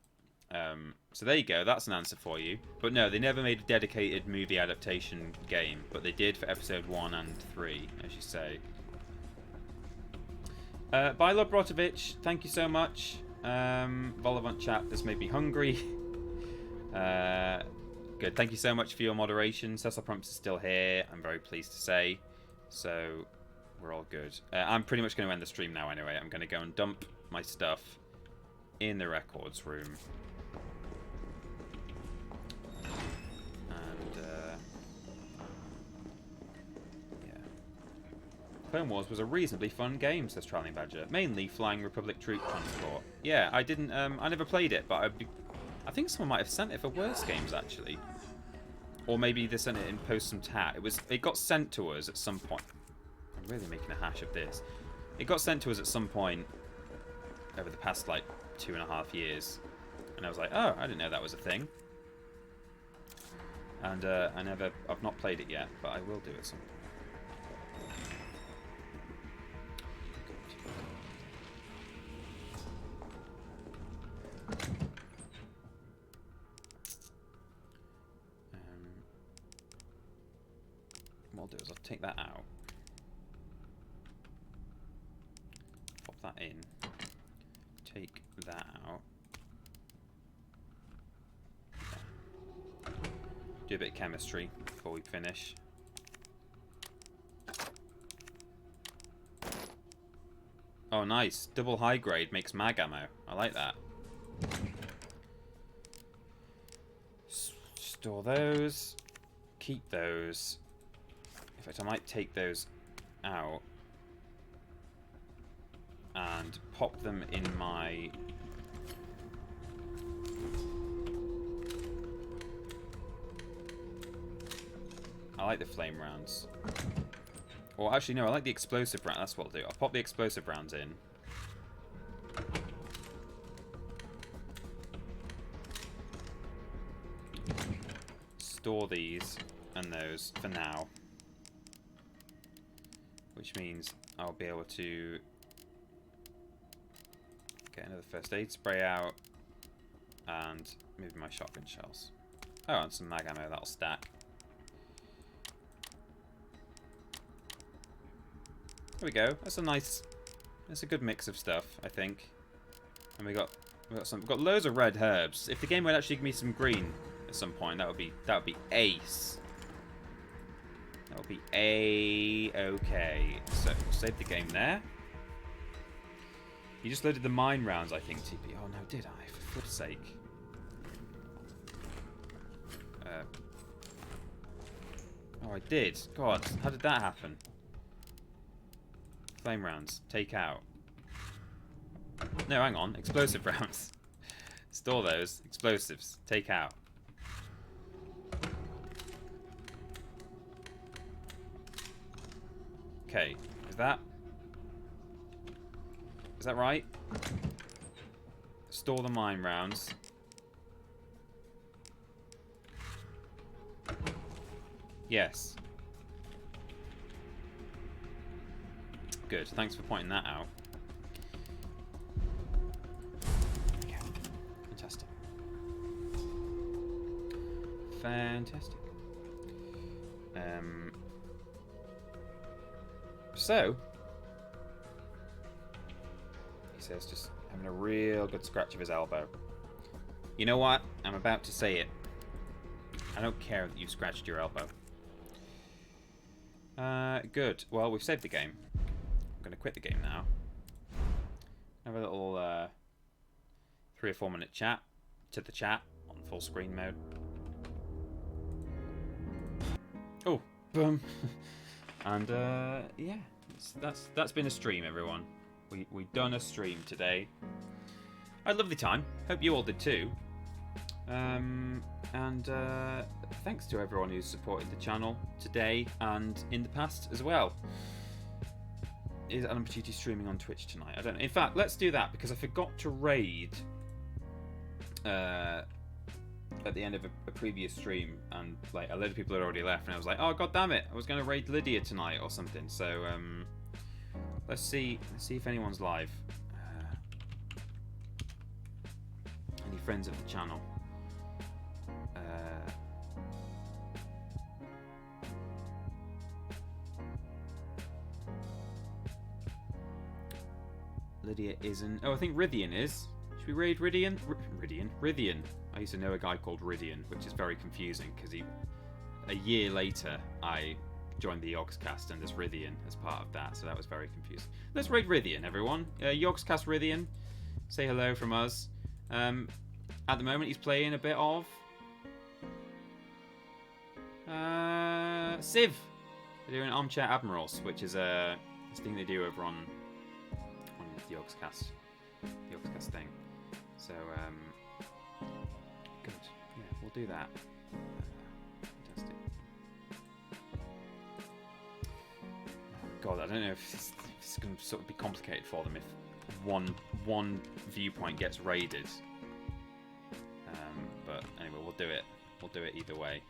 So there you go, that's an answer for you. But no, they never made a dedicated movie adaptation game, but they did for Episode 1 and 3, as you say. Bilo Brotovich, thank you so much. Volivant chat, this made me hungry. Good, thank you so much for your moderation. Cecil Prumps is still here, I'm very pleased to say. So, we're all good. I'm pretty much going to end the stream now anyway. I'm going to go and dump my stuff in the records room. And, yeah. Clone Wars was a reasonably fun game, says Traveling Badger. Mainly flying Republic troop transport. Yeah, I didn't, I never played it, but I think someone might have sent it for worse games, actually. Or maybe they sent it in post some tat. It got sent to us at some point. I'm really making a hash of this. It got sent to us at some point over the past, like, 2.5 years. And I was like, oh, I didn't know that was a thing. And I've not played it yet, but I will do it some point. What I'll do is I'll take that out. Pop that in. Take that out. Do a bit of chemistry before we finish. Oh, nice. Double high grade makes mag ammo. I like that. Store those. Keep those. In fact, I might take those out and pop them in my... I like the flame rounds. Or actually, no, I like the explosive round. That's what I'll do. I'll pop the explosive rounds in. Store these and those for now. Which means I'll be able to get another first aid spray out and move my shotgun shells. Oh, and some mag ammo, that'll stack. There we go. That's a good mix of stuff, I think. And we've got loads of red herbs. If the game would actually give me some green at some point, that would be ace. That would be A-okay. So we'll save the game there. You just loaded the mine rounds, I think, TP. Oh no, did I? For flip's sake. Oh, I did. God, how did that happen? Flame rounds. Take out. No, hang on. Explosive rounds. Store those. Explosives. Take out. Okay. Is that right? Store the mine rounds. Yes. Good. Thanks for pointing that out. Yeah. Fantastic. Fantastic. So, he says, just having a real good scratch of his elbow. You know what? I'm about to say it. I don't care that you scratched your elbow. Good. Well, we've saved the game. I'm going to quit the game now. Have a little 3 or 4 minute chat to the chat on full screen mode. Oh, boom. And yeah, that's been a stream, everyone. We done a stream today. I had a lovely time. Hope you all did too. And thanks to everyone who's supported the channel today and in the past as well. Is Alan Pacitti streaming on Twitch tonight? I don't know. In fact, let's do that because I forgot to raid at the end of a previous stream, and like a load of people had already left, and I was like, oh god damn it, I was going to raid Lydia tonight or something. So let's see if anyone's live. Any friends of the channel? Lydia isn't. Oh, I think Rythian is. Should we raid Rythian? Rythian. I used to know a guy called Rythian, which is very confusing because a year later, I joined the Yogscast and there's Rythian as part of that, so that was very confusing. Let's raid Rythian, everyone. Yogscast Rythian, say hello from us. At the moment, he's playing a bit of Civ. They're doing Armchair Admirals, which is this thing they do over on the Yogscast thing. So good. Yeah, we'll do that. Fantastic. God, I don't know if it's going to sort of be complicated for them if one viewpoint gets raided. But anyway, we'll do it. We'll do it either way.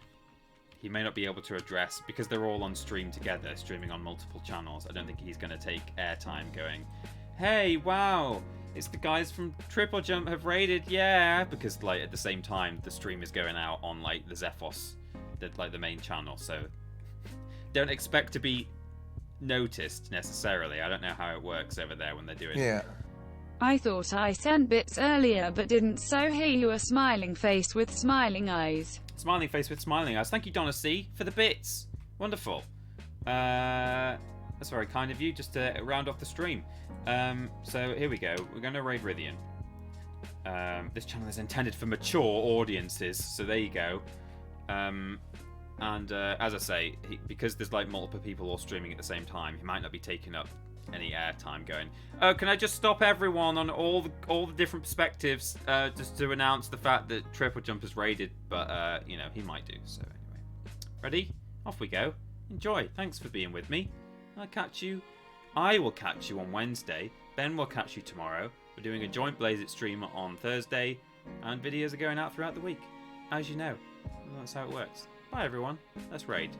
He may not be able to address, because they're all on stream together, streaming on multiple channels. I don't think he's going to take airtime going, hey, wow, it's the guys from TripleJump have raided, yeah, because like at the same time the stream is going out on like the Zephos, the main channel. So don't expect to be noticed necessarily. I don't know how it works over there when they're doing. Yeah. I thought I sent bits earlier but didn't, so here you are, smiling face with smiling eyes. Smiling face with smiling eyes. Thank you, Donna C, for the bits. Wonderful. That's very kind of you, just to round off the stream. So here we go. We're going to raid Rythian. This channel is intended for mature audiences, so there you go. And as I say, because there's like multiple people all streaming at the same time, he might not be taking up any airtime going, oh, can I just stop everyone on all the different perspectives just to announce the fact that TripleJump is raided, but you know, he might do. So anyway, ready? Off we go. Enjoy. Thanks for being with me. I will catch you on Wednesday. Ben will catch you tomorrow. We're doing a joint Blaze It stream on Thursday, and videos are going out throughout the week, as you know. That's how it works. Bye everyone. Let's raid.